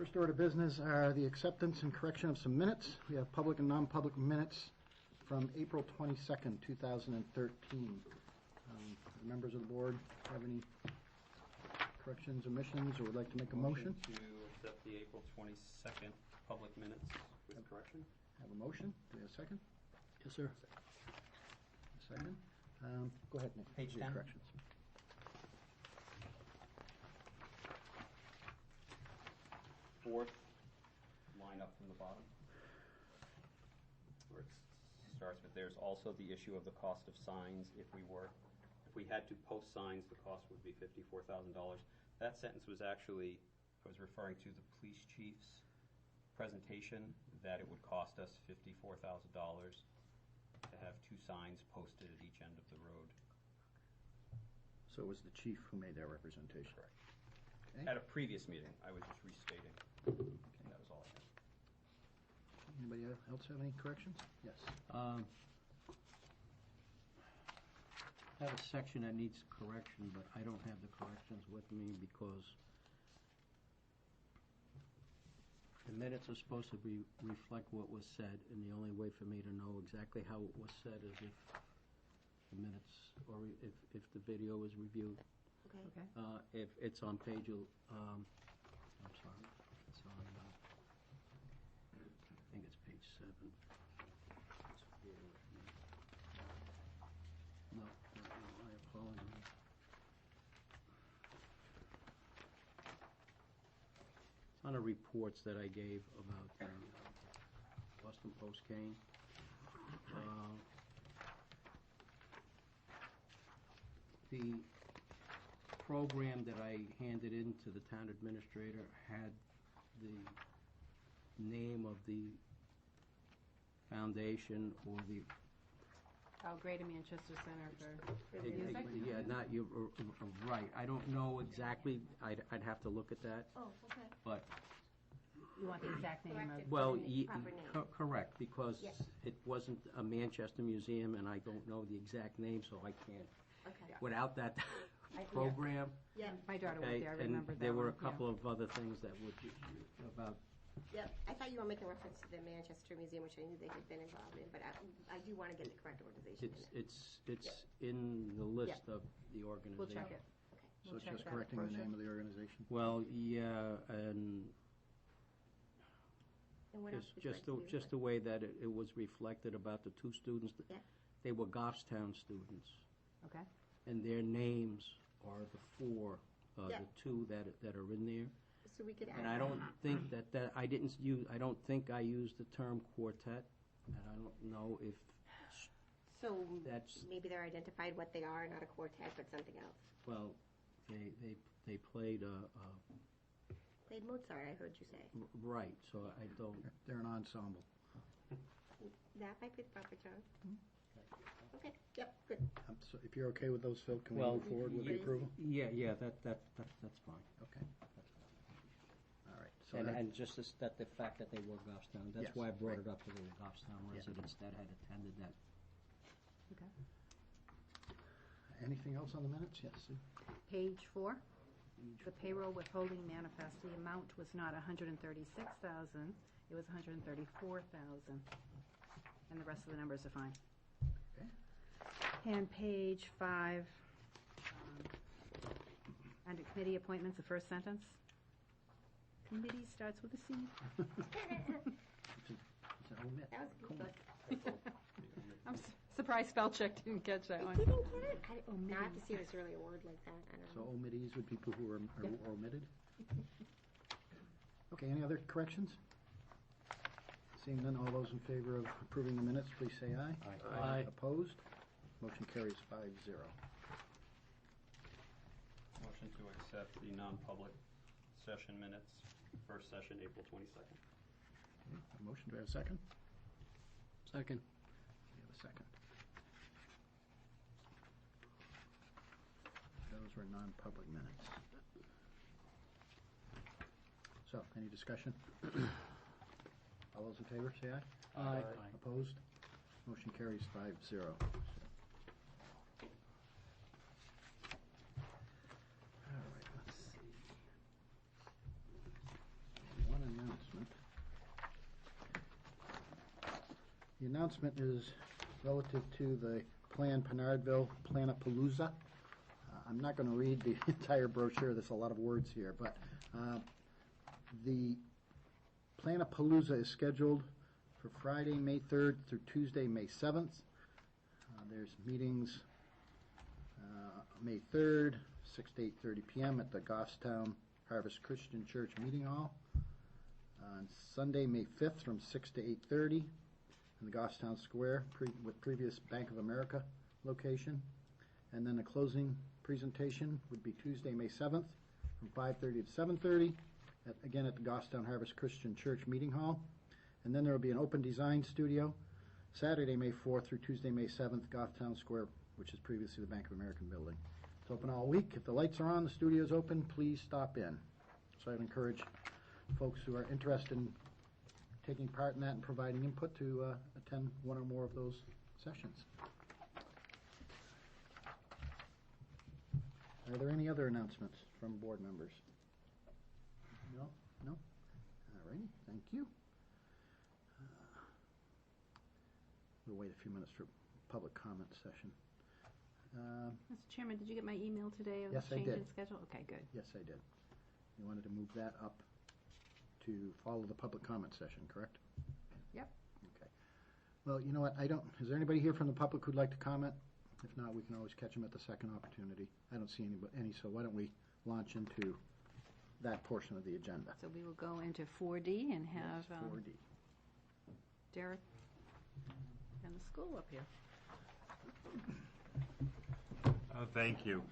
First order of business are the acceptance and correction of some minutes. We have public and non-public minutes from April 22nd, 2013. Members of the board have any corrections, omissions, or would like to make a motion? To accept the April 22nd public minutes with correction. Have a motion? Do we have a second? Yes, sir. A second. Go ahead, Nick. Page Do 10. corrections. Fourth line up from the bottom, where it starts with, there's also the issue of the cost of signs. If we had to post signs, the cost would be $54,000. That sentence was actually, I was referring to the police chief's presentation, that it would cost us $54,000 to have 2 signs posted at each end of the road. So it was the chief who made that representation? Correct. Okay. At a previous meeting, I was just restating. Okay. That was all I had. Anybody else have any corrections? Yes. I have a section that needs correction, but I don't have the corrections with me because the minutes are supposed to reflect what was said, and the only way for me to know exactly how it was said is if the minutes or if the video was reviewed. Okay. If it's on page, I'm sorry, it's on, I think it's page 7. No, I apologize. It's on the reports that I gave about the Boston Post cane. The program that I handed in to the town administrator had the name of the foundation or the... Greater Manchester Center for Music? Yeah, you're right. I don't know exactly. I'd have to look at that. Oh, okay. But... You want the exact name of... Well, proper name. correct, because Yes. it wasn't a Manchester museum, and I don't know the exact name, so I can't. Okay. Without that program. Yeah, my daughter went there, I and remember that there were a one, couple of other things that would, about, Yeah, I thought you were making reference to the Manchester Museum, which I knew they had been involved in, but I do want to get the correct organization in it. it's in the list of the organization. We'll check it. Okay. So We'll it's check just that correcting the brochure. name of the organization? Well, yeah, and And what else would you like to do? just the way that it was reflected about the 2 students. Yeah. They were Goffstown students. Okay. And their names are the 4, Yeah. the 2 that are in there. So we could add. And I don't think that I didn't use. I don't think I used the term quartet, and I don't know if So that's maybe they're identified what they are, not a quartet, but something else. well. They played Played Mozart, I heard you say. right. So I don't. They're an ensemble. That might be the proper term. Okay, yep, good. So if you're okay with those, Phil, can we Well, move forward with the approval? Yeah, that's fine. Okay. All right. So And just that the fact that they were Goffstown. That's Yes, why I brought right. it up to the Goffstown residents that had attended that. Okay. anything else on the minutes? Yes, Sue? Page 4, the payroll withholding manifest, the amount was not $136,000, it was $134,000. And the rest of the numbers are fine. Okay. And page 5, under committee appointments, the first sentence. Committee starts with a C. It's an omit. That was a good book. I'm surprised spell check didn't catch that I one. didn't get it. Now I have to see if there's really a word like that. I don't So know. omittees would be people who are omitted? Okay, any other corrections? Seeing none, all those in favor of approving the minutes, please say aye. Aye. Opposed? Motion carries 5-0. Motion to accept the non-public session minutes, first session, April 22nd. Okay, a motion, do I have a second? Second. We have a second. Those were non-public minutes. So, any discussion? All those in favor, say aye. Aye. Opposed? Motion carries 5-0. All right, let's see. The announcement is relative to the Plan Pinardville Planapalooza. I'm not going to read the entire brochure. There's a lot of words here, but the Planapalooza is scheduled for Friday, May 3rd through Tuesday, May 7th. There's meetings May 3rd, 6 to 8:30 p.m. at the Goffstown Harvest Christian Church Meeting Hall. On Sunday, May 5th from 6 to 8:30 in the Goffstown Square with previous Bank of America location. And then the closing presentation would be Tuesday, May 7th from 5:30 to 7:30, again at the Goffstown Harvest Christian Church Meeting Hall. And then there will be an open design studio Saturday, May 4th through Tuesday, May 7th, Goffstown Square, which is previously the Bank of America building. It's open all week. If the lights are on, the studio's open, please stop in. So I'd encourage folks who are interested in taking part in that and providing input to attend one or more of those sessions. Are there any other announcements from board members? No? No? All righty, thank you. We'll wait a few minutes for public comment session. Mr. Chairman, did you get my email today of Yes, the I change did. in schedule? Okay, good. Yes, I did. You wanted to move that up to follow the public comment session, correct? Yep. Okay. Well, you know what, is there anybody here from the public who'd like to comment? If not, we can always catch them at the second opportunity. I don't see any, so why don't we launch into that portion of the agenda? So we will go into 4D and have Yes, 4D. Derek and the school up here. Thank you.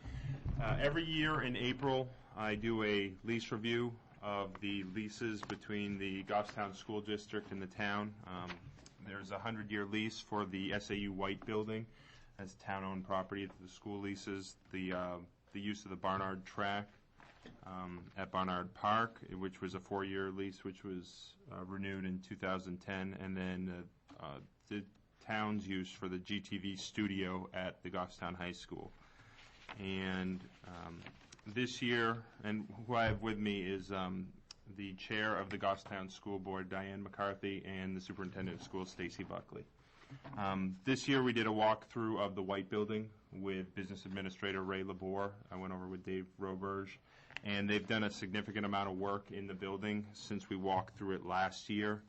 Every year in April, I do a lease review of the leases between the Goffstown School District and the town. There's a 100-year lease for the SAU White Building as town-owned property. The school leases the use of the Barnard track at Barnard Park, which was a 4-year lease, which was renewed in 2010, and then the town's use for the GTV studio at the Goffstown High School. And this year, and who I have with me is the chair of the Goffstown School Board, Diane McCarthy, and the superintendent of schools, Stacy Buckley. This year we did a walkthrough of the White Building with business administrator Ray Labor. I went over with Dave Roberge, and they've done a significant amount of work in the building since we walked through it last year.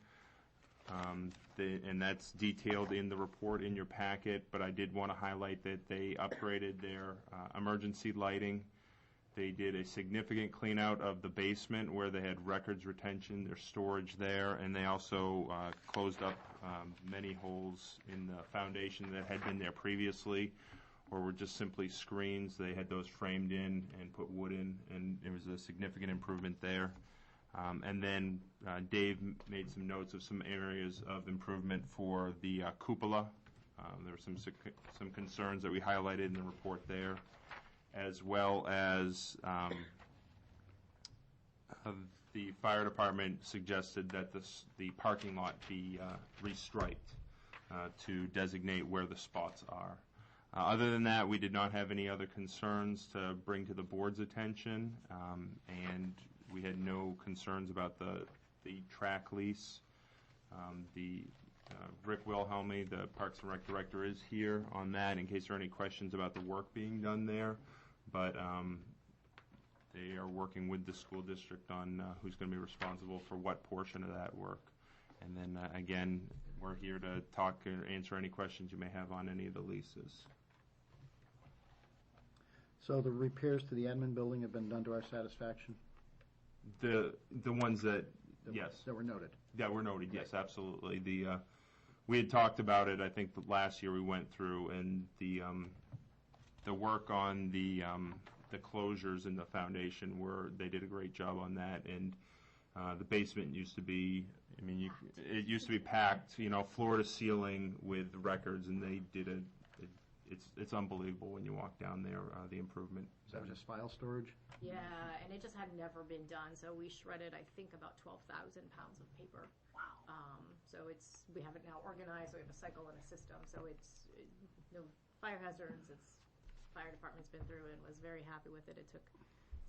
And that's detailed in the report in your packet, but I did want to highlight that they upgraded their emergency lighting. They did a significant clean out of the basement where they had records retention, their storage there, and they also closed up many holes in the foundation that had been there previously or were just simply screens. They had those framed in and put wood in, and it was a significant improvement there. And then Dave made some notes of some areas of improvement for the cupola. There were some concerns that we highlighted in the report there, as well as the fire department suggested that the parking lot be restriped to designate where the spots are. Other than that, we did not have any other concerns to bring to the board's attention, and we had no concerns about the track lease. Rick Wilhelmy, the Parks and Rec director, is here on that in case there are any questions about the work being done there. But they are working with the school district on who's going to be responsible for what portion of that work. And then, again, we're here to talk and answer any questions you may have on any of the leases. So the repairs to the admin building have been done to our satisfaction? The ones that, yes. That were noted? That were noted, yes, absolutely. We had talked about it, I think, the last year we went through, and the work on the closures in the foundation, they did a great job on that, and the basement used to be, it used to be packed, floor to ceiling with records, and they did it's unbelievable when you walk down there, the improvement. Is that just file storage? Yeah, and it just had never been done, so we shredded, I think, about 12,000 pounds of paper. Wow. So we have it now organized, we have a cycle and a system, so it's no fire hazards, fire department's been through and was very happy with it. It took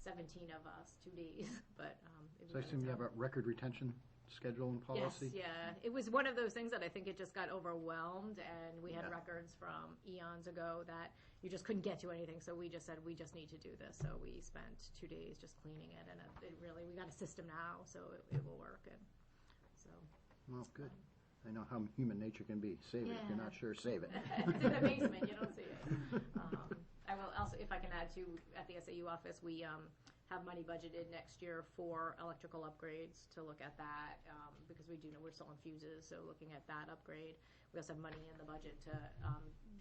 17 of us, 2 days, but it was So I assume you have a record retention schedule and policy? Yes, yeah. It was one of those things that I think it just got overwhelmed, and we had Yeah. records from eons ago that you just couldn't get to anything, so we just said, we just need to do this. So we spent 2 days just cleaning it, and it really, we got a system now, so it will work, and so. Well, good. I know how human nature can be. Save it. If you're Yeah. not sure, save it. It's in the basement, you don't see it. I will also, if I can add to, at the SAU office, we have money budgeted next year for electrical upgrades, to look at that, because we do know we're selling fuses, so looking at that upgrade. We also have money in the budget to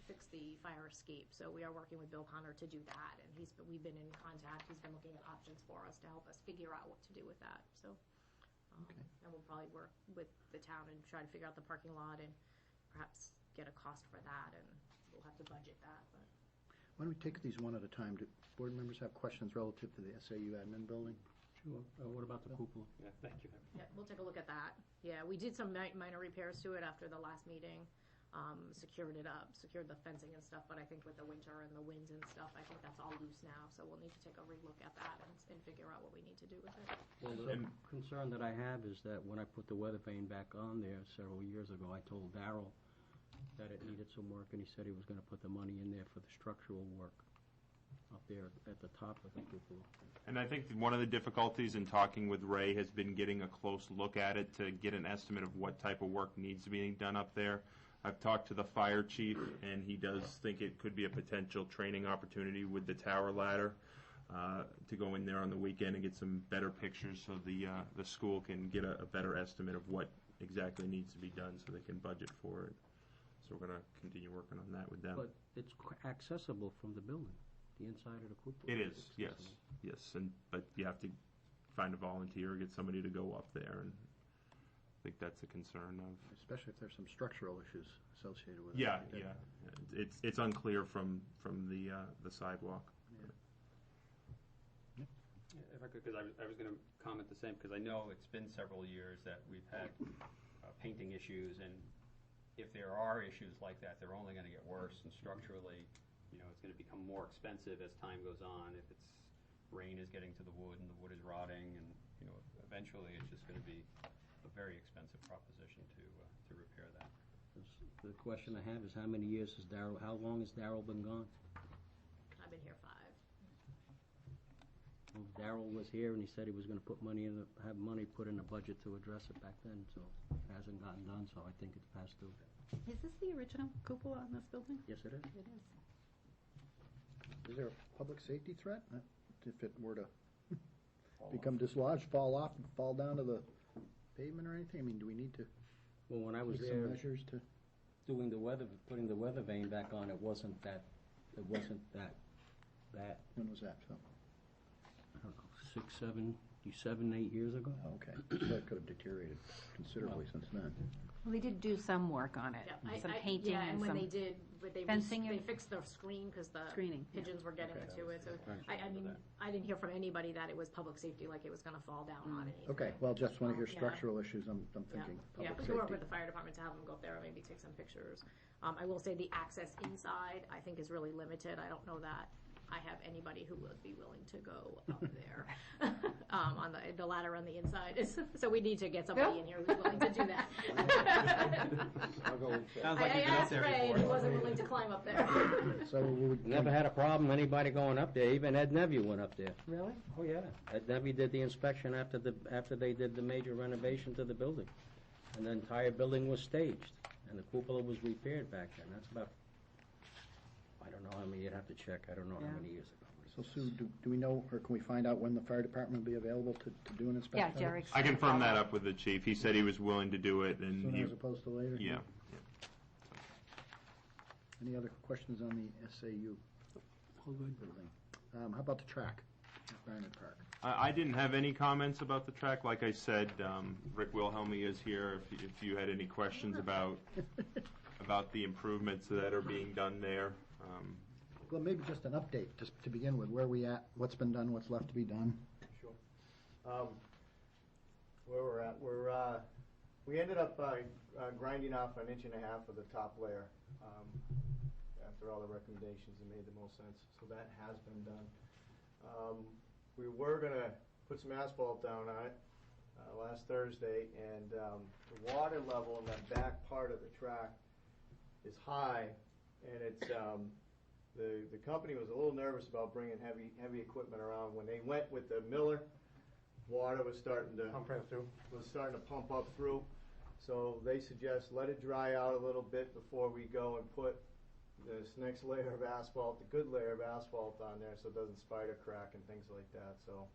fix the fire escape, so we are working with Bill Connor to do that, and we've been in contact, he's been looking at options for us to help us figure out what to do with that, so. Okay. And we'll probably work with the town and try to figure out the parking lot and perhaps get a cost for that, and we'll have to budget that, but. Why don't we take these one at a time? Do board members have questions relative to the SAU admin building? Sure. What about the cupola? Yeah, thank you. Yeah, we'll take a look at that. Yeah, we did some minor repairs to it after the last meeting, secured it up, secured the fencing and stuff, but I think with the winter and the winds and stuff, I think that's all loose now, so we'll need to take a relook at that and figure out what we need to do with it. Well, the concern that I have is that when I put the weather vane back on there several years ago, I told Darrell that it needed some work, and he said he was gonna put the money in there for the structural work up there at the top of the cupola. And I think one of the difficulties in talking with Ray has been getting a close look at it to get an estimate of what type of work needs to be done up there. I've talked to the fire chief, and he does think it could be a potential training opportunity with the tower ladder, to go in there on the weekend and get some better pictures so the school can get a better estimate of what exactly needs to be done so they can budget for it. So we're going to continue working on that with them. But it's accessible from the building, the inside of the cupola. It is, yes, yes, but you have to find a volunteer, get somebody to go up there, and I think that's a concern of. Especially if there's some structural issues associated with it. Yeah, yeah, it's unclear from the sidewalk. If I could, because I was going to comment the same, because I know it's been several years that we've had painting issues, and if there are issues like that, they're only going to get worse, and structurally, it's going to become more expensive as time goes on. If rain is getting to the wood and the wood is rotting, and eventually it's just going to be a very expensive proposition to repair that. The question I have is how long has Darrell been gone? I've been here 5. Well, Darrell was here, and he said he was gonna put money have money put in the budget to address it back then, so it hasn't gotten done, so I think it's past due. Is this the original cupola on this building? Yes, it is. It is. Is there a public safety threat? If it were to become dislodged, fall off, and fall down to the pavement or anything? I mean, do we need to Well, when I was take there some measures to? putting the weather vane back on, it wasn't that bad. When was that, Phil? I don't know, 7, 8 years ago. Okay, so it could have deteriorated considerably since then. Well, they did do some work on it, some painting Yeah, and and when some they did, they fencing they and- fixed the screen because the screening. yeah. pigeons were getting Okay. into it, so Right. I mean, I didn't hear from anybody that it was public safety, like it was gonna fall down on anything. Okay, well, just when I hear Yeah. structural issues, I'm Yeah, thinking yeah, public we can work safety. with the fire department to have them go up there and maybe take some pictures. I will say the access inside, I think, is really limited. I don't know that I have anybody who would be willing to go up there, on the ladder on the inside. So we need to get somebody in here who's willing to do that. I'll go with that. Sounds like I you've been up asked there Ray, and he before. wasn't willing to climb up there. So we would. Never had a problem, anybody going up there, even Ed Neville went up there. Really? Oh, yeah. Ed Neville did the inspection after they did the major renovation to the building. And the entire building was staged, and the cupola was repaired back then. That's about, I don't know how many, you'd have to check, I don't know how Yeah. many years ago. So Sue, do we know, or can we find out when the fire department will be available to do an inspection? Yeah, of it? Derek's. I confirmed that up with the chief. He said he was willing to do it, and Sooner he, as opposed to later? yeah. Any other questions on the SAU building? How about the track at Barnard Park? I didn't have any comments about the track. Like I said, Rick Wilhelmy is here if you had any questions about the improvements that are being done there. Well, maybe just an update, just to begin with, where we at, what's been done, what's left to be done. Sure. Where we're at, we ended up grinding off 1.5 inches of the top layer. After all the recommendations, it made the most sense. So that has been done. we were gonna put some asphalt down on it last Thursday, and the water level in that back part of the track is high, and it's the company was a little nervous about bringing heavy equipment around. When they went with the Miller, water was starting to pump up through. So they suggest let it dry out a little bit before we go and put this next layer of asphalt, the good layer of asphalt on there, so it doesn't spider crack and things like that. So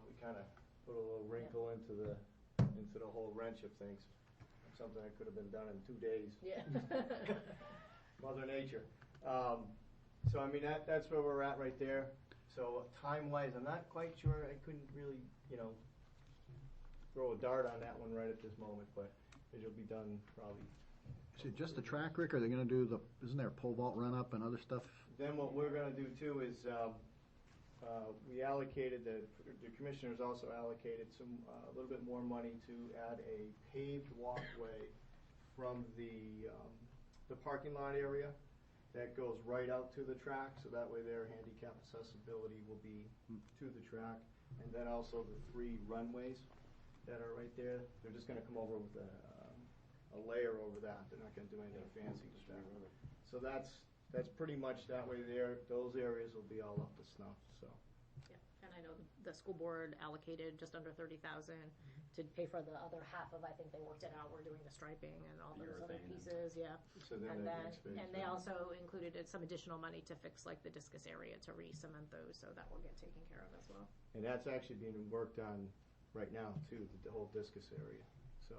we kind of put a little wrinkle into the whole wrench of things. Something that could have been done in 2 days. Yeah. Mother Nature. So I mean that's where we're at right there. So time-wise, I'm not quite sure. I couldn't really, throw a dart on that one right at this moment, but it'll be done probably. Is it just the track, Rick, or are they gonna do isn't there a pole vault run up and other stuff? Then what we're going to do too is we allocated the commissioners also allocated a little bit more money to add a paved walkway from the parking lot area that goes right out to the track, so that way their handicap accessibility will be to the track, and then also the 3 runways that are right there. They're just going to come over with a layer over that. They're not going to do anything fancy with that. So that's pretty much that way there. Those areas will be all up to snuff. So. Yeah, and I know the school board allocated just under 30,000 to pay for the other half of. I think they worked it out. We're doing the striping and all those other pieces. Yeah. So then they also included some additional money to fix like the discus area to re-cement those, so that will get taken care of as well. And that's actually being worked on right now too, the whole discus area. So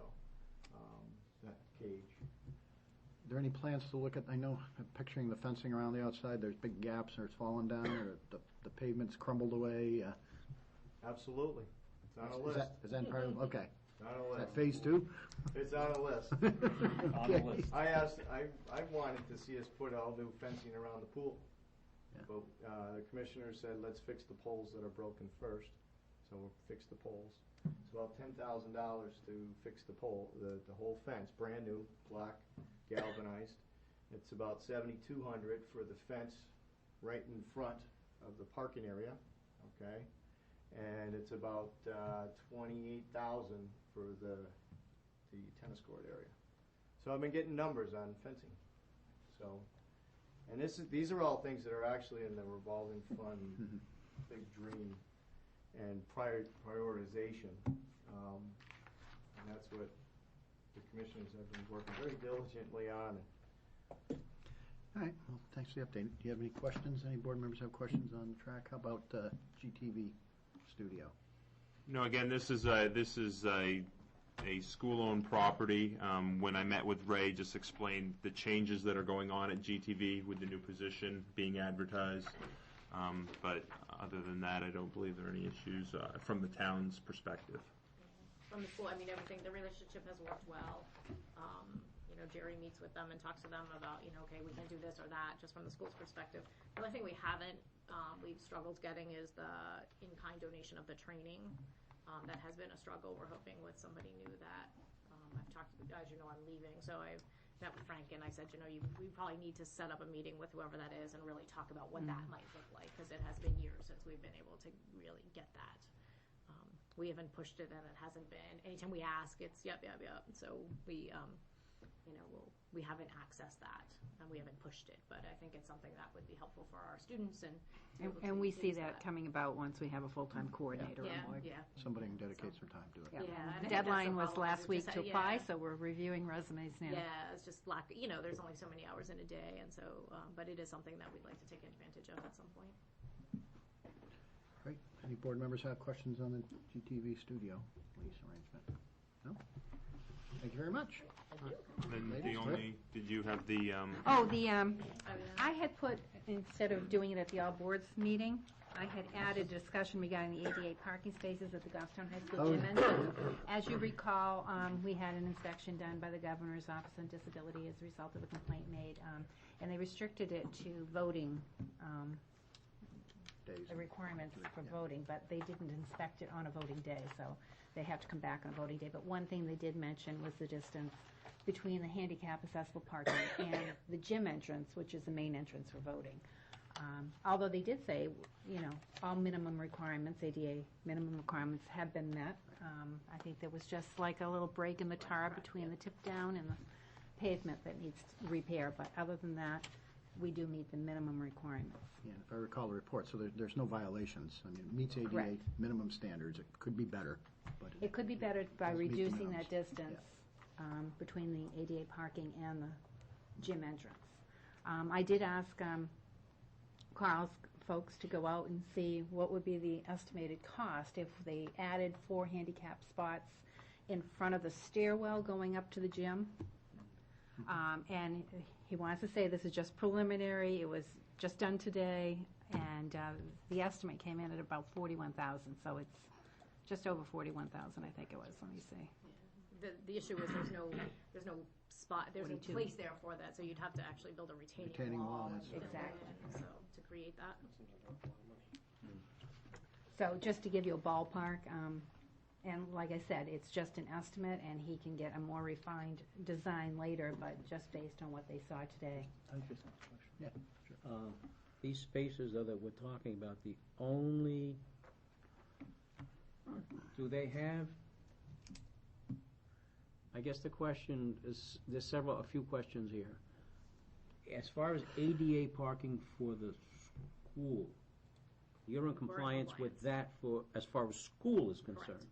that cage. Are there any plans to look at, I know, I'm picturing the fencing around the outside, there's big gaps or it's fallen down or the pavement's crumbled away. Absolutely. It's on a list. Is that part of, okay. It's on a Is list. that phase 2? It's on a list. On the list. I wanted to see us put all new fencing around the pool. Yeah. But the commissioner said, let's fix the poles that are broken first. So we'll fix the poles. It's about $10,000 to fix the pole, the whole fence, brand new, black, galvanized. It's about $7,200 for the fence right in front of the parking area, okay? And it's about $28,000 for the tennis court area. So I've been getting numbers on fencing. So, and these are all things that are actually in the revolving fund, big dream, and prioritization. And that's what the commissioners have been working very diligently on. All right, well, thanks for the update. Do you have any questions? Any board members have questions on the track? How about GTV studio? No, again, this is a school-owned property. When I met with Ray, just explained the changes that are going on at GTV with the new position being advertised. But other than that, I don't believe there are any issues from the town's perspective. From the school, I mean, everything, the relationship has worked well. Jerry meets with them and talks to them about, okay, we can do this or that, just from the school's perspective. The only thing we've struggled getting is the in-kind donation of the training. That has been a struggle. We're hoping with somebody new that I've talked to, as you know, I'm leaving, so I met with Frank and I said, we probably need to set up a meeting with whoever that is and really talk about what that might look like, because it has been years since we've been able to really get that. We haven't pushed it, and it hasn't been. Anytime we ask, it's yep. So we, we haven't accessed that, and we haven't pushed it. But I think it's something that would be helpful for our students, And we see that coming about once we have a full-time coordinator on board. Yeah. Somebody can dedicate some time to it. Yeah. Yeah, and I The think that's deadline the was problem, last is week just to how- apply, yeah. so we're reviewing resumes now. Yeah, it's just lack. There's only so many hours in a day, and so, but it is something that we'd like to take advantage of at some point. Great. Any board members have questions on the GTV studio lease arrangement? No? Thank you very much. And Ladies, did you have the, I had put, instead of doing it at the all boards meeting, I had added discussion regarding the 88 parking spaces at the Goffstown High School gym entrance. As you recall, we had an inspection done by the Governor's Office on Disability as a result of a complaint made, and they restricted it to voting Days. the requirements for voting, but they didn't inspect it on a voting day, so they have to come back on a voting day. But one thing they did mention was the distance between the handicap accessible parking and the gym entrance, which is the main entrance for voting. Although they did say, all minimum requirements, ADA minimum requirements have been met. I think there was just like a little break in the tar between the tip down and the pavement that needs repair, but other than that, we do meet the minimum requirements. Yeah, if I recall the report, so there's no violations. I mean, it meets ADA Correct. minimum standards. It could be better, but It could be better by Does meet the reducing minimums. that distance between the ADA parking and the gym entrance. I did ask Carl's folks to go out and see what would be the estimated cost if they added 4 handicap spots in front of the stairwell going up to the gym. And he wants to say this is just preliminary, it was just done today, and the estimate came in at about $41,000, so it's just over $41,000, I think it was, let me see. The issue is there's no spot, there's no 42. place there for that, so you'd have to actually build a retaining wall. that's and right. put it Exactly. in, So, to create that. So just to give you a ballpark, and like I said, it's just an estimate, and he can get a more refined design later, but just based on what they saw today. yeah. These spaces, though, that we're talking about, do they have, I guess the question is, there's a few questions here. As far as ADA parking for the school, you're in compliance with that as far as school is concerned.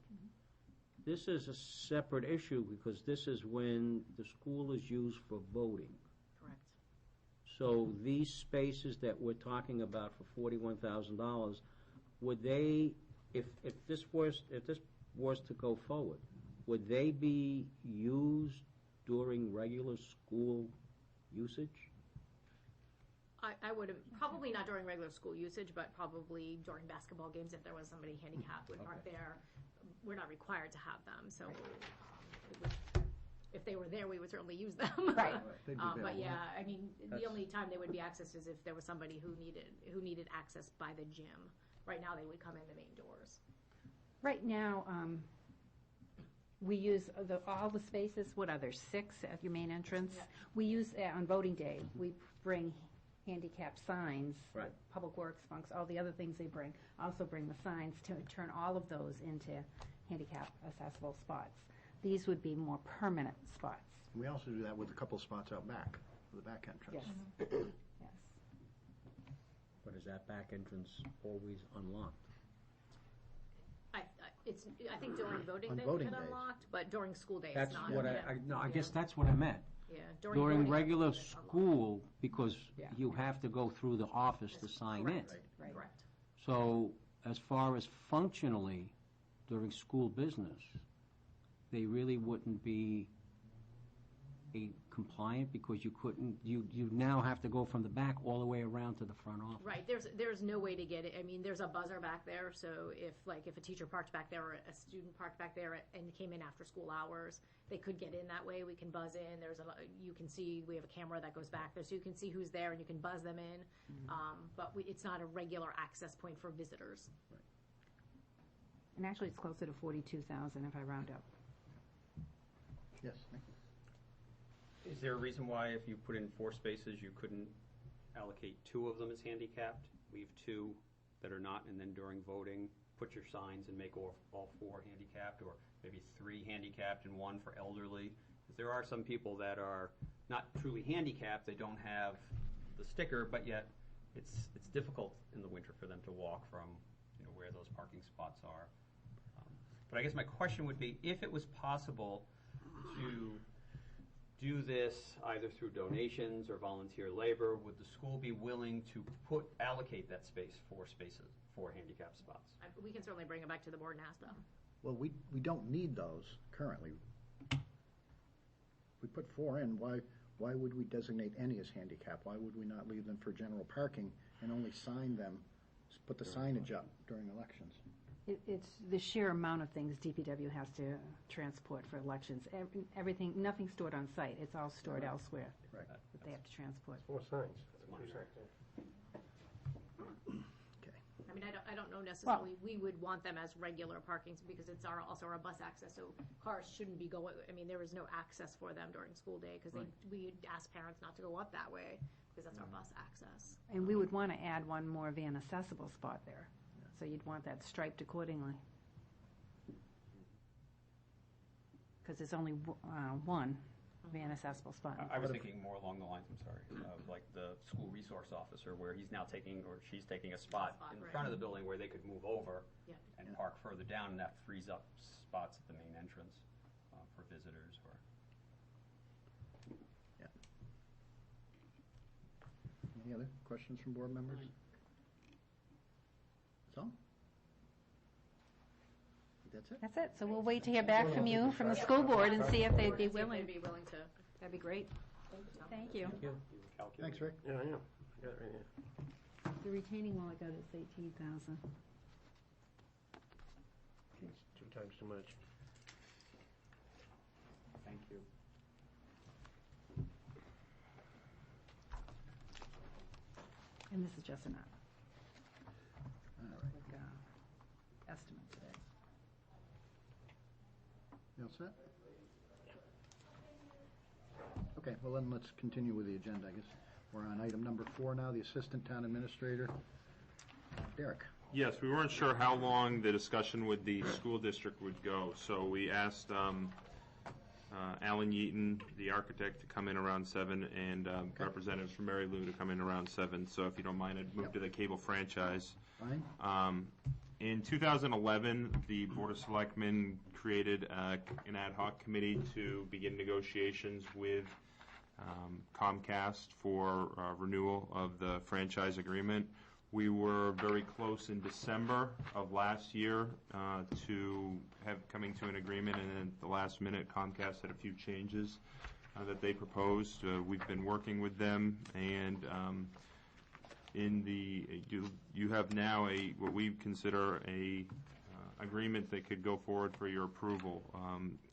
This is a separate issue because this is when the school is used for voting. Correct. So these spaces that we're talking about for $41,000, would they, if this was to go forward, would they be used during regular school usage? I would have, probably not during regular school usage, but probably during basketball games if there was somebody handicapped would park there. We're not required to have them, so if they were there, we would certainly use them. Right. They'd be But available. yeah, I mean, the That's- only time they would be accessed is if there was somebody who needed access by the gym. Right now, they would come in the main doors. Right now, we use all the spaces, what are there, 6 at your main entrance? Yeah. We use, on voting day, we bring handicap signs. Right. Public Works, Funks, all the other things they bring, also bring the signs to turn all of those into handicap accessible spots. These would be more permanent spots. We also do that with a couple spots out back, for the back entrance. Yes. Yes. But is that back entrance always unlocked? I think during voting On they voting get days. unlocked, but during school day That's it's not. what Yeah. I guess that's what I meant. Yeah, During voting, regular it's unlocked. school, because Yeah. you have to go through the office to sign in. Correct. Right. Correct. So as far as functionally during school business, they really wouldn't be compliant because you now have to go from the back all the way around to the front office. Right, there's no way to get it, I mean, there's a buzzer back there, so if a teacher parked back there or a student parked back there and came in after school hours, they could get in that way, we can buzz in, you can see, we have a camera that goes back there, so you can see who's there and you can buzz them in, but it's not a regular access point for visitors. And actually, it's closer to 42,000 if I round up. Yes, thank you. Is there a reason why if you put in 4 spaces, you couldn't allocate 2 of them as handicapped, leave 2 that are not, and then during voting, put your signs and make all 4 handicapped, or maybe 3 handicapped and 1 for elderly? Because there are some people that are not truly handicapped, they don't have the sticker, but yet it's difficult in the winter for them to walk from where those parking spots are. But I guess my question would be, if it was possible to do this either through donations or volunteer labor, would the school be willing to allocate that space, 4 spaces, 4 handicap spots? We can certainly bring it back to the board and ask them. Well, we don't need those currently. We put 4 in, why would we designate any as handicap? Why would we not leave them for general parking and only sign them, put the signage up during elections? It's the sheer amount of things DPW has to transport for elections. Everything, nothing's stored on site, it's all stored elsewhere Right. that they have to transport. 4 signs. Okay. I mean, I don't know necessarily, we would want them as regular parkings because it's also our bus access, so cars shouldn't be going, I mean, there is no access for them during school day because we ask parents not to go up that way. because that's our bus access. And we would want to add one more van accessible spot there, so you'd want that striped accordingly. Because there's only one van accessible spot. I was thinking more along the lines, I'm sorry, of like the school resource officer, where he's now taking, or she's taking a spot in right. front of the building where they could move over Yeah. and park further down, and that frees up spots at the main entrance for visitors or. Any other questions from board members? So? That's it? That's it, so we'll wait to hear back from you, from the school board, and see if they'd be willing. They'd be willing to. That'd be great. Thank you. Thanks, Rick. Yeah, I know. I got it right here. The retaining wall I got is 18,000. It's 2 times too much. Thank you. And this is just an All right. like, estimate today. You all set? Okay, well then let's continue with the agenda, I guess. We're on item number 4 now, the Assistant Town Administrator. Derek. Yes, we weren't sure how long the discussion with the school district would go, so we asked Alan Yeaton, the architect, to come in around 7, and representatives from Mary Lou to come in around 7. So if you don't mind, I'd move to the cable franchise. Fine. In 2011, the Board of Selectmen created an ad hoc committee to begin negotiations with Comcast for renewal of the franchise agreement. We were very close in December of last year to coming to an agreement, and then at the last minute, Comcast had a few changes that they proposed. We've been working with them, and you have now what we consider a agreement that could go forward for your approval.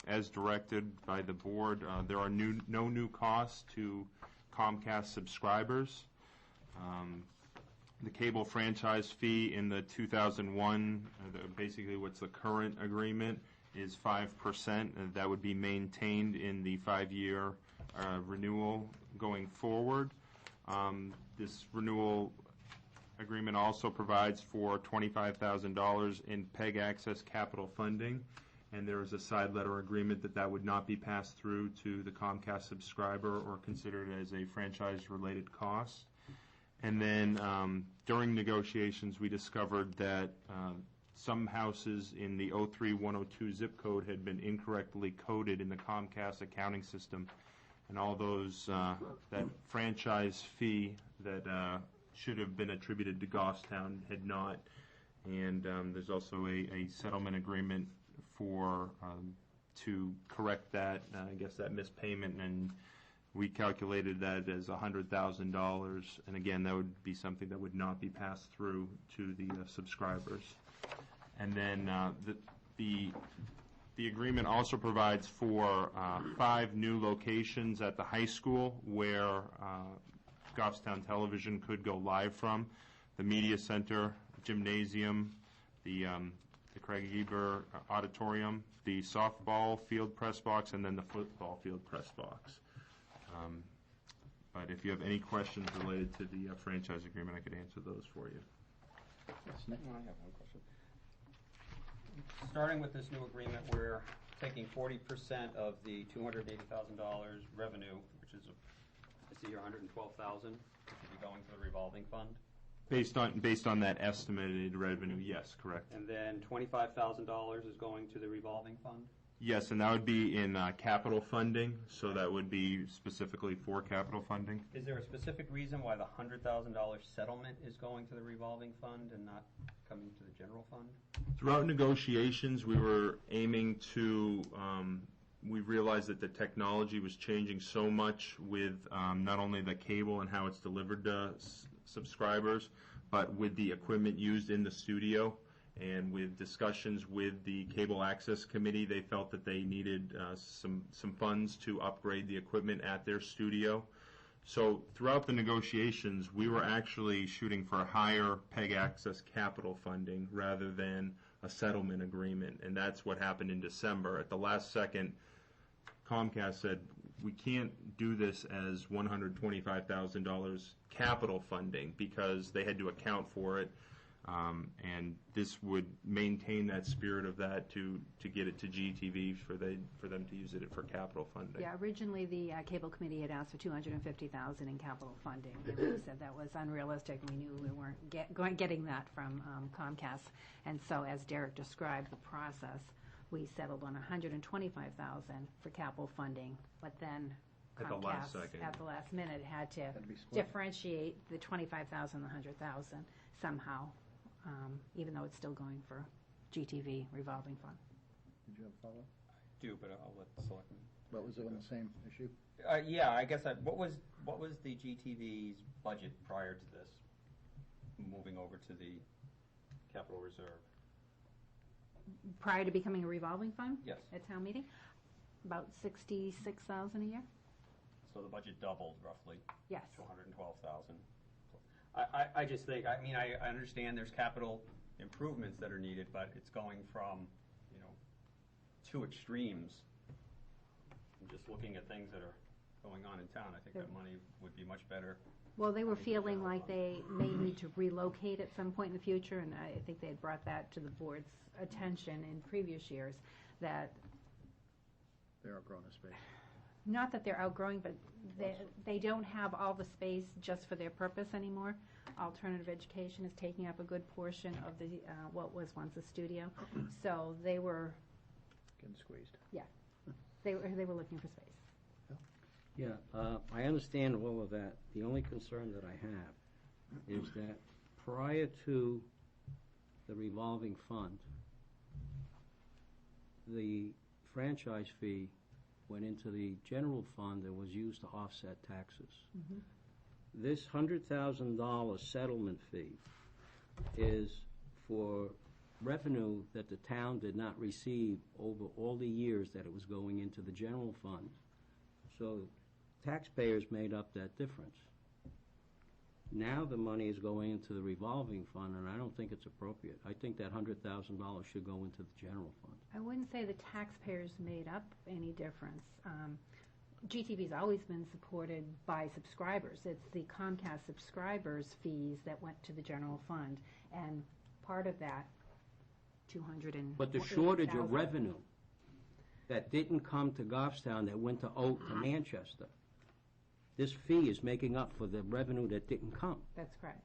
As directed by the board, there are no new costs to Comcast subscribers. The cable franchise fee in the 2001, basically what's the current agreement, is 5%, and that would be maintained in the 5-year renewal going forward. This renewal agreement also provides for $25,000 in PEG access capital funding, and there is a side letter agreement that would not be passed through to the Comcast subscriber or considered as a franchise-related cost. And then during negotiations, we discovered that some houses in the 03102 zip code had been incorrectly coded in the Comcast accounting system, and all those, that franchise fee that should have been attributed to Goffstown had not. And there's also a settlement agreement to correct that, I guess that missed payment, and we calculated that as $100,000, and again, that would be something that would not be passed through to the subscribers. And then the agreement also provides for 5 new locations at the high school where Goffstown Television could go live from: the Media Center, gymnasium, the Craig Eber Auditorium, the softball field press box, and then the football field press box. But if you have any questions related to the franchise agreement, I could answer those for you. Yes, Nick. I have one question. Starting with this new agreement, we're taking 40% of the $280,000 revenue, which is, I see here, $112,000, which would be going to the revolving fund. Based on that estimated revenue, yes, correct. And then $25,000 is going to the revolving fund? Yes, and that would be in capital funding, so that would be specifically for capital funding. Is there a specific reason why the $100,000 settlement is going to the revolving fund and not coming to the general fund? Throughout negotiations, we were aiming to, we realized that the technology was changing so much with not only the cable and how it's delivered to subscribers, but with the equipment used in the studio. And with discussions with the Cable Access Committee, they felt that they needed some funds to upgrade the equipment at their studio. So throughout the negotiations, we were actually shooting for higher PEG access capital funding rather than a settlement agreement. And that's what happened in December. At the last second, Comcast said, we can't do this as $125,000 capital funding because they had to account for it. And this would maintain that spirit of that to get it to GTV for them to use it for capital funding. Yeah, originally the cable committee had asked for $250,000 in capital funding. And we said that was unrealistic. We knew we weren't getting that from Comcast. And so, as Derek described the process, we settled on $125,000 for capital funding. But then At the last Comcast, second. at the last minute, had to Had to be split. differentiate the $25,000 and the $100,000 somehow, even though it's still going for GTV revolving fund. Did you have a follow-up? Do, but I'll let the selectmen. What was it on the same issue? Yeah, I guess, what was the GTV's budget prior to this, moving over to the capital reserve? Prior to becoming a revolving fund? Yes. At town meeting? About $66,000 a year? So the budget doubled roughly Yes. to $112,000. I just think, I mean, I understand there's capital improvements that are needed, but it's going from, two extremes. And just looking at things that are going on in town, I think that money would be much better. Well, they were feeling like they may need to relocate at some point in the future, and I think they had brought that to the board's attention in previous years, that They're outgrowing a space. not that they're outgrowing, but they don't have all the space just for their purpose anymore. Alternative education is taking up a good portion of the what was once a studio, so they were Getting squeezed. they were looking for space. Yeah, I understand all of that. The only concern that I have is that prior to the revolving fund, the franchise fee went into the general fund and was used to offset taxes. This $100,000 settlement fee is for revenue that the town did not receive over all the years that it was going into the general fund. So taxpayers made up that difference. Now the money is going into the revolving fund, and I don't think it's appropriate. I think that $100,000 should go into the general fund. I wouldn't say the taxpayers made up any difference. GTV's always been supported by subscribers. It's the Comcast subscribers' fees that went to the general fund, and part of that, But the shortage of revenue that didn't come to Goffstown that went to Manchester, this fee is making up for the revenue that didn't come. That's correct.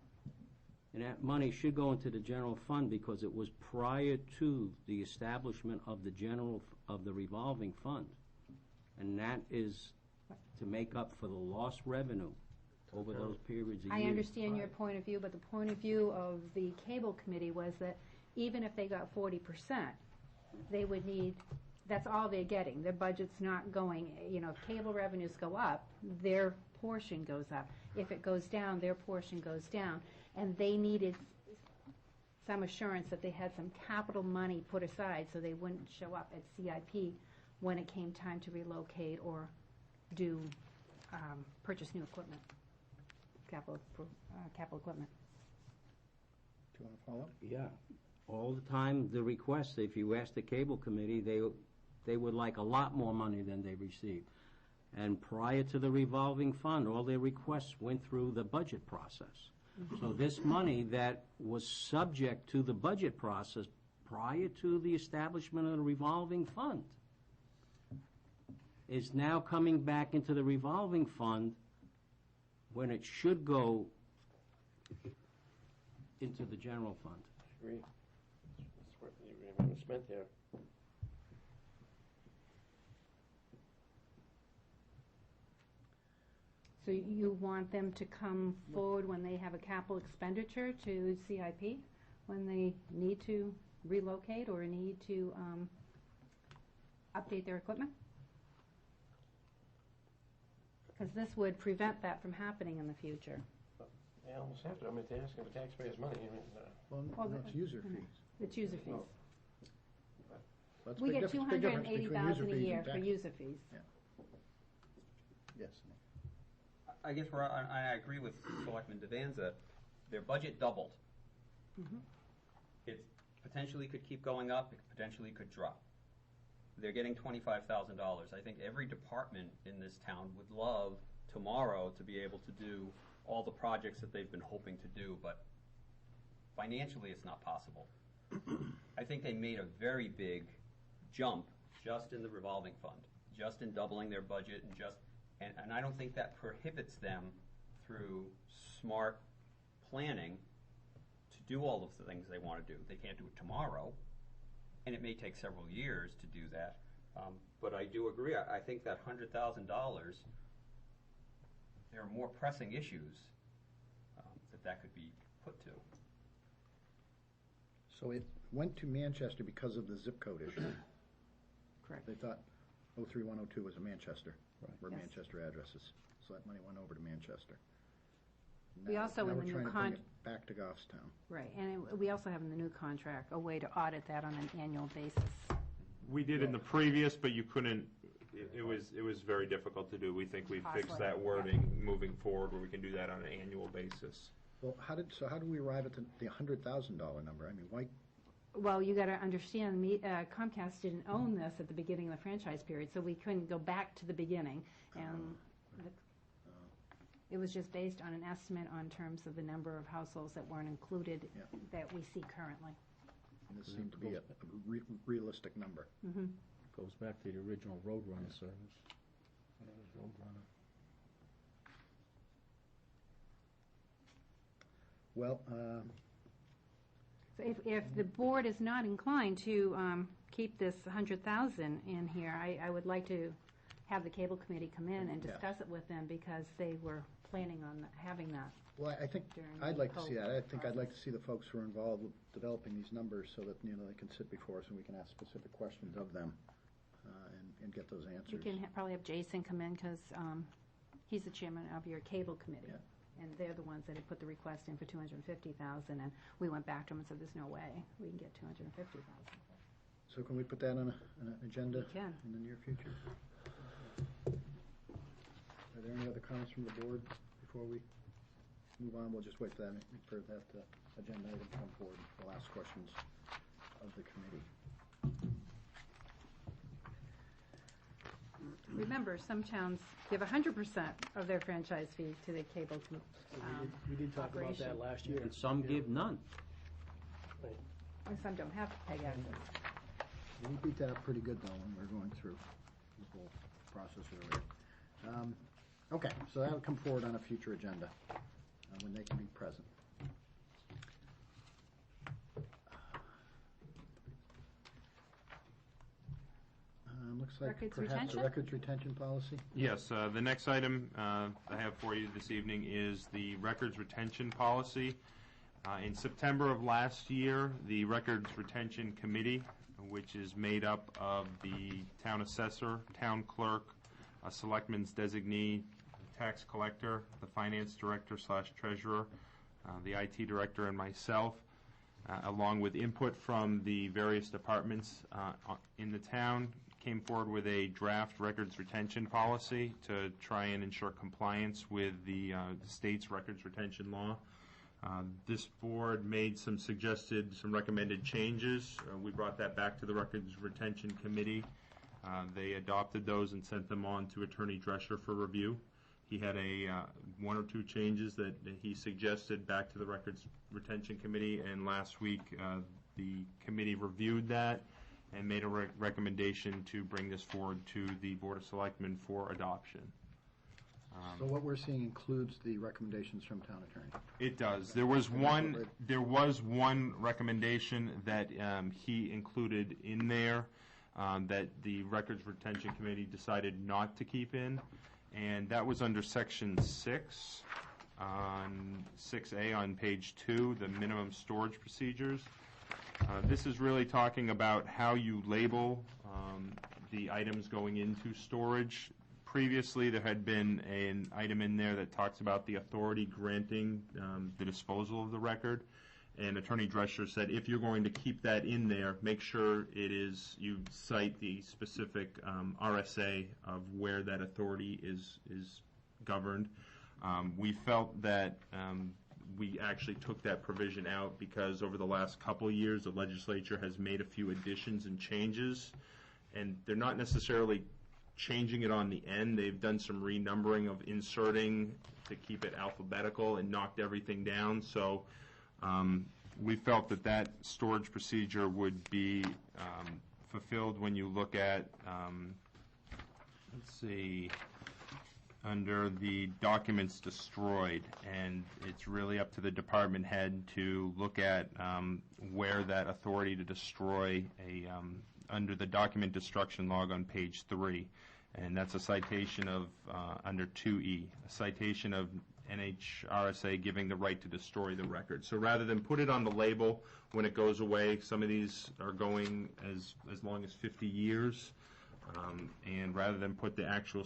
And that money should go into the general fund because it was prior to the establishment of the revolving fund. And that is to make up for the lost revenue over those periods of years. I understand your point of view, but the point of view of the cable committee was that even if they got 40%, they would need, that's all they're getting. Their budget's not going, if cable revenues go up, their portion goes up. If it goes down, their portion goes down. And they needed some assurance that they had some capital money put aside so they wouldn't show up at CIP when it came time to relocate or do purchase new equipment, capital equipment. Do you want to follow up? Yeah. All the time, the requests, if you ask the cable committee, they would like a lot more money than they received. And prior to the revolving fund, all their requests went through the budget process. So this money that was subject to the budget process prior to the establishment of the revolving fund is now coming back into the revolving fund when it should go into the general fund. Agree. It's worth the amount spent there. So you want them to come forward when they have a capital expenditure to CIP, when they need to relocate or need to update their equipment? Because this would prevent that from happening in the future. They almost have to. I mean, if they're asking for taxpayers' money, Well, no, it's user fees. It's user fees. That's a We big get difference- big difference between user $280,000 a fees year and for taxes. user fees. Yes. I guess where I agree with Selectman Devanza, their budget doubled. It potentially could keep going up, it potentially could drop. they're getting $25,000. I think every department in this town would love tomorrow to be able to do all the projects that they've been hoping to do, but financially it's not possible. I think they made a very big jump just in the revolving fund, just in doubling their budget, and I don't think that prohibits them through smart planning to do all of the things they want to do. They can't do it tomorrow, and it may take several years to do that. But I do agree. I think that $100,000, there are more pressing issues that could be put to. So it went to Manchester because of the zip code issue. Correct. They thought 03102 was a Manchester, were Yes. Manchester addresses. So that money went over to Manchester. We also, now in we're the new trying to bring it back to Goffstown. Right, and we also have in the new contract a way to audit that on an annual basis. We did in the previous, but you couldn't, it was very difficult to do. We think we fixed Costly. that wording moving forward where we can do that on an annual basis. Well, how did we arrive at the $100,000 number? I mean, why? Well, you got to understand, Comcast didn't own this at the beginning of the franchise period, so we couldn't go back to the beginning. And it was just based on an estimate on terms of the number of households that weren't included that we see currently. And this seemed to be a realistic number. Mm-hmm. Goes back to the original Roadrunner service. Roadrunner. Well, So if the board is not inclined to keep this $100,000 in here, I would like to have the cable committee come in and discuss it with them because they were planning on having that. well, I think During I'd like to the see that. I think I'd process. like to see the folks who are involved with developing these numbers so that, they can sit before us and we can ask specific questions of them and get those You answers. can probably have Jason come in because he's the chairman of your cable committee. Yeah. And they're the ones that had put the request in for $250,000, and we went back to them and said, there's no way we can get $250,000. So can we put that on an agenda We can. in the near future? Are there any other comments from the board before we move on? We'll just wait for that agenda item to come forward. We'll ask questions of the committee. Remember, some towns give 100% of their franchise fee to the cable We did talk about operation. that last year. And some give none. And some don't have peg access. We beat that up pretty good, though, when we were going through the whole process earlier. Okay, so that'll come forward on a future agenda when they can be present. Looks like Records perhaps retention? the records retention policy. Yes, the next item I have for you this evening is the records retention policy. In September of last year, the Records Retention Committee, which is made up of the town assessor, town clerk, a selectman's designee, tax collector, the finance director / treasurer, the IT director, and myself, along with input from the various departments in the town, came forward with a draft records retention policy to try and ensure compliance with the state's records retention law. This board made some recommended changes. We brought that back to the Records Retention Committee. They adopted those and sent them on to Attorney Drescher for review. He had one or two changes that he suggested back to the Records Retention Committee, and last week the committee reviewed that and made a recommendation to bring this forward to the Board of Selectmen for adoption. So what we're seeing includes the recommendations from town attorney. It does. There was one recommendation that he included in there that the Records Retention Committee decided not to keep in, and that was under Section 6, on 6A on page 2, the minimum storage procedures. This is really talking about how you label the items going into storage. Previously, there had been an item in there that talks about the authority granting the disposal of the record, and Attorney Drescher said if you're going to keep that in there, make sure you cite the specific RSA of where that authority is governed. We felt that we actually took that provision out because over the last couple of years, the legislature has made a few additions and changes, and they're not necessarily changing it on the end. They've done some renumbering of inserting to keep it alphabetical and knocked everything down. So we felt that that storage procedure would be fulfilled when you look at, let's see, under the documents destroyed, and it's really up to the department head to look at where that authority to destroy under the document destruction log on page 3, and that's a citation of, under 2E, a citation of NHRSA giving the right to destroy the record. So rather than put it on the label when it goes away, some of these are going as long as 50 years, and rather than put the actual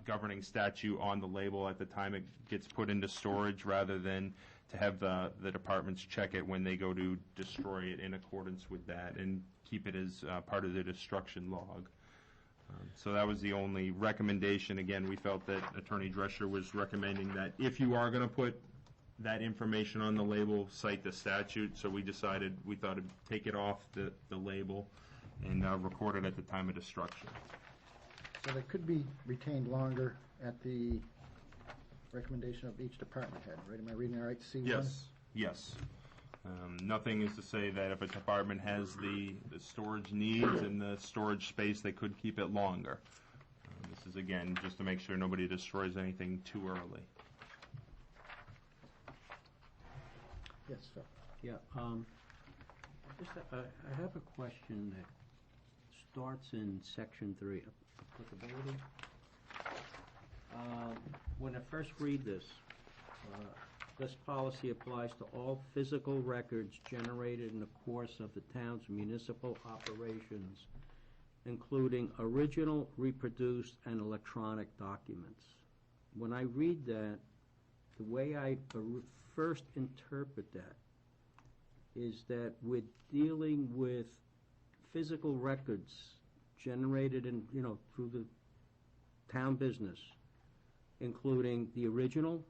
governing statute on the label at the time it gets put into storage, rather than to have the departments check it when they go to destroy it in accordance with that and keep it as part of the destruction log. So that was the only recommendation. Again, we felt that Attorney Drescher was recommending that if you are going to put that information on the label, cite the statute. So we decided we thought to take it off the label and record it at the time of destruction. So they could be retained longer at the recommendation of each department head, right? Am I reading that right, C1? Yes. Nothing is to say that if a department has the storage needs and the storage space, they could keep it longer. This is, again, just to make sure nobody destroys anything too early. Yes, Phil. Yeah, I have a question that starts in section 3, applicability. When I first read this policy applies to all physical records generated in the course of the town's municipal operations, including original, reproduced, and electronic documents. When I read that, the way I first interpret that is that we're dealing with physical records generated in, through the town business, including the original,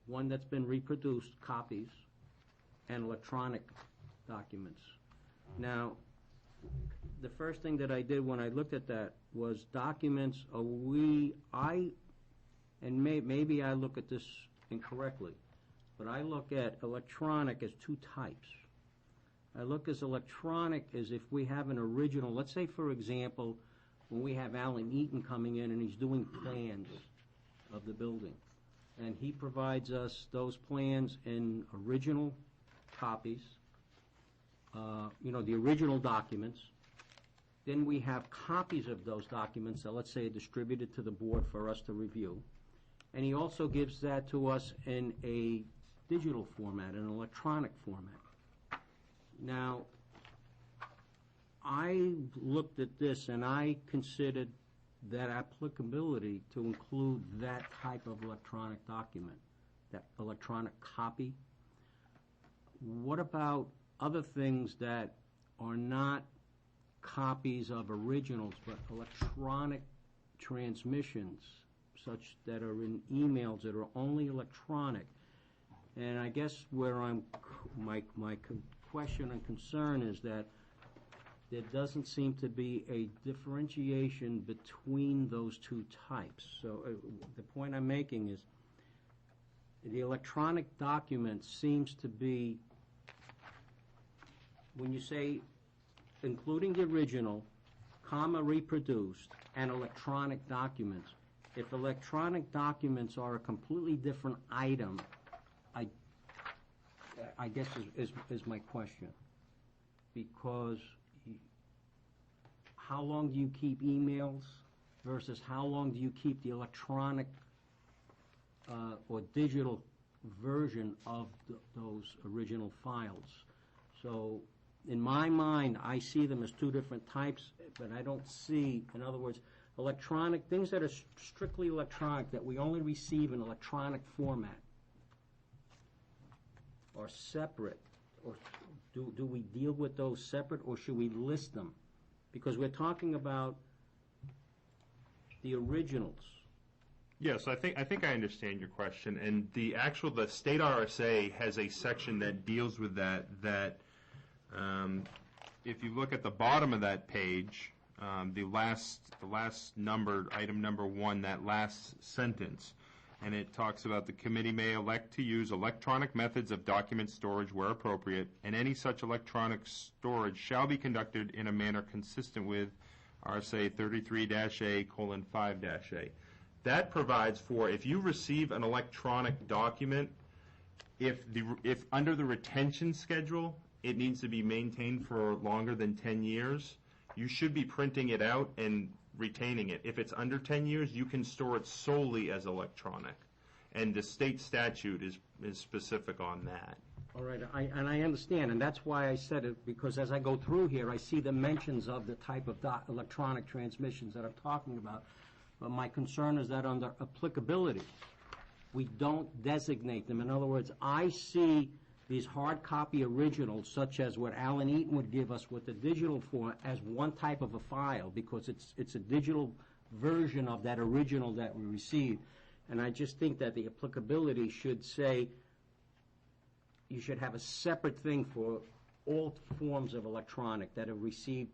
one that's been reproduced, copies, and electronic documents. Now, the first thing that I did when I looked at that was documents, maybe I look at this incorrectly, but I look at electronic as two types. I look as electronic as if we have an original. Let's say, for example, when we have Alan Eaton coming in and he's doing plans of the building, and he provides us those plans in original copies, the original documents. Then we have copies of those documents that, let's say, are distributed to the board for us to review. And he also gives that to us in a digital format, an electronic format. Now, I looked at this and I considered that applicability to include that type of electronic document, that electronic copy. What about other things that are not copies of originals, but electronic transmissions, such that are in emails that are only electronic? And I guess where my question and concern is that there doesn't seem to be a differentiation between those two types. So the point I'm making is the electronic document seems to be, when you say including the original, comma, reproduced, and electronic documents, if electronic documents are a completely different item, I guess is my question. Because how long do you keep emails versus how long do you keep the electronic or digital version of those original files? So in my mind, I see them as two different types, but I don't see, in other words, electronic, things that are strictly electronic, that we only receive in electronic format, are separate. Or do we deal with those separate, or should we list them? Because we're talking about the originals. Yes, I think I understand your question, and the state RSA has a section that deals with that if you look at the bottom of that page, the last numbered, item number 1, that last sentence, and it talks about the committee may elect to use electronic methods of document storage where appropriate, and any such electronic storage shall be conducted in a manner consistent with RSA 33-A:5-A. That provides for, if you receive an electronic document, if under the retention schedule, it needs to be maintained for longer than 10 years, you should be printing it out and retaining it. If it's under 10 years, you can store it solely as electronic. And the state statute is specific on that. All right, I understand, and that's why I said it, because as I go through here, I see the mentions of the type of electronic transmissions that I'm talking about. But my concern is that under applicability, we don't designate them. In other words, I see these hard copy originals, such as what Alan Eaton would give us with the digital form, as one type of a file, because it's a digital version of that original that we received. And I just think that the applicability should say you should have a separate thing for all forms of electronic that are received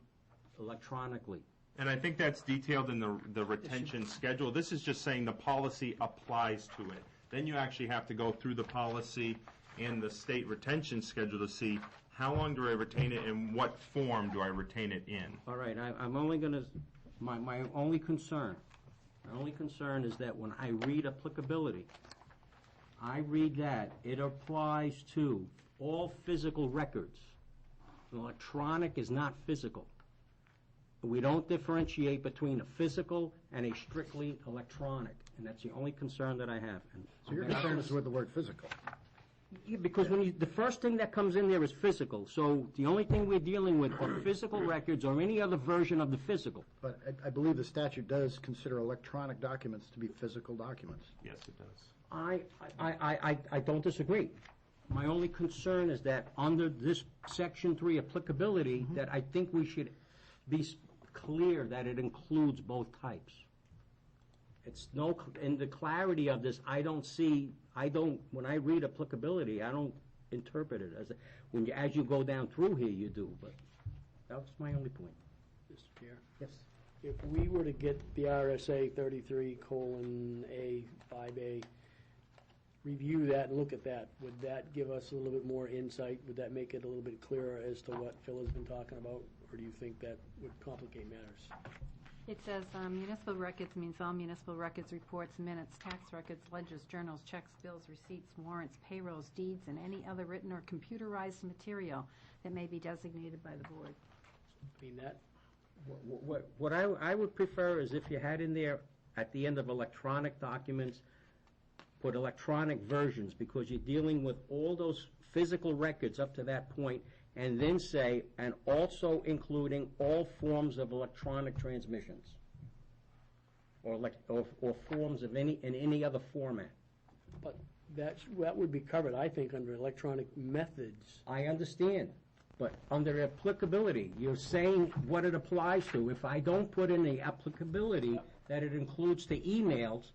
electronically. And I think that's detailed in the retention schedule. This is just saying the policy applies to it. Then you actually have to go through the policy and the state retention schedule to see how long do I retain it and what form do I retain it in. All right, I'm only going to, my only concern is that when I read applicability, I read that it applies to all physical records. Electronic is not physical. We don't differentiate between a physical and a strictly electronic, and that's the only concern that I have. So your concern is with the word physical? Yeah, because the first thing that comes in there is physical, so the only thing we're dealing with are physical records or any other version of the physical. But I believe the statute does consider electronic documents to be physical documents. Yes, it does. I don't disagree. My only concern is that under this Section 3 applicability, that I think we should be clear that it includes both types. In the clarity of this, when I read applicability, I don't interpret it as you go down through here, you do, but that's my only point. Mr. Chair, Yes. if we were to get the RSA 33:A:5A, review that and look at that, would that give us a little bit more insight? Would that make it a little bit clearer as to what Phil has been talking about? Or do you think that would complicate matters? It says municipal records means all municipal records, reports, minutes, tax records, ledgers, journals, checks, bills, receipts, warrants, payrolls, deeds, and any other written or computerized material that may be designated by the board. I mean, that, What I would prefer is if you had in there, at the end of electronic documents, put electronic versions, because you're dealing with all those physical records up to that point, and then say, and also including all forms of electronic transmissions, or forms of in any other format. but that would be covered, I think, under electronic methods. I understand, but under applicability, you're saying what it applies to. If I don't put in the applicability that it includes the emails,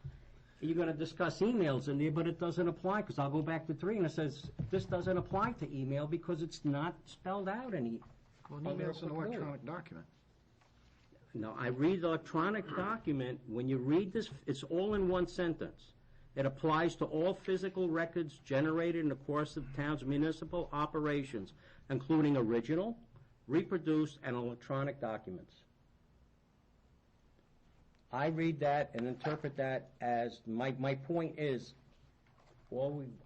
you're going to discuss emails in there, but it doesn't apply, because I'll go back to 3, and it says, this doesn't apply to email because it's not spelled out any. Well, an email's an electronic document. No, I read the electronic document, when you read this, it's all in one sentence. It applies to all physical records generated in the course of the town's municipal operations, including original, reproduced, and electronic documents. I read that and interpret that as, my point is,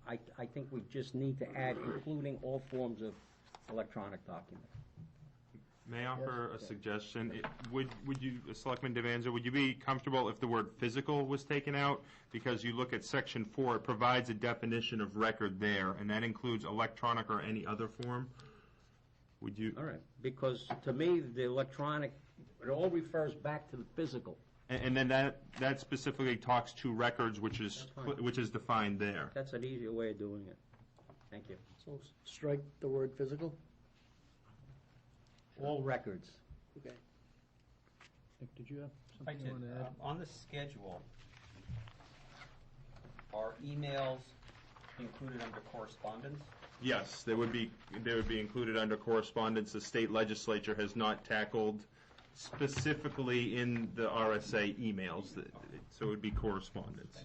I think we just need to add including all forms of electronic documents. May I offer a suggestion? Would you, Selectman Devanza, would you be comfortable if the word physical was taken out? Because you look at Section 4, it provides a definition of record there, and that includes electronic or any other form. Would you? All right, because to me, the electronic, it all refers back to the physical. And then that specifically talks to records, which is defined there. That's an easier way of doing it. Thank you. So strike the word physical? All records. Okay. Nick, did you have I something you did. want to add? On the schedule, are emails included under correspondence? Yes, they would be included under correspondence. The state legislature has not tackled specifically in the RSA emails, so it would be correspondence.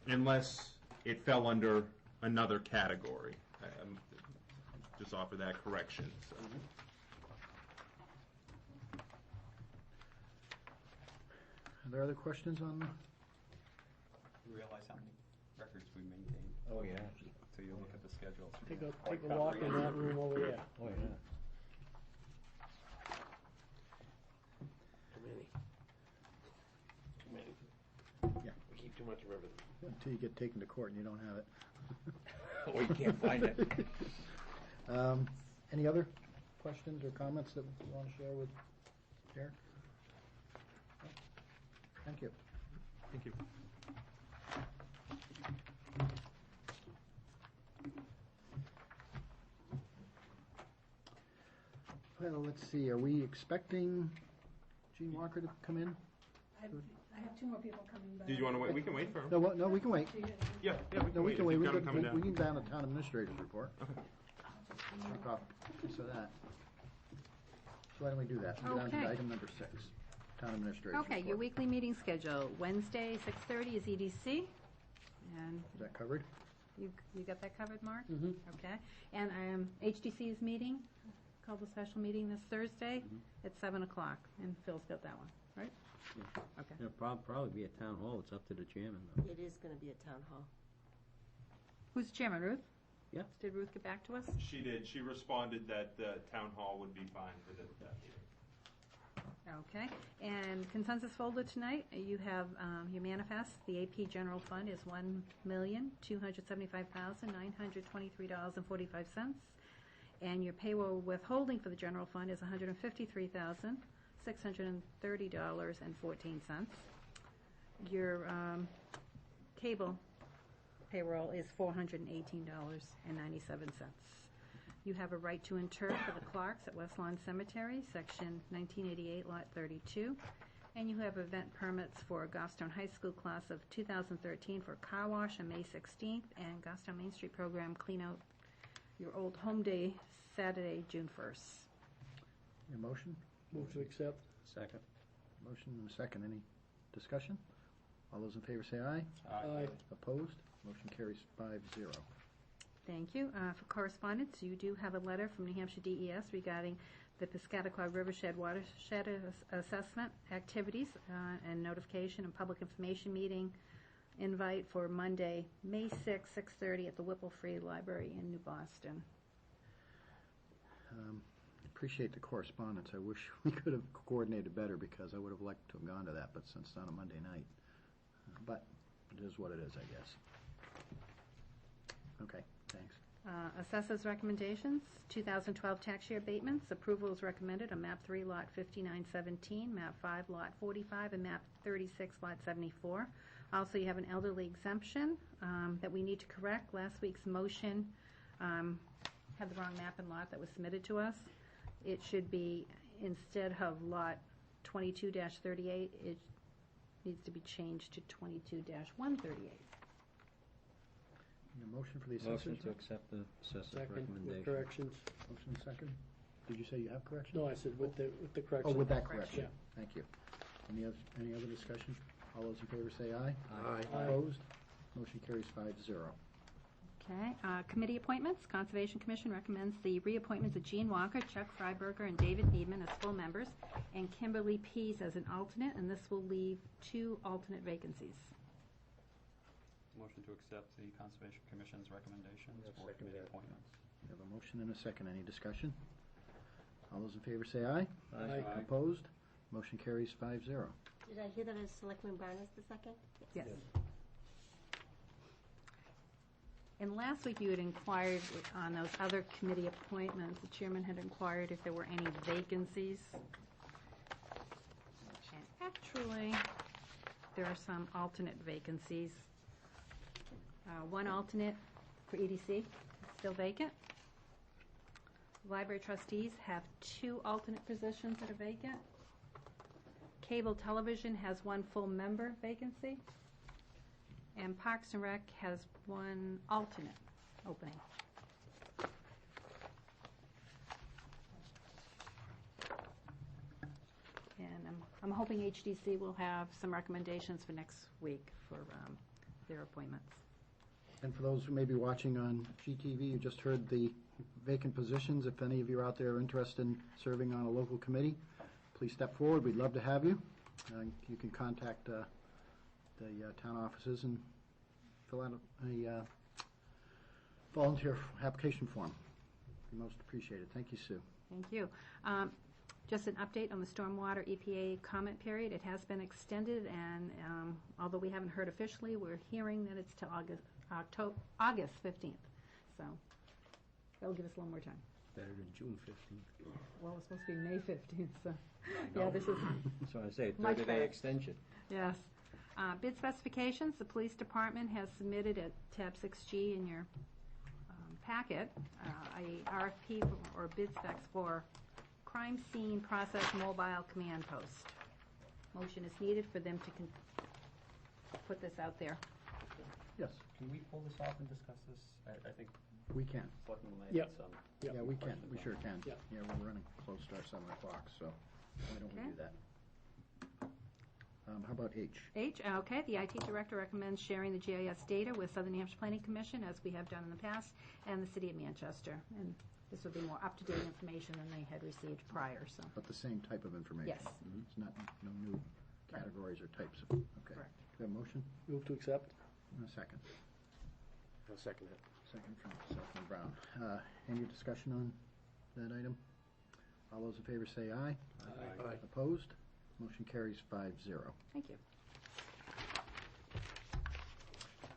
Unless it fell under another category. Just offer that correction. So. Are there other questions on the? You realize how many records we maintain? Oh, yeah. So you look at the schedule. it's Take quite a walk in that comprehensive. room over there. Oh, yeah. Too many. Too many. Yeah. We keep too much of everything. Until you get taken to court and you don't have it. We can't find it. Any other questions or comments that you want to share with Derek? No? Thank you. Thank you. Well, let's see, are we expecting Gene Walker to come in? I have two more people coming back. Did you want to wait? We can wait for him. No, we can wait. Yeah, No, we can wait. You've We got him coming down. can down the town administrator's report. No problem. So that. So why don't we do that? We're down to Okay. item number 6, town administrator's report. Okay, your weekly meeting schedule. Wednesday, 6:30 is EDC. And Is that covered? you got that covered, Mark? Mhm. Okay. And HDC's meeting, called the special meeting this Thursday at 7 o'clock. And Phil's got that one, right? Okay. It'll probably be at town hall. It's up to the chairman, though. It is gonna be a town hall. Who's the chairman, Ruth? Yeah. Did Ruth get back to us? She did. She responded that the town hall would be fine for that meeting. Okay, and consensus folder tonight, you have your manifest. The AP general fund is $1,275,923.45. And your payroll withholding for the general fund is $153,630.14. Your cable payroll is $418.97. You have a right to inter for the Clarks at West Lawn Cemetery, Section 1988, Lot 32. And you have event permits for Goffstown High School class of 2013 for car wash on May 16th and Goffstown Main Street program clean out your old home day, Saturday, June 1st. Your motion? Move to accept. Second. Motion and a second. Any discussion? All those in favor say aye. Aye. Opposed? Motion carries 5-0. Thank you. For correspondence, you do have a letter from New Hampshire DES regarding the Piscataqua Rivershed Watershed Assessment activities and notification and public information meeting invite for Monday, May 6, 6:30 at the Whipple Free Library in New Boston. Appreciate the correspondence. I wish we could have coordinated better because I would have liked to have gone to that, but since it's on a Monday night. But it is what it is, I guess. Okay, thanks. Assessors recommendations, 2012 tax year abatements. Approval is recommended on map 3, lot 5917, map 5, lot 45, and map 36, lot 74. Also, you have an elderly exemption that we need to correct. Last week's motion had the wrong map and lot that was submitted to us. It should be, instead of lot 22-38, it needs to be changed to 22-138. Your motion for the assessors? Motion to accept the assessor's Second, with recommendation. corrections. Motion second. Did you say you have corrections? No, I said with the Oh, correction. with that correction. Yeah. Thank you. Any other discussion? All those in favor say aye. Aye. Opposed? Motion carries 5-0. Okay, committee appointments. Conservation Commission recommends the reappointments of Gene Walker, Chuck Freiberger, and David Needman as full members, and Kimberly Pease as an alternate, and this will leave 2 alternate vacancies. Motion to accept the Conservation Commission's recommendations Yeah, for second committee that. appointments. We have a motion and a second. Any discussion? All those in favor say aye. Aye. Opposed? Motion carries 5-0. Did I hear that as Selectman Brown is the second? Yes. And last week you had inquired on those other committee appointments. The chairman had inquired if there were any vacancies. And actually, there are some alternate vacancies. One alternate for EDC, still vacant. Library trustees have 2 alternate positions that are vacant. Cable television has 1 full member vacancy. And Parks and Rec has 1 alternate opening. And I'm hoping HDC will have some recommendations for next week for their appointments. And for those who may be watching on GTV, you just heard the vacant positions. If any of you out there are interested in serving on a local committee, please step forward. We'd love to have you. You can contact the town offices and fill out a volunteer application form. Be most appreciated. Thank you, Sue. Thank you. Just an update on the stormwater EPA comment period. It has been extended, and although we haven't heard officially, we're hearing that it's to August 15th. So that'll give us a little more time. Better than June 15th. Well, it's supposed to be May 15th, so, yeah, this is, So I say, Much 30-day better. extension. yes. Bid specifications, the police department has submitted at tab 6G in your packet, a RFP or bid specs for crime scene process mobile command post. Motion is needed for them to put this out there. Yes, Can we pull this off and discuss this? I think we can. Selectmen may Yep. have some. Yep. Yeah, we can. We sure can. Yep. Yeah, we're running close to our 7 o'clock, so why don't we Okay. do that? How about H? H, okay, the IT director recommends sharing the GIS data with Southern New Hampshire Planning Commission, as we have done in the past, and the city of Manchester. And this would be more up-to-date information than they had received prior, so. But the same type of information? Yes. It's not, no new categories or types of, okay. Correct. Do we have a motion? Move to accept? And a second. I'll second it. Second from Selectman Brown. Any discussion on that item? All those in favor say aye. Aye. Opposed? Motion carries 5-0. Thank you.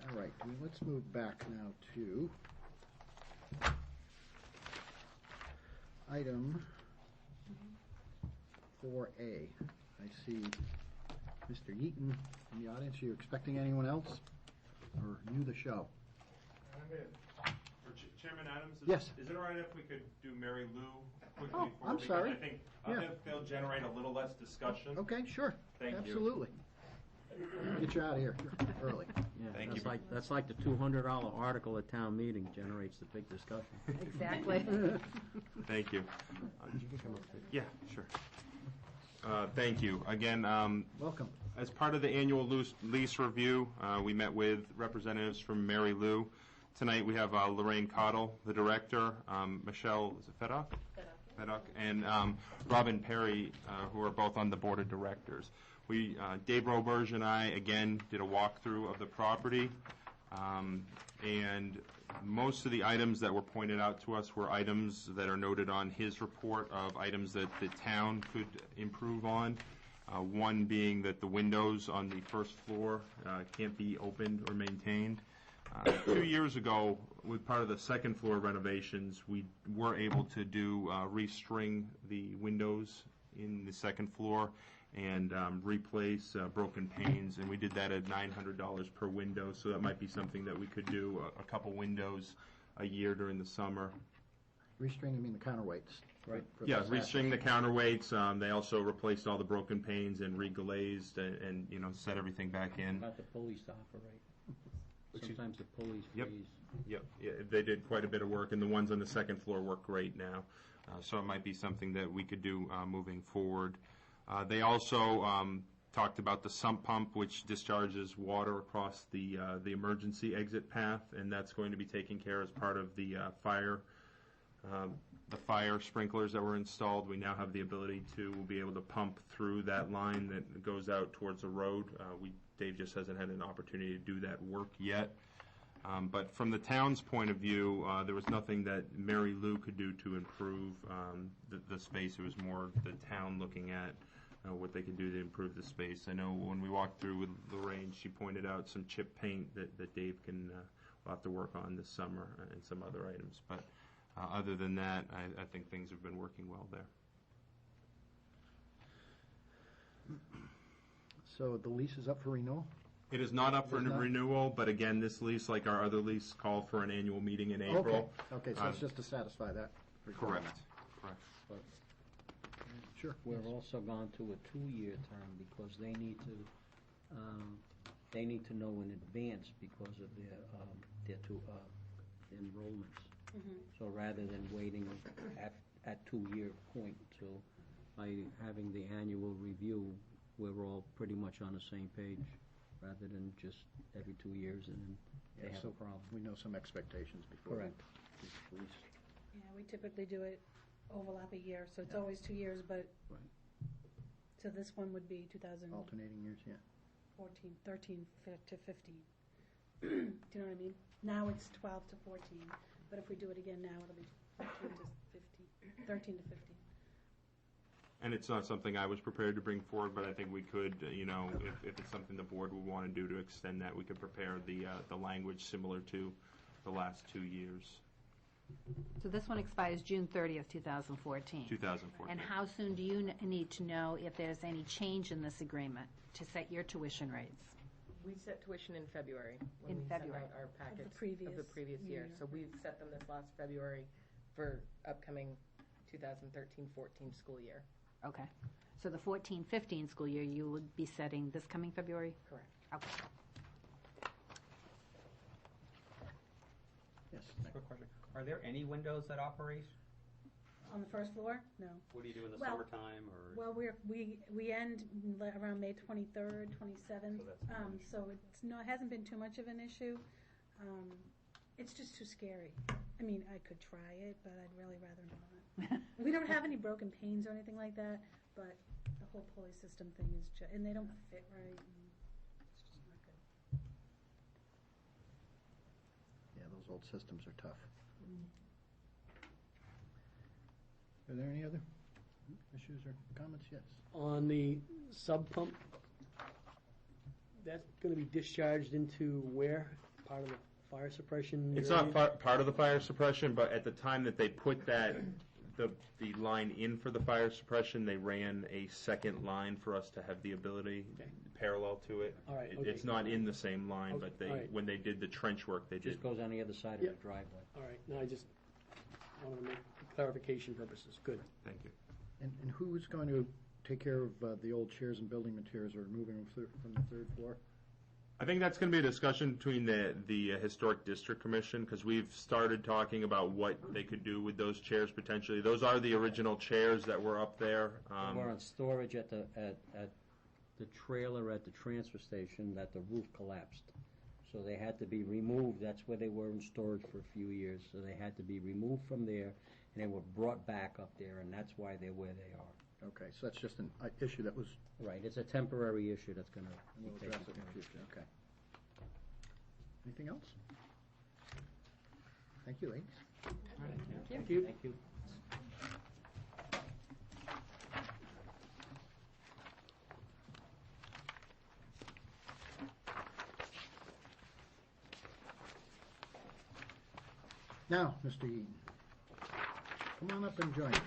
All right, let's move back now to item 4A. I see Mr. Yeaton in the audience. Are you expecting anyone else? Or new the show? I'm in. Chairman Adams? Yes. Is it all right if we could do Mary Lou quickly? Oh, for I'm because sorry. I think Yeah. they'll generate a little less discussion. Okay, sure. Thank you. Absolutely. Get you out of here early. Yeah, Thank that's you. that's like the $200 article at town meeting generates the big discussion. Exactly. Thank you. You can come up there. Yeah, sure. Thank you. Again, Welcome. as part of the annual lease review, we met with representatives from Mary Lou. Tonight we have Lorraine Cottle, the director, Michelle, is it Fedock? Fedock, and Robin Perry, who are both on the board of directors. Dave Roberge and I, again, did a walkthrough of the property, and most of the items that were pointed out to us were items that are noted on his report of items that the town could improve on. One being that the windows on the first floor can't be opened or maintained. 2 years ago, with part of the second floor renovations, we were able to restring the windows in the second floor and replace broken panes, and we did that at $900 per window, so that might be something that we could do, a couple windows a year during the summer. Restring, you mean the counterweights, right? for Yeah, the restring the sashes. counterweights. They also replaced all the broken panes and reglazed and set everything back in. About the pulleys to operate. Sometimes the pulleys Yep. freeze. Yep, yeah, they did quite a bit of work, and the ones on the second floor work great now. So it might be something that we could do moving forward. They also talked about the sump pump, which discharges water across the emergency exit path, and that's going to be taken care as part of the fire sprinklers that were installed. We now have the ability to be able to pump through that line that goes out towards the road. Dave just hasn't had an opportunity to do that work yet. But from the town's point of view, there was nothing that Mary Lou could do to improve the space. It was more the town looking at what they could do to improve the space. I know when we walked through with Lorraine, she pointed out some chip paint that Dave will have to work on this summer and some other items. But other than that, I think things have been working well there. So the lease is up for renewal? It is not up for It is not? renewal, but again, this lease, like our other lease, called for an annual meeting in April. Okay, so it's just to satisfy that requirement. Correct. Sure. We've also gone to a 2-year term because they need to know in advance because of their enrollments. So rather than waiting at 2-year point, so by having the annual review, we're all pretty much on the same page, rather than just every 2 years and then they have a problem. We know some expectations before. Correct. Yeah, we typically do it overlap a year, so it's always 2 years, but. Right. So this one would be 2014, Alternating years, yeah. 13 to 15. Do you know what I mean? Now it's 12 to 14, but if we do it again now, it'll be 13 to 15. And it's not something I was prepared to bring forward, but I think we could, if it's something the board would want to do to extend that, we could prepare the language similar to the last 2 years. So this one expires June 30th, 2014. 2014. And how soon do you need to know if there's any change in this agreement to set your tuition rates? We set tuition in February. When In we February. send out our packets previous of the previous year. year. So we set them this last February for upcoming 2013-14 school year. Okay. So the 14-15 school year, you would be setting this coming February? Correct. Okay. Yes. Quick question. Are there any windows that operate? On the first floor? No. What do you do in the Well- summertime, or? Well, we end around May 23rd, 27th, So that's not an issue. so it hasn't been too much of an issue. It's just too scary. I mean, I could try it, but I'd really rather not. We don't have any broken panes or anything like that, but the whole pulley system thing is just, and they don't fit right. And it's just not good. Yeah, those old systems are tough. Are there any other issues or comments? Yes. On the sub pump, that's going to be discharged into where? Part of the fire suppression? It's area? not part of the fire suppression, but at the time that they put the line in for the fire suppression, they ran a second line for us to have the ability parallel to it. All right, It's okay. not in the same line, Okay, but all right. when they did the trench work, they It did. just goes on the other side of Yep. the driveway. All right, no, I just wanted to make clarification purposes. Good. Thank you. And who's going to take care of the old chairs and building materials, or moving them from the third floor? I think that's going to be a discussion between the Historic District Commission, because we've started talking about what they could do with those chairs potentially. Those are the original chairs that were up there. They were on storage at the trailer at the transfer station that the roof collapsed. So they had to be removed. That's where they were in storage for a few years. So they had to be removed from there, and they were brought back up there, and that's why they're where they are. Okay, so that's just an issue that was, Right, it's a temporary issue that's going to we'll be address taken it in care the of. future, okay. Anything else? Thank you, ladies. Thank you. Thank you. Now, Mr. Eaton, come on up and join us.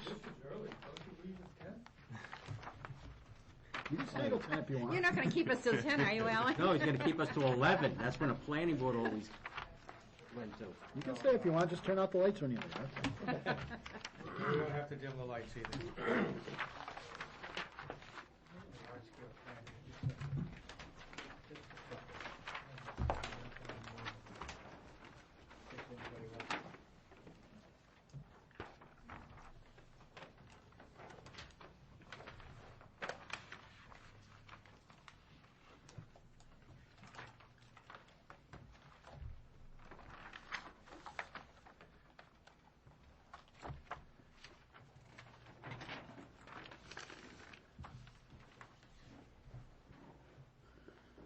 You can stay till 10 if you want. You're not going to keep us till 10, are you, Alan? No, he's going to keep us to 11. That's when a planning board always went to. You can stay if you want, just turn out the lights when you leave. That's all. You don't have to dim the lights either.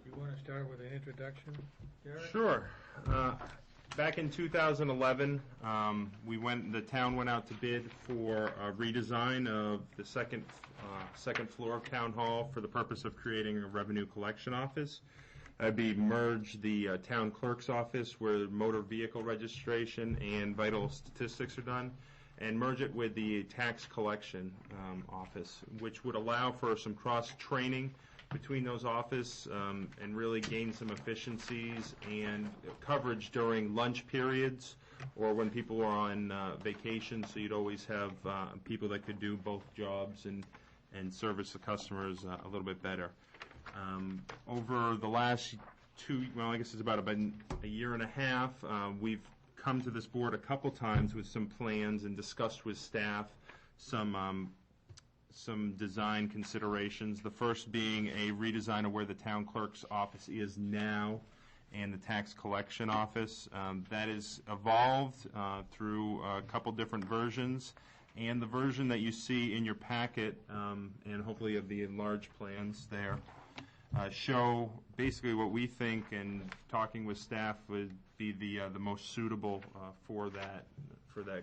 You want to start with an introduction, Derek? Sure. Back in 2011, the town went out to bid for a redesign of the second floor of Town Hall for the purpose of creating a revenue collection office. That'd be merge the town clerk's office where motor vehicle registration and vital statistics are done, and merge it with the tax collection office, which would allow for some cross-training between those offices and really gain some efficiencies and coverage during lunch periods or when people are on vacation, so you'd always have people that could do both jobs and service the customers a little bit better. Over the last I guess it's about a year and a half, we've come to this board a couple times with some plans and discussed with staff some design considerations. The first being a redesign of where the town clerk's office is now and the tax collection office. That is evolved through a couple different versions. And the version that you see in your packet, and hopefully of the enlarged plans there, show basically what we think, and talking with staff, would be the most suitable for that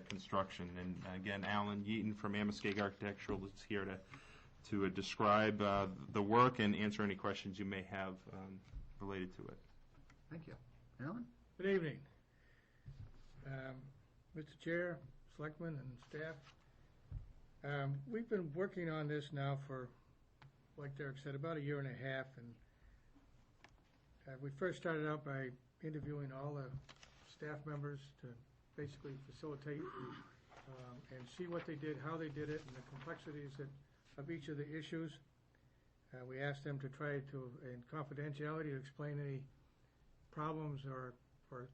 construction. And again, Alan Yeaton from Amoskeag Architectural is here to describe the work and answer any questions you may have related to it. Thank you. Alan? Good evening. Mr. Chair, Selectmen, and staff. We've been working on this now for, like Derek said, about a year and a half, and we first started out by interviewing all the staff members to basically facilitate and see what they did, how they did it, and the complexities of each of the issues. We asked them to try to, in confidentiality, to explain any problems or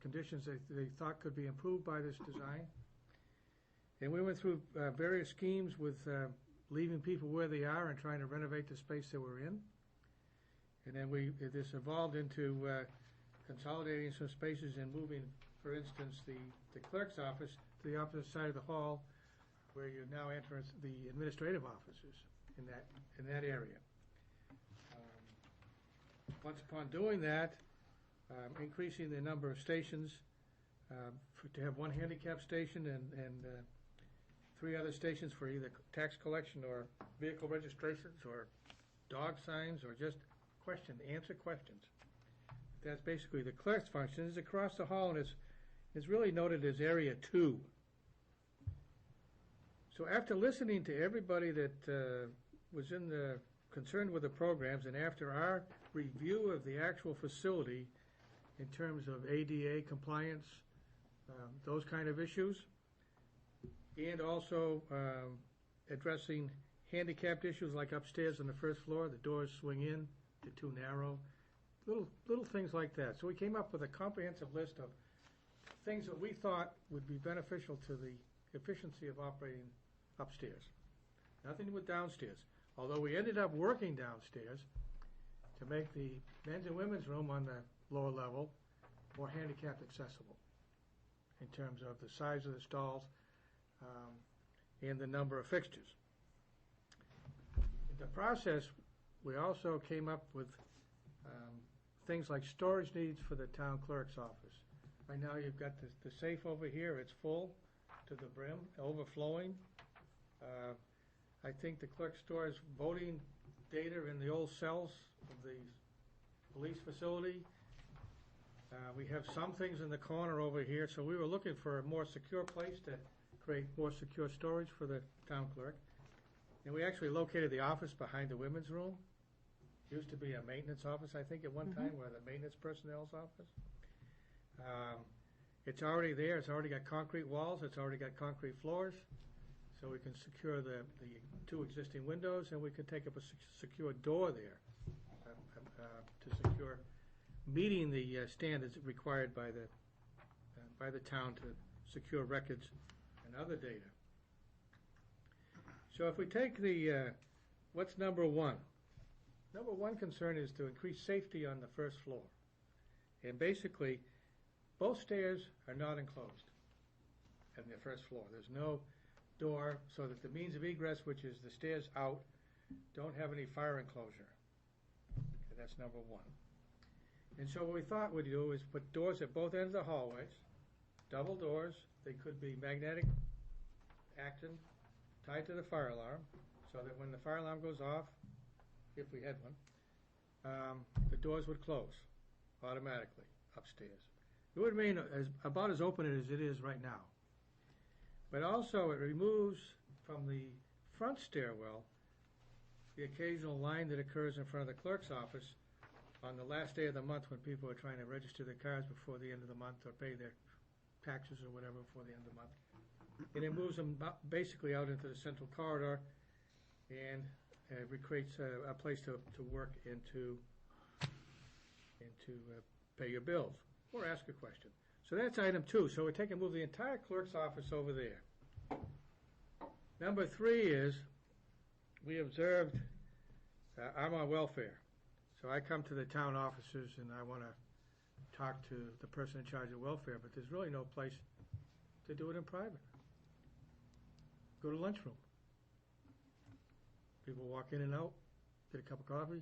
conditions that they thought could be improved by this design. And we went through various schemes with leaving people where they are and trying to renovate the space that we're in. And then this evolved into consolidating some spaces and moving, for instance, the clerk's office to the opposite side of the hall, where you now enter the administrative offices in that area. Once upon doing that, increasing the number of stations to have one handicap station and 3 other stations for either tax collection or vehicle registrations or dog signs or just answer questions. That's basically the clerk's function. It's across the hall, and it's really noted as Area 2. So after listening to everybody that was concerned with the programs, and after our review of the actual facility in terms of ADA compliance, those kind of issues, and also addressing handicapped issues like upstairs on the first floor, the doors swing in, they're too narrow, little things like that. So we came up with a comprehensive list of things that we thought would be beneficial to the efficiency of operating upstairs. Nothing with downstairs, although we ended up working downstairs to make the men's and women's room on the lower level more handicap accessible in terms of the size of the stalls and the number of fixtures. In the process, we also came up with things like storage needs for the town clerk's office. Right now you've got the safe over here, it's full to the brim, overflowing. I think the clerk stores voting data in the old cells of the police facility. We have some things in the corner over here, so we were looking for a more secure place to create more secure storage for the town clerk. And we actually located the office behind the women's room. Used to be a maintenance office, I think, at one time, where the maintenance personnel's office. It's already there. It's already got concrete walls. It's already got concrete floors. So we can secure the 2 existing windows, and we can take up a secure door there to secure meeting the standards required by the town to secure records and other data. So if we take what's number 1? Number 1 concern is to increase safety on the first floor. And basically, both stairs are not enclosed on the first floor. There's no door, so that the means of egress, which is the stairs out, don't have any fire enclosure. Okay, that's number 1. And so what we thought we'd do is put doors at both ends of the hallways, double doors. They could be magnetic action tied to the fire alarm, so that when the fire alarm goes off, if we had one, the doors would close automatically upstairs. It would remain about as open as it is right now. But also it removes from the front stairwell the occasional line that occurs in front of the clerk's office on the last day of the month when people are trying to register their cars before the end of the month or pay their taxes or whatever before the end of the month. And it moves them basically out into the central corridor and creates a place to work and to pay your bills or ask a question. So that's item 2. So we're taking, move the entire clerk's office over there. Number 3 is, we observed, I'm on welfare. So I come to the town offices and I want to talk to the person in charge of welfare, but there's really no place to do it in private. Go to lunchroom. People walk in and out, get a cup of coffee.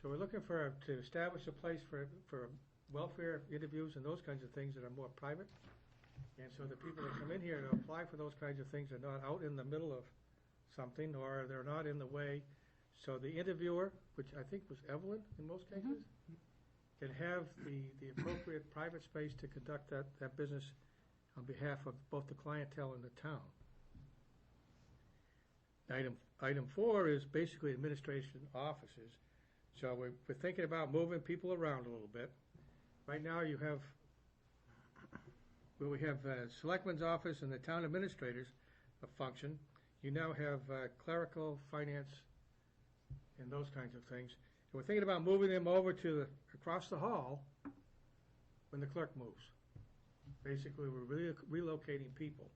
So we're looking to establish a place for welfare interviews and those kinds of things that are more private. And so the people that come in here to apply for those kinds of things are not out in the middle of something, or they're not in the way. So the interviewer, which I think was Evelyn in most cases, can have the appropriate private space to conduct that business on behalf of both the clientele and the town. Item 4 is basically administration offices. So we're thinking about moving people around a little bit. Right now you have, where we have Selectmen's office and the town administrators function, you now have clerical, finance, and those kinds of things. And we're thinking about moving them over to across the hall when the clerk moves. Basically, we're relocating people.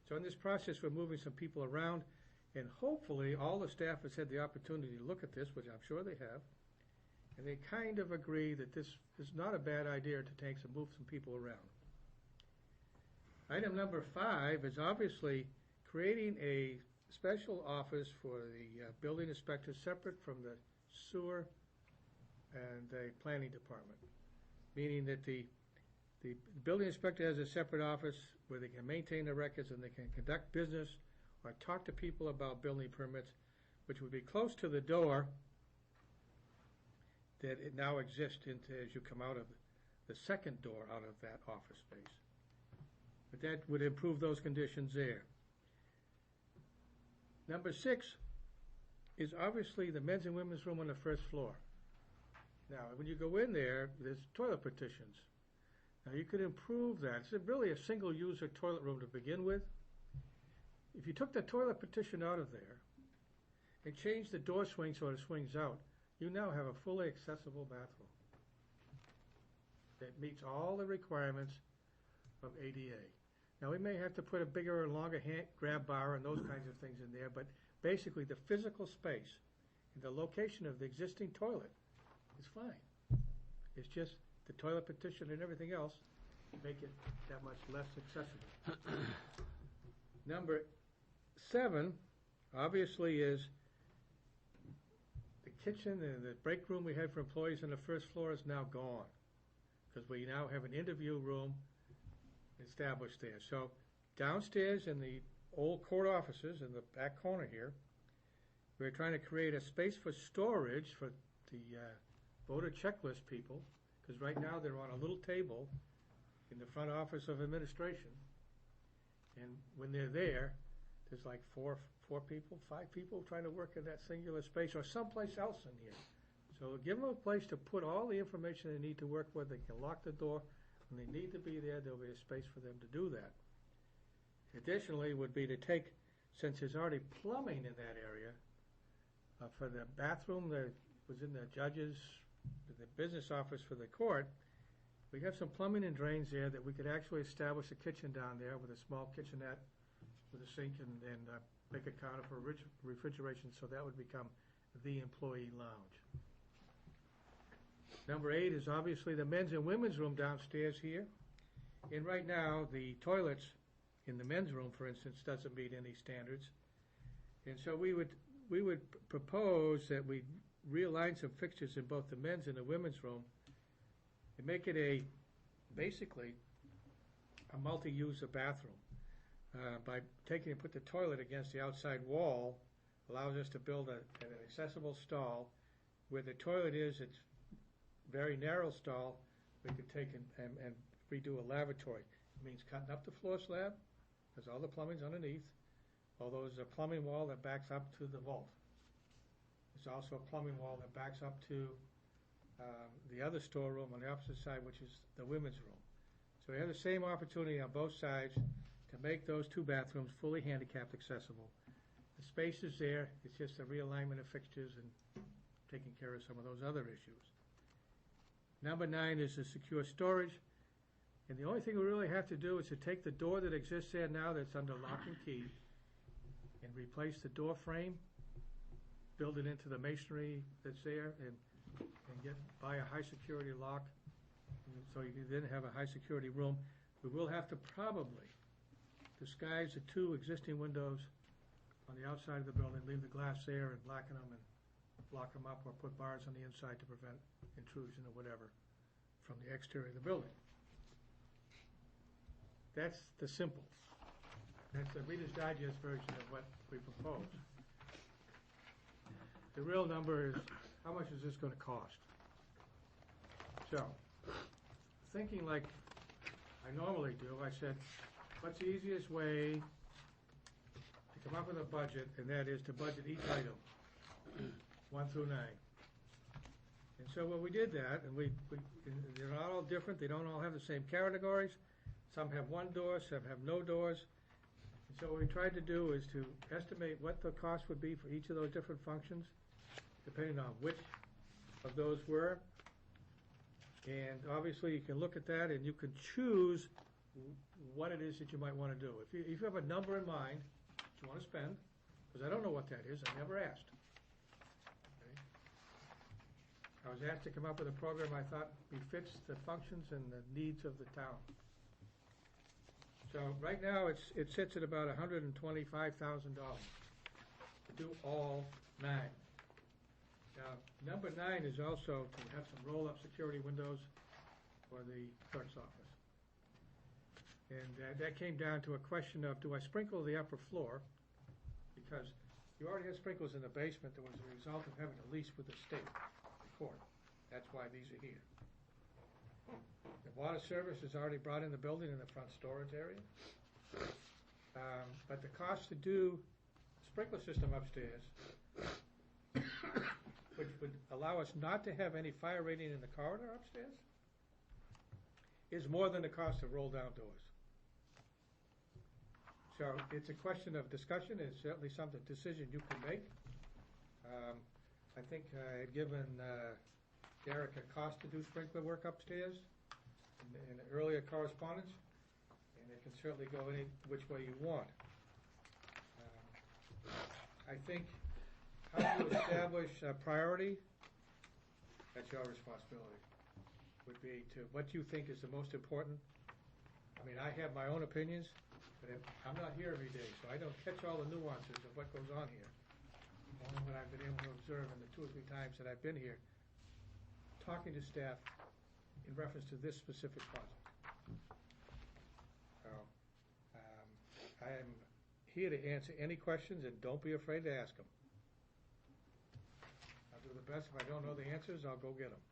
So in this process, we're moving some people around, and hopefully all the staff has had the opportunity to look at this, which I'm sure they have, and they kind of agree that this is not a bad idea to move some people around. Item number 5 is obviously creating a special office for the building inspector separate from the sewer and the planning department, meaning that the building inspector has a separate office where they can maintain the records and they can conduct business or talk to people about building permits, which would be close to the door that it now exists into as you come out of the second door out of that office space. But that would improve those conditions there. Number 6 is obviously the men's and women's room on the first floor. Now, when you go in there, there's toilet partitions. Now, you could improve that. It's really a single-user toilet room to begin with. If you took the toilet partition out of there and changed the door swing so it swings out, you now have a fully accessible bathroom that meets all the requirements of ADA. Now, we may have to put a bigger and longer grab bar and those kinds of things in there, but basically the physical space and the location of the existing toilet is fine. It's just the toilet partition and everything else make it that much less accessible. Number 7, obviously, is the kitchen and the break room we had for employees on the first floor is now gone because we now have an interview room established there. So downstairs in the old court offices in the back corner here, we're trying to create a space for storage for the voter checklist people, because right now they're on a little table in the front office of administration, and when they're there, there's like four people, 5 people trying to work in that singular space or someplace else in here. So give them a place to put all the information they need to work with. They can lock the door. When they need to be there, there'll be a space for them to do that. Additionally, would be to take, since there's already plumbing in that area, for the bathroom that was in the judge's, the business office for the court, we have some plumbing and drains there that we could actually establish a kitchen down there with a small kitchenette with a sink and make a counter for refrigeration, so that would become the employee lounge. Number 8 is obviously the men's and women's room downstairs here. And right now, the toilets in the men's room, for instance, doesn't meet any standards. And so we would propose that we realign some fixtures in both the men's and the women's room and make it basically a multi-user bathroom. By taking and put the toilet against the outside wall allows us to build an accessible stall. Where the toilet is, it's very narrow stall. We could take and redo a lavatory. It means cutting up the floor slab, because all the plumbing's underneath, although there's a plumbing wall that backs up to the vault. There's also a plumbing wall that backs up to the other storeroom on the opposite side, which is the women's room. So we have the same opportunity on both sides to make those 2 bathrooms fully handicapped accessible. The space is there. It's just a realignment of fixtures and taking care of some of those other issues. Number 9 is the secure storage. And the only thing we really have to do is to take the door that exists there now that's under lock and key and replace the door frame, build it into the masonry that's there, and buy a high-security lock, so you can then have a high-security room. We will have to probably disguise the 2 existing windows on the outside of the building, leave the glass there and blacken them and lock them up, or put bars on the inside to prevent intrusion or whatever from the exterior of the building. That's the simple. That's the Reader's Digest version of what we propose. The real number is, how much is this going to cost? So, thinking like I normally do, I said, what's the easiest way to come up with a budget, and that is to budget each item, 1 through 9. And so when we did that, and they're not all different, they don't all have the same categories, some have 1 door, some have no doors. And so what we tried to do is to estimate what the cost would be for each of those different functions, depending on which of those were. And obviously you can look at that and you can choose what it is that you might want to do. If you have a number in mind that you want to spend, because I don't know what that is, I never asked. Okay. I was asked to come up with a program I thought befits the functions and the needs of the town. So right now it sits at about $125,000 to do all 9. Now, number 9 is also to have some roll-up security windows for the clerk's office. And that came down to a question of, do I sprinkle the upper floor? Because you already have sprinklers in the basement that was a result of having a lease with the state, the court. That's why these are here. The water service is already brought in the building in the front storage area. But the cost to do sprinkler system upstairs, which would allow us not to have any fire rating in the corridor upstairs, is more than the cost of roll-down doors. So it's a question of discussion. It's certainly some decision you can make. I think I had given Derek a cost to do sprinkler work upstairs in the earlier correspondence, and it can certainly go any which way you want. I think how you establish a priority, that's your responsibility, would be to what you think is the most important. I mean, I have my own opinions, but I'm not here every day, so I don't catch all the nuances of what goes on here. Only what I've been able to observe in the 2 or 3 times that I've been here, talking to staff in reference to this specific project. So, I am here to answer any questions, and don't be afraid to ask them. I'll do the best. If I don't know the answers, I'll go get them.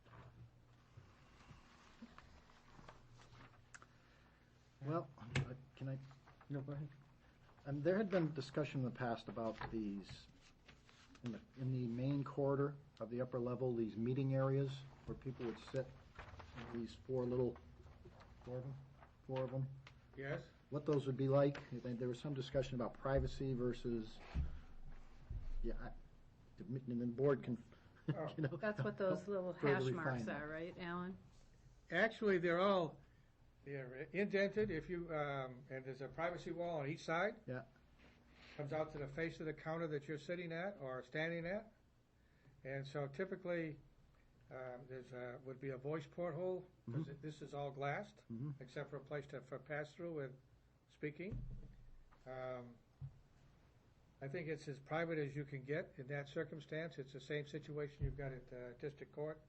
Well, can I? No, go ahead. There had been discussion in the past about these, in the main corridor of the upper level, these meeting areas where people would sit, in these 4 of them. Yes? What those would be like. There was some discussion about privacy versus, and the board can, That's what those little further hash refine marks that. are, right, Alan? Actually, they're indented. If you and there's a privacy wall on each side. Yeah. Comes out to the face of the counter that you're sitting at or standing at, and so typically would be a voice porthole, because this is all glassed, except for a place for pass-through and speaking. I think it's as private as you can get in that circumstance. It's the same situation you've got at district court.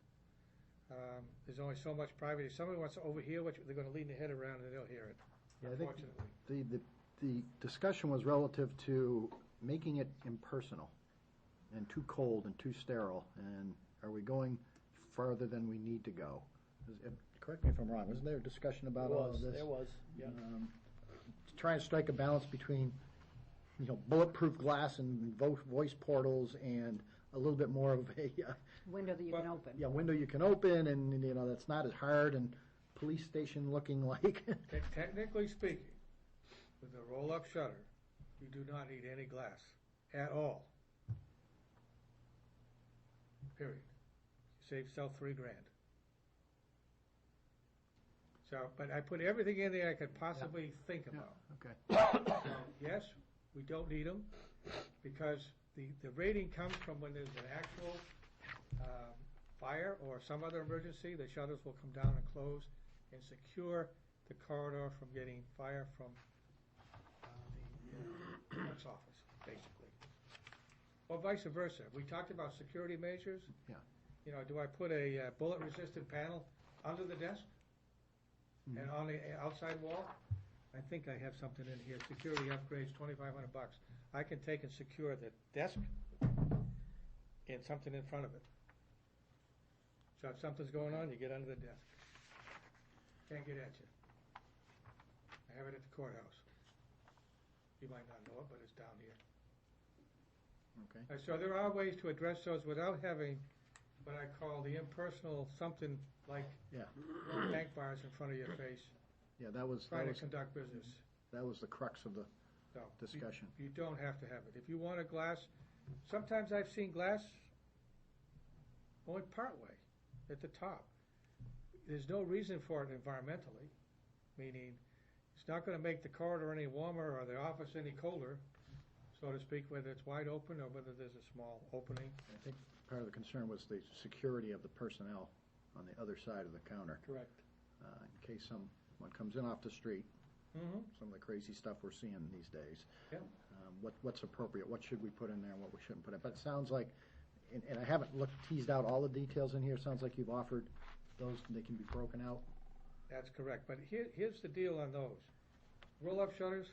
There's only so much privacy. If somebody wants to overhear what they're going to lean their head around and they'll hear it, unfortunately. I think the discussion was relative to making it impersonal and too cold and too sterile, and are we going farther than we need to go? Correct me if I'm wrong, wasn't there a discussion about all of this? There was, yeah. To try and strike a balance between, bulletproof glass and voice portals and a little bit more of a Window that you can open. window you can open, and that's not as hard and police station looking like. Technically speaking, with a roll-up shutter, you do not need any glass at all. Period. You save yourself $3,000. So, but I put everything in there I could possibly think about. Okay. So, yes, we don't need them, because the rating comes from when there's an actual fire or some other emergency. The shutters will come down and close and secure the corridor from getting fire from the clerk's office, basically. Or vice versa. We talked about security measures. Yeah. You know, do I put a bullet-resistant panel under the desk and on the outside wall? I think I have something in here, security upgrades, $2,500. I can take and secure the desk and something in front of it. So if something's going on, you get under the desk. Can't get at you. I have it at the courthouse. You might not know it, but it's down here. Okay. So there are ways to address those without having what I call the impersonal, something like Yeah. bank bars in front of your face, Yeah, that was trying to conduct business. the crux of the No, discussion. You don't have to have it. If you want a glass, sometimes I've seen glass only part way at the top. There's no reason for it environmentally, meaning it's not going to make the corridor any warmer or the office any colder, so to speak, whether it's wide open or whether there's a small opening. I think part of the concern was the security of the personnel on the other side of the counter. Correct. In case someone comes in off the street, some of the crazy stuff we're seeing these days. Yeah. What's appropriate, what should we put in there and what we shouldn't put in. But it sounds like, and I haven't teased out all the details in here, it sounds like you've offered those, they can be broken out. That's correct. But here's the deal on those. Roll-up shutters,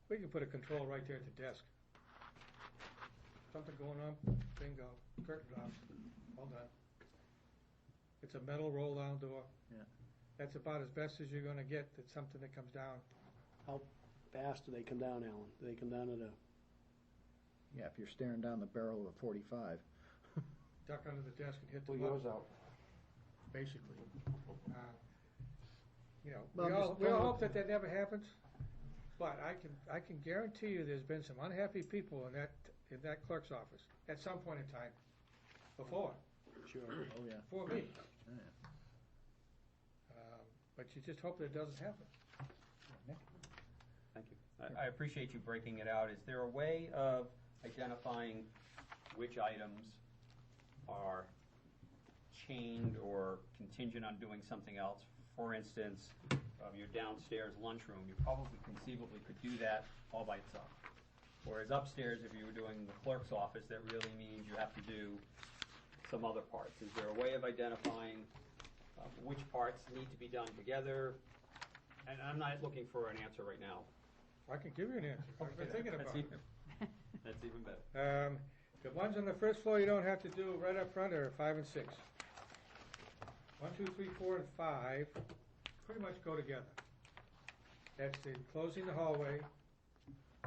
we can put a control right there at the desk. Something going on, bingo, curtain drops, all done. It's a metal roll-down door. Yeah. That's about as best as you're gonna get. It's something that comes down. How fast do they come down, Alan? Do they come down at a, Yeah, if you're staring down the barrel of a .45. Duck under the desk and hit the Pull button, yours out. basically. You know, Well, we all hope that never happens, but I can guarantee you there's been some unhappy people in that clerk's office at some point in time before, sure, Oh, yeah. before me. Yeah. But you just hope that it doesn't happen. Thank you. I appreciate you breaking it out. Is there a way of identifying which items are chained or contingent on doing something else? For instance, your downstairs lunchroom, you probably conceivably could do that all by itself. Whereas upstairs, if you were doing the clerk's office, that really means you have to do some other parts. Is there a way of identifying which parts need to be done together? And I'm not looking for an answer right now. I can give you an answer. I've been thinking about it. That's even better. The ones on the first floor you don't have to do right up front are 5 and 6. 1, 2, 3, 4, and 5 pretty much go together. That's in closing the hallway,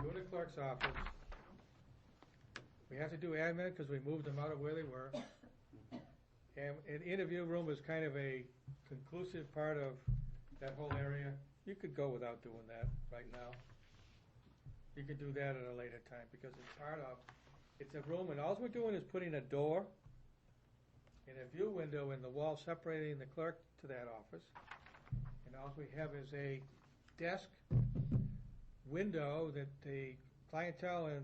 doing the clerk's office. We have to do admin because we moved them out of where they were. And an interview room is kind of a conclusive part of that whole area. You could go without doing that right now. You could do that at a later time because it's a room, and all we're doing is putting a door and a view window in the wall separating the clerk to that office. And all we have is a desk window that the clientele and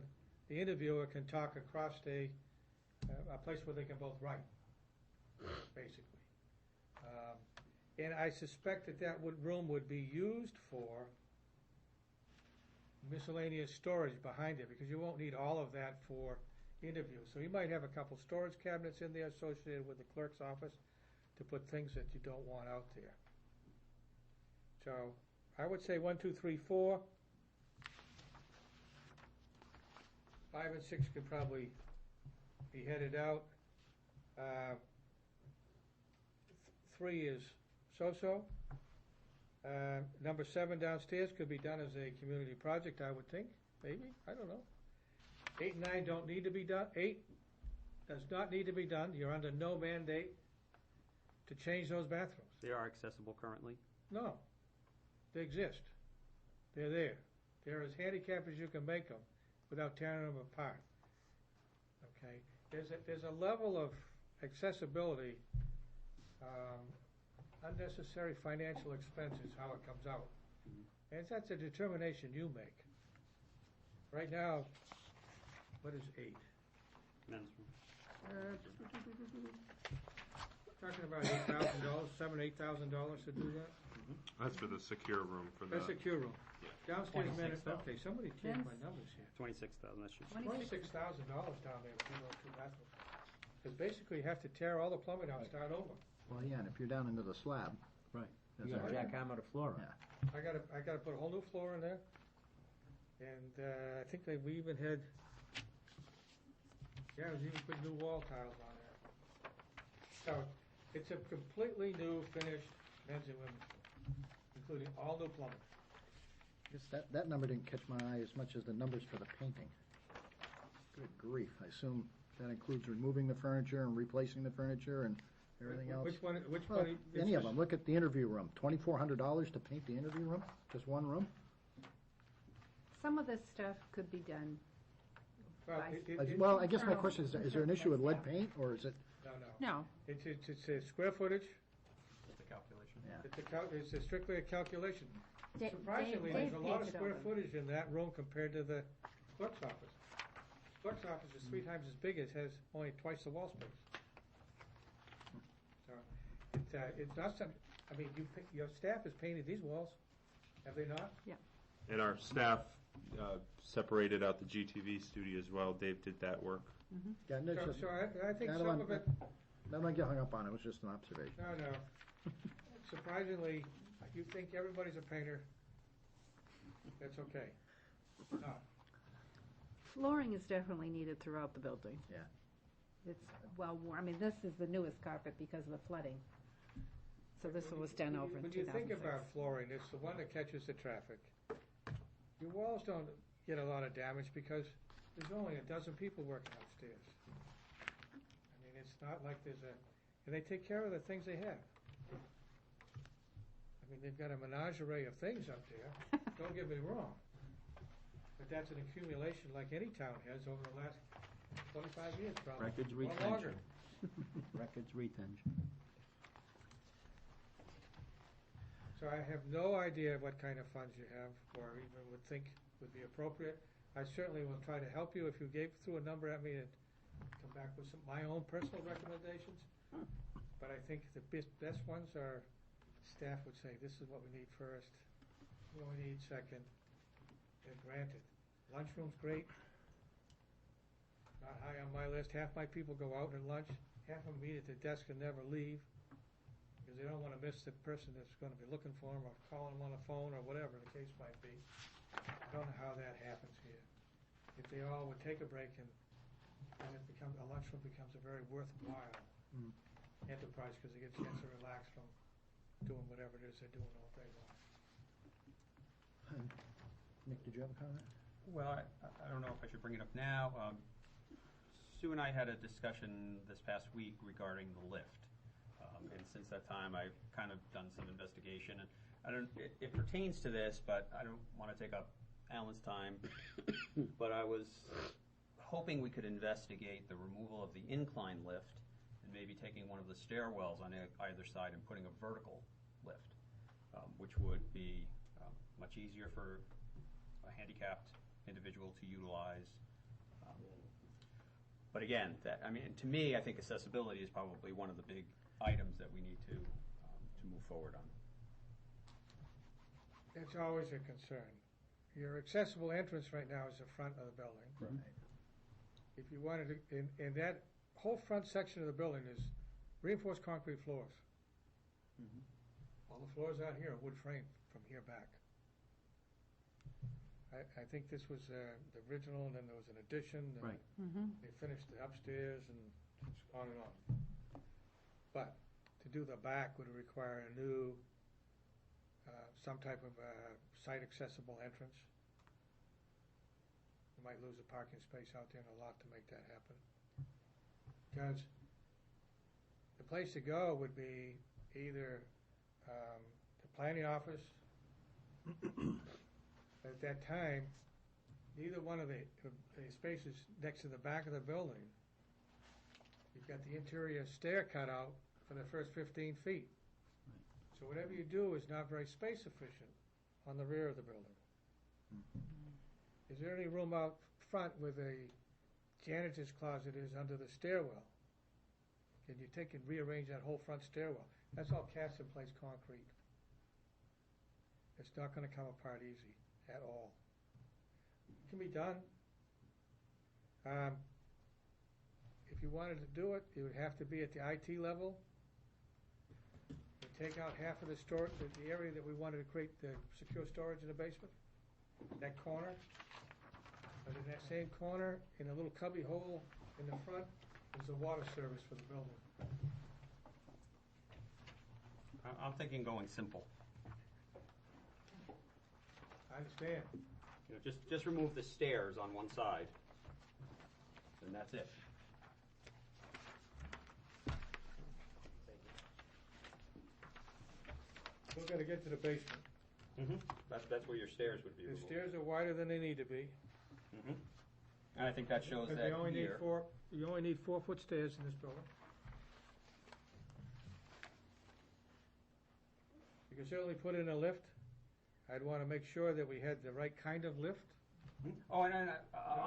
the interviewer can talk across a place where they can both write, basically. And I suspect that room would be used for miscellaneous storage behind it, because you won't need all of that for interviews. So you might have a couple storage cabinets in there associated with the clerk's office to put things that you don't want out there. So I would say 1, 2, 3, 4. 5 and 6 could probably be headed out. 3 is so-so. Number 7 downstairs could be done as a community project, I would think. Maybe, I don't know. 8 and 9 don't need to be done. 8 does not need to be done. You're under no mandate to change those bathrooms. They are accessible currently? No, they exist. They're there. They're as handicapped as you can make them without tearing them apart. Okay, there's a level of accessibility unnecessary financial expense is how it comes out. And that's a determination you make. Right now, what is 8? Men's room. Talking about $8,000, $7,000, $8,000 to do that? That's for the secure room, for the... That's a secure room. Yeah. Downstairs minute, 26,000. okay, somebody changed my numbers here. 26,000, that should. $26,000 down there for those 2 bathrooms. Because basically you have to tear all the plumbing out and start over. Well, yeah, and if you're down into the slab. Right. that's You gotta already- jackhammer the floor Yeah. up. I gotta put a whole new floor in there. And, I think we even had, we even put new wall tiles on there. So, it's a completely new finished men's and women's room, including all new plumbing. I guess that number didn't catch my eye as much as the numbers for the painting. Good grief, I assume that includes removing the furniture and replacing the furniture and everything else? Which one? Well, any of them, look at the interview room, $2,400 to paint the interview room, just one room? Some of this stuff could be done. Well, By- Well, I guess my internal- question is there an issue with lead paint, or is it? No. No, It's a square footage, Just a calculation. Yeah. it's strictly a calculation. Surprisingly, Dave there's a lot of painted square over. footage in that room compared to the clerk's office. Clerk's office is 3 times as big, it has only twice the wall space. So, it's not some, I mean, your staff has painted these walls, have they not? And our staff separated out the GTV studio as well. Dave did that work. Yeah, no, it's just- So I think I some don't of it, don't get hung up on it, it was just an observation. no. Surprisingly, you think everybody's a painter, that's okay. No. flooring is definitely needed throughout the building. Yeah. It's well worn, I mean, this is the newest carpet because of the flooding. So this one was done over in 2006. When you think about flooring, it's the one that catches the traffic. Your walls don't get a lot of damage because there's only a dozen people working upstairs. I mean, it's not like and they take care of the things they have. I mean, they've got a menagerie of things up there, don't get me wrong. But that's an accumulation like any town has over the last 25 years probably. Records or longer. retention. Records retention. So I have no idea what kind of funds you have, or even would think would be appropriate. I certainly will try to help you if you threw a number at me and come back with my own personal recommendations. But I think the best ones are, staff would say, this is what we need first, what we need second, and granted. Lunchroom's great, not high on my list. Half my people go out at lunch, half of them eat at their desk and never leave, because they don't want to miss the person that's going to be looking for them or calling them on the phone or whatever the case might be. I don't know how that happens here. If they all would take a break and a lunchroom becomes a very worthwhile enterprise because they get a chance to relax from doing whatever it is they're doing all day long. Nick, did you have a comment? Well, I don't know if I should bring it up now. Sue and I had a discussion this past week regarding the lift. And since that time, I've kind of done some investigation. And it pertains to this, but I don't want to take up Alan's time. But I was hoping we could investigate the removal of the incline lift and maybe taking one of the stairwells on either side and putting a vertical lift, which would be much easier for a handicapped individual to utilize. But again, to me, I think accessibility is probably one of the big items that we need to move forward on. It's always a concern. Your accessible entrance right now is the front of the building. Right. If you wanted to, and that whole front section of the building is reinforced concrete floors. All the floors out here are wood frame from here back. I think this was the original, and then there was an addition. And Right. They finished the upstairs and on and on. But to do the back would require a new, some type of site-accessible entrance. You might lose a parking space out there and a lot to make that happen. Because the place to go would be either the planning office. At that time, neither one of the spaces next to the back of the building, you've got the interior stair cut out for the first 15 feet. So whatever you do is not very space efficient on the rear of the building. Is there any room out front where the janitor's closet is under the stairwell? Can you take and rearrange that whole front stairwell? That's all cast in place concrete. It's not gonna come apart easy at all. It can be done. If you wanted to do it, it would have to be at the IT level. You take out half of the area that we wanted to create the secure storage in the basement, that corner. But in that same corner, in a little cubby hole in the front, is the water service for the building. I'm thinking going simple. I understand. You know, just remove the stairs on one side, and that's it. Still gotta get to the basement. That's where your stairs would be The removed. stairs are wider than they need to be. And I think that shows Because that you only need here. you only need 4-foot stairs in this building. You can certainly put in a lift. I'd want to make sure that we had the right kind of lift. Oh, and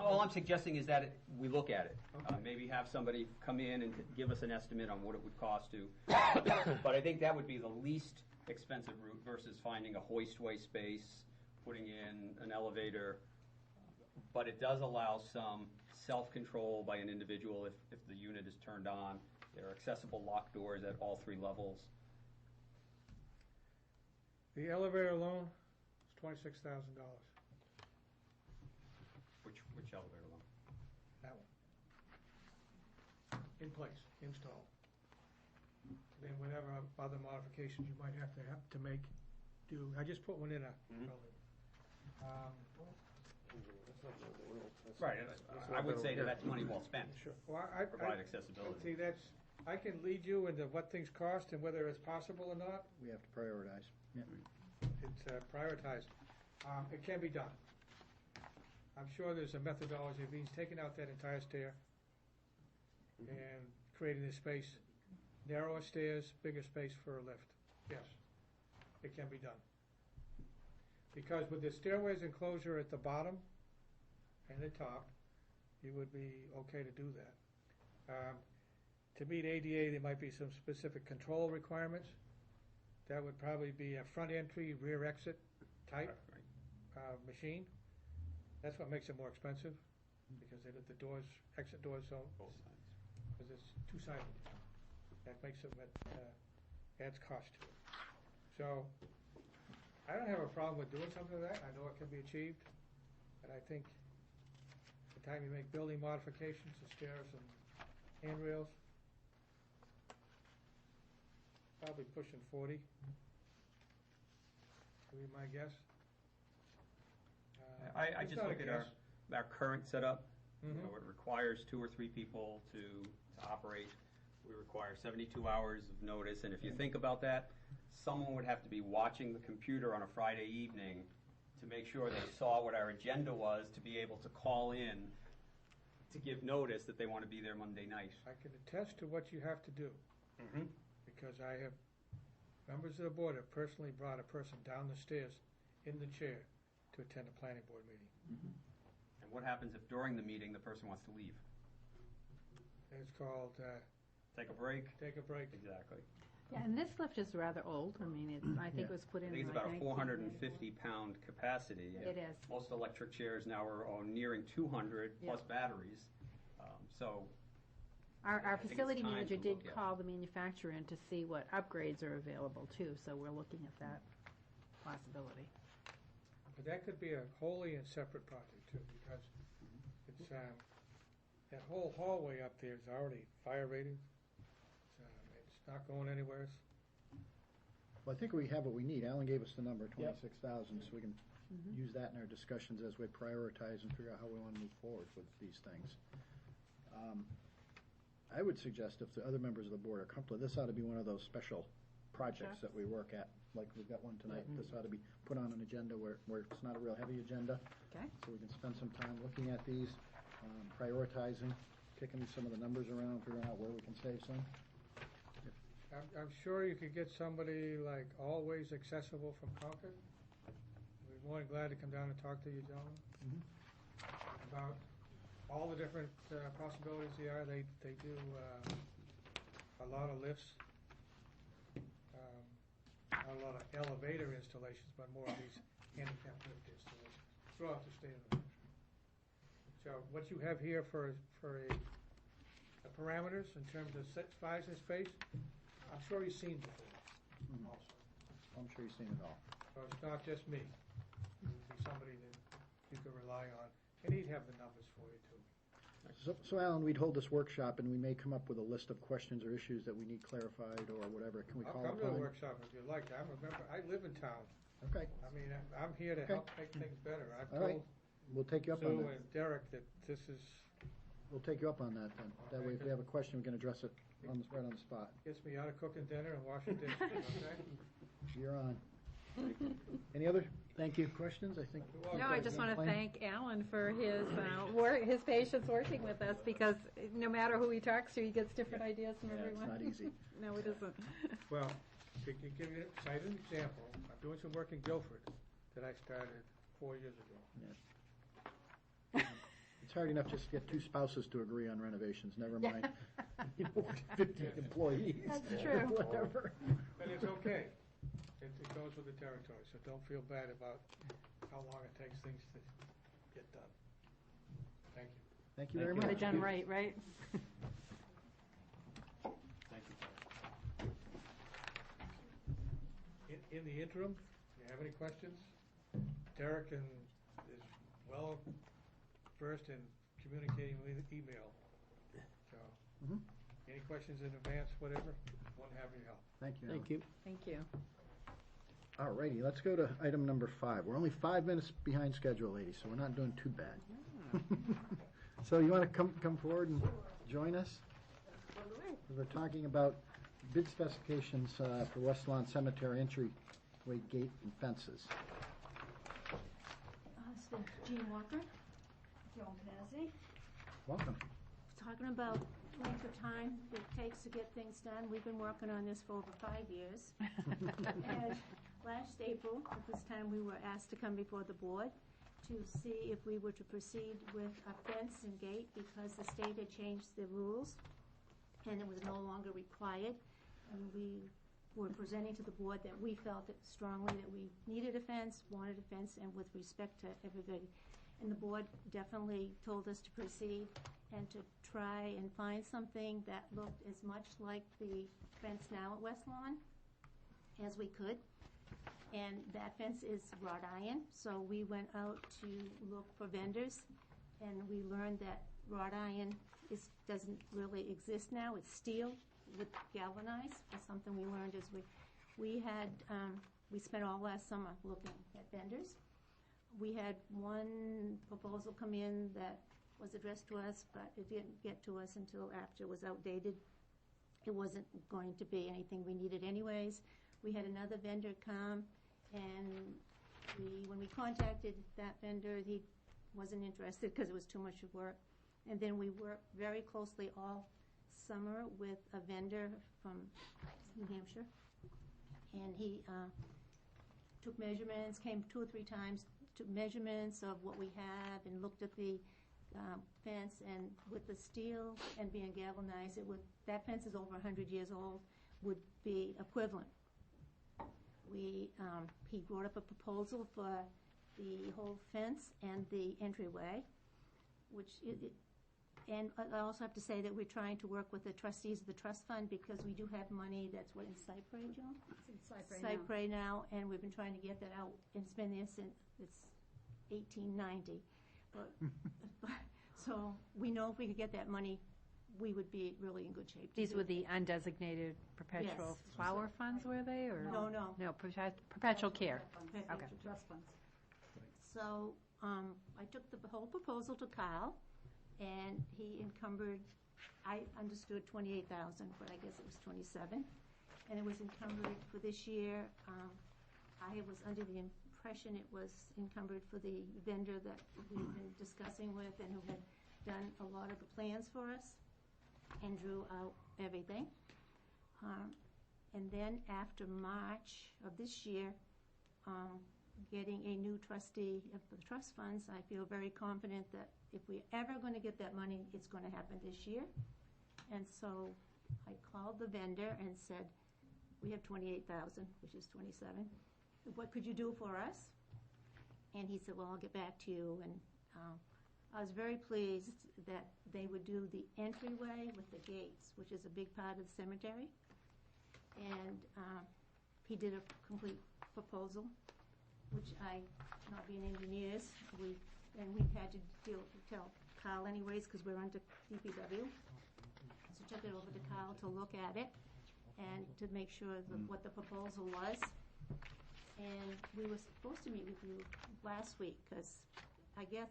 all I'm suggesting is that we look at it. Maybe have somebody come in and give us an estimate on what it would cost to. But I think that would be the least expensive route versus finding a hoistway space, putting in an elevator. But it does allow some self-control by an individual if the unit is turned on. There are accessible lock doors at all 3 levels. The elevator alone is $26,000. Which elevator one? That one. In place, installed. Then whatever other modifications you might have to make, do. I just put one in a building. Right, I would say that that's money well spent. Sure. Well, Provide accessibility. See, I can lead you into what things cost and whether it's possible or not. We have to prioritize. Yeah. It's prioritized. It can be done. I'm sure there's a methodology of means taking out that entire stair and creating a space, narrower stairs, bigger space for a lift. Yes, it can be done. Because with the stairways enclosure at the bottom and the top, you would be okay to do that. To meet ADA, there might be some specific control requirements. That would probably be a front entry, rear exit type machine. That's what makes it more expensive, because the doors, exit doors don't, Both sides. because it's two-sided. That makes it, adds cost to it. So, I don't have a problem with doing something like that. I know it can be achieved, but I think the time you make building modifications, the stairs and handrails, probably pushing 40. Would be my guess. I it's just not a look at guess. our current setup. You Mhm. know, it requires 2 or 3 people to operate. We require 72 hours of notice, and if you think about that, someone would have to be watching the computer on a Friday evening to make sure they saw what our agenda was, to be able to call in to give notice that they want to be there Monday night. I can attest to what you have to do, because I have, members of the board have personally brought a person down the stairs in the chair to attend a planning board meeting. And what happens if during the meeting the person wants to leave? It's called, Take a break? take a break. Exactly. Yeah, and this lift is rather old. I mean, I think it was put I in think it's like about a 1994. 450-pound capacity. It is. Most electric chairs now are nearing 200 plus batteries. So Our I think it's facility time manager to did look at. call the manufacturer in to see what upgrades are available too, so we're looking at that possibility. But that could be a wholly and separate project too, because it's, that whole hallway up there is already fire rated. It's not going anywhere. Well, I think we have what we need. Alan gave us the number, 26,000, so we can use that in our discussions as we prioritize and figure out how we want to move forward with these things. I would suggest if the other members of the board are comfortable, this ought to be one of those special projects that we work at, like we've got one tonight. This ought to be put on an agenda where it's not a real heavy agenda. Okay. So we can spend some time looking at these, prioritizing, kicking some of the numbers around, figuring out where we can save some. I'm sure you could get somebody like Always Accessible from Concord. We'd be more than glad to come down and talk to you, gentlemen, about all the different possibilities there are. They do a lot of lifts, not a lot of elevator installations, but more of these handicap lift installations throughout the state of New Hampshire. So what you have here for the parameters in terms of size and space, I'm sure you've seen before also. I'm sure you've seen it all. So it's not just me. It would be somebody that you can rely on, and he'd have the numbers for you too. So Alan, we'd hold this workshop and we may come up with a list of questions or issues that we need clarified or whatever. Can we I'll call come to the upon? workshop if you like. I live in town. Okay, I mean, I'm here to help make things better. I've all right. told We'll take you up on Sue that. and Derek that this is, We'll take you up on that then. That way, if we have a question, we can address it right on the spot. gets me out of cooking dinner and washing dishes, okay? You're on. Any other, thank you, questions? I think. No, I just want to Plan? thank Alan for his patience working with us, because no matter who he talks to, he gets different ideas from Yeah, everyone. it's not easy. No, it isn't. Well, to give you cite an example, I'm doing some work in Guilford that I started 4 years ago. It's hard enough just to get two spouses to agree on renovations, never mind, 50 employees. That's true. Whatever. But it's okay. It goes with the territory, so don't feel bad about how long it takes things to get done. Thank you. Thank you very much. Get it done right, right? Thank you. In the interim, if you have any questions, Derek is well versed in communicating with email. So, any questions in advance, whatever, won't have your help. Thank you. Alan. Thank you. Thank you. All righty, let's go to item number 5. We're only 5 minutes behind schedule, ladies, so we're not doing too bad. So you want to come forward and join us? We're talking about bid specifications for West Lawn Cemetery entryway gate and fences. So Jean Walker, Joan Pazzi. Welcome. Talking about length of time it takes to get things done. We've been working on this for over 5 years. And last April, at this time, we were asked to come before the board to see if we were to proceed with a fence and gate because the state had changed the rules and it was no longer required. And we were presenting to the board that we felt it strongly that we needed a fence, wanted a fence, and with respect to everybody. And the board definitely told us to proceed and to try and find something that looked as much like the fence now at West Lawn as we could. And that fence is wrought iron, so we went out to look for vendors, and we learned that wrought iron doesn't really exist now. It's steel with galvanized. That's something we learned as we spent all last summer looking at vendors. We had one proposal come in that was addressed to us, but it didn't get to us until after it was outdated. It wasn't going to be anything we needed anyways. We had another vendor come, and when we contacted that vendor, he wasn't interested because it was too much work. And then we worked very closely all summer with a vendor from New Hampshire, and he took measurements, came 2 or 3 times, took measurements of what we have and looked at the fence, and with the steel and being galvanized, that fence is over 100 years old, would be equivalent. He brought up a proposal for the whole fence and the entryway, and I also have to say that we're trying to work with the trustees of the trust fund because we do have money that's in Cypre, Joan? It's in Cypre now. Now, and we've been trying to get that out. It's been there since 1890. So we know if we could get that money, we would be really in good shape. These were the undesignated perpetual Yes. flower funds, were they, or? No. No, perpetual care. Okay. Trust funds. So I took the whole proposal to Kyle, and he encumbered, I understood 28,000, but I guess it was 27. And it was encumbered for this year. I was under the impression it was encumbered for the vendor that we've been discussing with and who had done a lot of the plans for us and drew out everything. And then after March of this year, getting a new trustee of the trust funds, I feel very confident that if we're ever going to get that money, it's going to happen this year. And so I called the vendor and said, we have 28,000, which is 27. What could you do for us? And he said, well, I'll get back to you. And I was very pleased that they would do the entryway with the gates, which is a big part of the cemetery. And he did a complete proposal, which I, not being engineers, we had to tell Carl anyways, because we're under DPW. So took it over to Carl to look at it and to make sure what the proposal was. And we were supposed to meet with you last week, because I guess,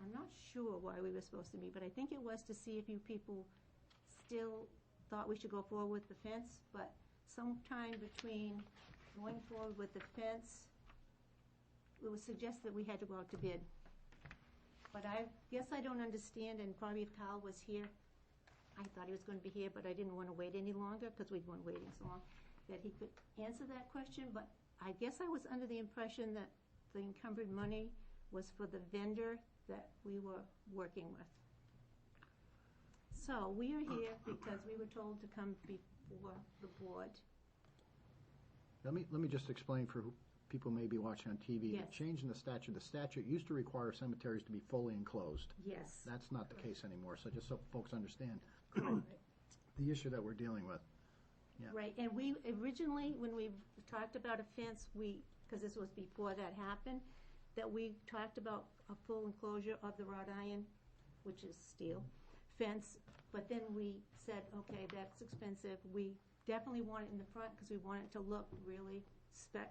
I'm not sure why we were supposed to meet, but I think it was to see if you people still thought we should go forward with the fence, but sometime between going forward with the fence, it was suggested that we had to go out to bid. But I guess I don't understand, and probably if Carl was here, I thought he was going to be here, but I didn't want to wait any longer, because we've been waiting so long, that he could answer that question. But I guess I was under the impression that the encumbered money was for the vendor that we were working with. So we are here because we were told to come before the board. Let me just explain for who people may be watching on TV. Yes. The change in the statute. The statute used to require cemeteries to be fully enclosed. Yes. That's not the case anymore. So just so folks understand the issue that we're dealing with. Yeah. Right, and we originally, when we talked about a fence, because this was before that happened, that we talked about a full enclosure of the wrought iron, which is steel, fence, but then we said, okay, that's expensive. We definitely want it in the front because we want it to look really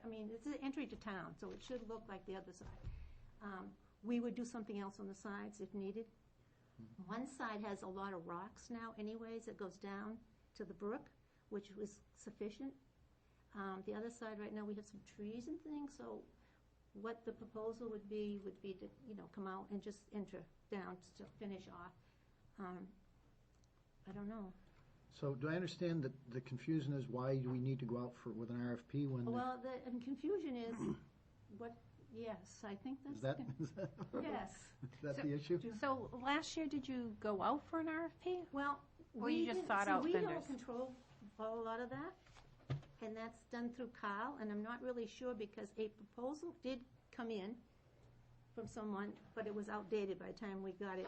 I mean, it's an entry to town, so it should look like the other side. We would do something else on the sides if needed. One side has a lot of rocks now anyways, that goes down to the brook, which was sufficient. The other side right now, we have some trees and things, so what the proposal would be to, come out and just enter down to finish off. I don't know. So do I understand that the confusion is why do we need to go out with an RFP when? Well, the confusion is yes, I think that's. Yes. Is that the issue? So last year, did you go out for an RFP? Well, Or you just sought out we vendors? don't control a lot of that, and that's done through Kyle, and I'm not really sure because a proposal did come in from someone, but it was outdated by the time we got it.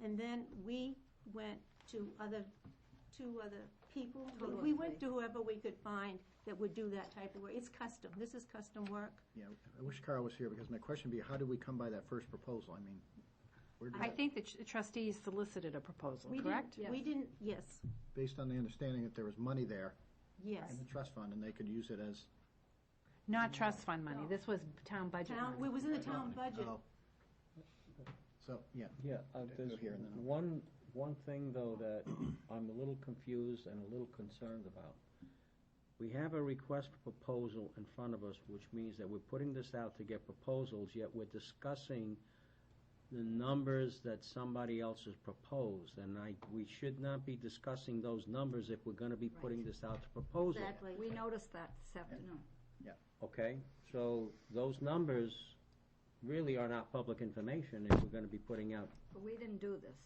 And then we went to two other people. We went to whoever we could find that would do that type of work. It's custom. This is custom work. Yeah, I wish Carl was here because my question would be, how did we come by that first proposal? I mean, where did I think the trustees solicited a proposal, We correct? didn't, we didn't, yes, based on the understanding that there was money there yes. in the trust fund and they could use it as. Not trust fund money. This was town budget Town, money. it was in the town budget. Oh. So, yeah. Yeah, there's Go here and then one thing, though, that I'm a little confused and a little concerned about. We have a request for proposal in front of us, which means that we're putting this out to get proposals, yet we're discussing the numbers that somebody else has proposed. And we should not be discussing those numbers if we're going to be putting this out to proposal. Exactly. We noticed that this afternoon. Okay, so those numbers really are not public information if we're going to be putting out. But we didn't do this.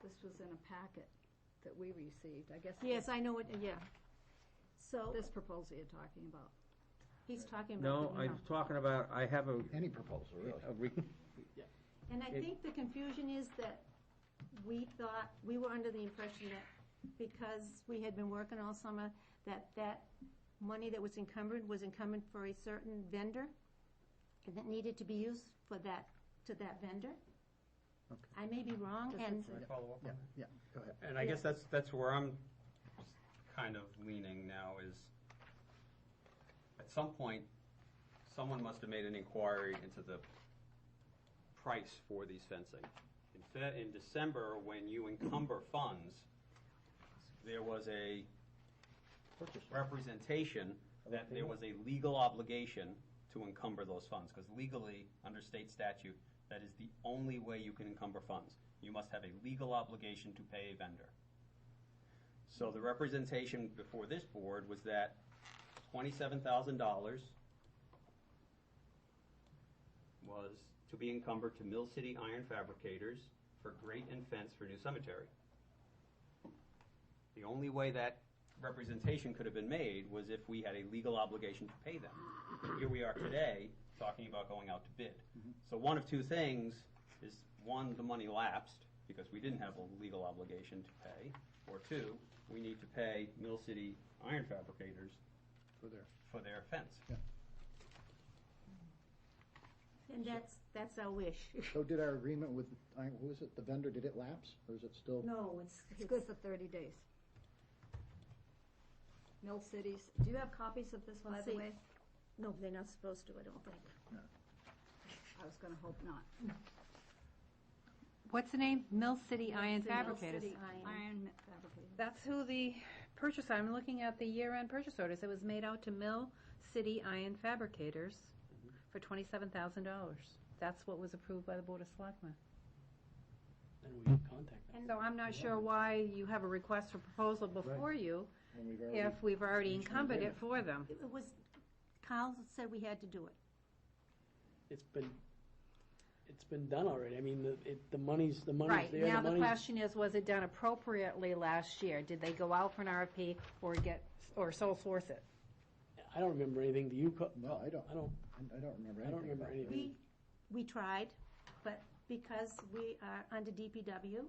This was in a packet that we received, I guess. Yes, I know it, yeah. So. This proposal you're talking about. He's talking No, about. I'm talking about, I have Any proposal, really. And I think the confusion is that we thought, we were under the impression that because we had been working all summer, that money that was encumbered for a certain vendor, and that needed to be used for that, to that vendor. Okay. I may be wrong, and. Can I follow up on that? Yeah, go ahead. And I guess that's where I'm kind of leaning now is, at some point, someone must have made an inquiry into the price for these fencing. In December, when you encumber funds, there was a representation that there was a legal obligation to encumber those funds, because legally, under state statute, that is the only way you can encumber funds. You must have a legal obligation to pay a vendor. So the representation before this board was that $27,000 was to be encumbered to Mill City Iron Fabricators for grate and fence for new cemetery. The only way that representation could have been made was if we had a legal obligation to pay them. Here we are today, talking about going out to bid. So one of two things is, one, the money lapsed because we didn't have a legal obligation to pay, or two, we need to pay Mill City Iron Fabricators for their fence. Yeah. And that's our wish. So did our agreement with, who is it, the vendor, did it lapse, or is it still? No, It's good for 30 days. Mill Cities, do you have copies of this, by the see. way? No, they're not supposed to, I don't think. I was gonna hope not. What's the name? Mill City Iron Mill Fabricators. City Iron. Iron fabricators. That's who the purchase, I'm looking at the year-end purchase orders. It was made out to Mill City Iron Fabricators for $27,000. That's what was approved by the Board of Selectmen. Then we can contact them. So I'm not sure why you have a request for proposal before you When we've already- if we've already encumbered it for them. It was, Carl said we had to do it. It's been done already. I mean, the money's there. Right, The now the money's- question is, was it done appropriately last year? Did they go out for an RFP or sole source it? I don't remember anything. Do you? No, I don't. I don't. I don't remember anything. I don't remember about it. anything. We tried, but because we are under DPW,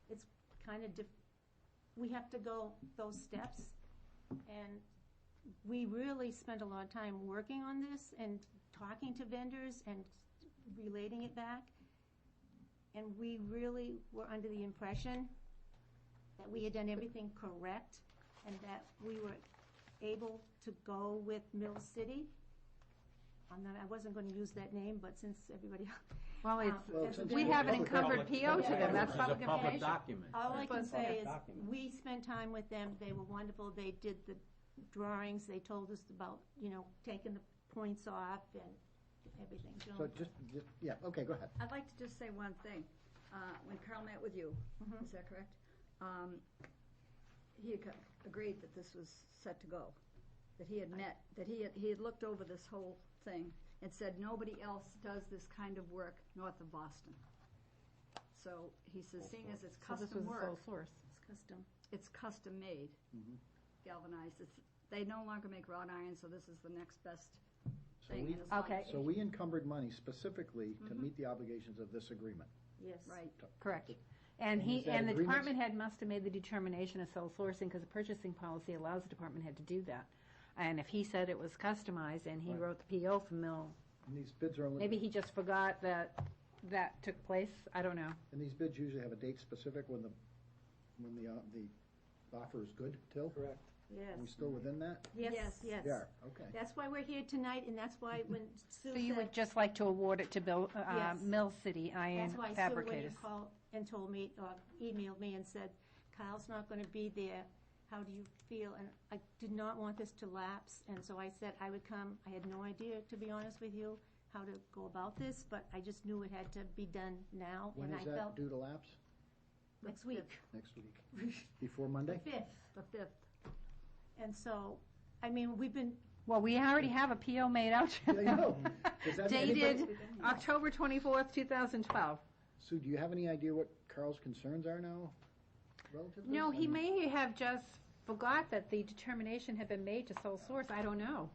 it's kind of, we have to go those steps. And we really spent a lot of time working on this and talking to vendors and relating it back. And we really were under the impression that we had done everything correct and that we were able to go with Mill City. I wasn't going to use that name, but since everybody. Well, Well, since we it's have an public encumbered record. PO to them, that's It's a public public information. document. All I can It's a say public is, document. we spent time with them, they were wonderful, they did the drawings, they told us about, taking the points off and everything. So just, yeah, okay, go ahead. I'd like to just say one thing. When Carl met with you, is that correct? He had agreed that this was set to go, that he had met, that he had looked over this whole thing and said nobody else does this kind of work north of Boston. So he says, seeing as it's So this was custom a work, sole source. It's custom. it's custom made, galvanized. They no longer make wrought iron, so this is the next best So thing. we- and as long Okay. as- So we encumbered money specifically to meet the obligations of this agreement. Yes. Right. Correct. And And is that the agreement- department head must have made the determination of sole sourcing, because the purchasing policy allows the department head to do that. And if he said it was customized and he Right. wrote the PO for Mill, And these bids are only. maybe he just forgot that took place, I don't know. And these bids usually have a date specific when the offer is good till? Correct. Yes. Are we still within that? Yes, Yes. yes. Yeah, okay. That's why we're here tonight, and that's why when Sue So you would said, just like to award it to Yes. Mill City Iron that's why Sue went Fabricators? and called and told me, or emailed me and said, Kyle's not gonna be there, how do you feel? And I did not want this to lapse, and so I said I would come. I had no idea, to be honest with you, how to go about this, but I just knew it had to be done now, When and is I that felt due to lapse? next week. Next week? Before Monday? The 5th. The 5th. And so, I mean, we've been, Well, we already have a PO made out Yeah, I know. Does that mean dated anybody- October 24th, 2012. Sue, do you have any idea what Carl's concerns are now relative to No, this? he may have just forgot that the determination had been made to sole source, I don't know.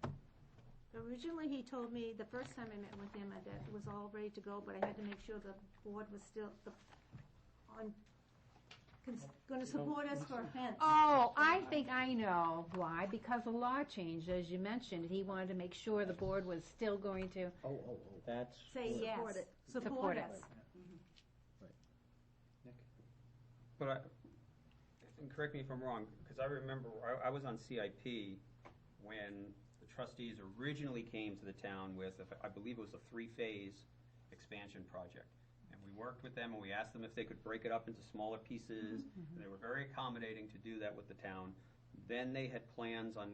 originally he told me, the first time I met with him, that it was all ready to go, but I had to make sure the board was still gonna support us for a fence. Oh, I think I know why, because the law changed, as you mentioned. He wanted to make sure the board was still going to, Oh. That's, Say yes. Support it. Support Support us. But and correct me if I'm wrong, because I remember, I was on CIP when the trustees originally came to the town with, I believe it was a 3-phase expansion project. And we worked with them and we asked them if they could break it up into smaller pieces. And they were very accommodating to do that with the town. Then they had plans on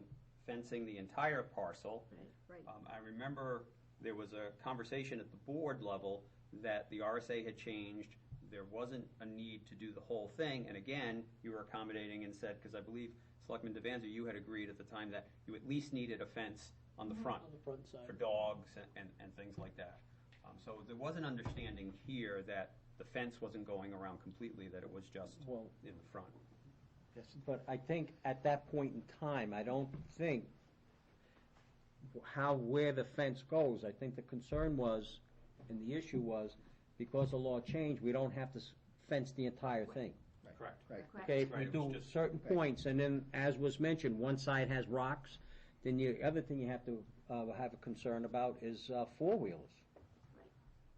fencing the entire parcel. Right. I remember there was a conversation at the board level that the RSA had changed, there wasn't a need to do the whole thing, and again, you were accommodating and said, because I believe Selectman Devanza, you had agreed at the time that you at least needed a fence on the front On the front side. for dogs and things like that. So there was an understanding here that the fence wasn't going around completely, that it was just Well, in the front. but I think at that point in time, I don't think where the fence goes. I think the concern was, and the issue was, because the law changed, we don't have to fence the entire thing. Correct. Right. Okay, if we Right, it was do just- certain points, and then, as was mentioned, one side has rocks, then the other thing you have to have a concern about is four-wheelers.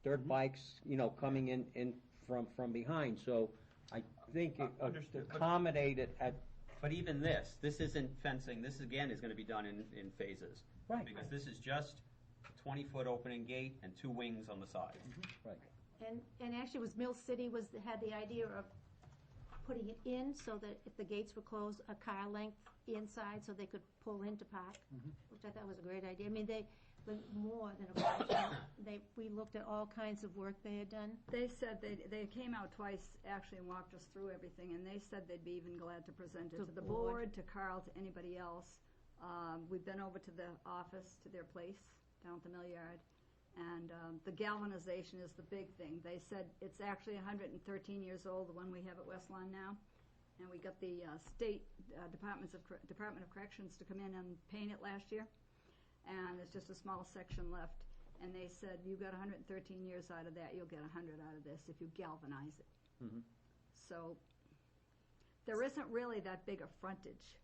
Dirt bikes, coming in from behind, so I think Understood. accommodate it at, But even this isn't fencing, this again is gonna be done in phases. Right. Because this is just a 20-foot opening gate and 2 wings on the side. right. And actually, was Mill City had the idea of putting it in so that if the gates were closed, a car length inside so they could pull in to park, which I thought was a great idea. I mean, they went more than a question. We looked at all kinds of work they had done. They said they came out twice, actually, and walked us through everything, and they said they'd be even glad to present it to the board, to Carl, to anybody else. We've been over to the office, to their place, down at the Mill Yard, and the galvanization is the big thing. They said it's actually 113 years old, the one we have at West Lawn now, and we got the state Department of Corrections to come in and paint it last year, and there's just a small section left. And they said, you got 113 years out of that, you'll get 100 out of this if you galvanize it. So there isn't really that big a frontage.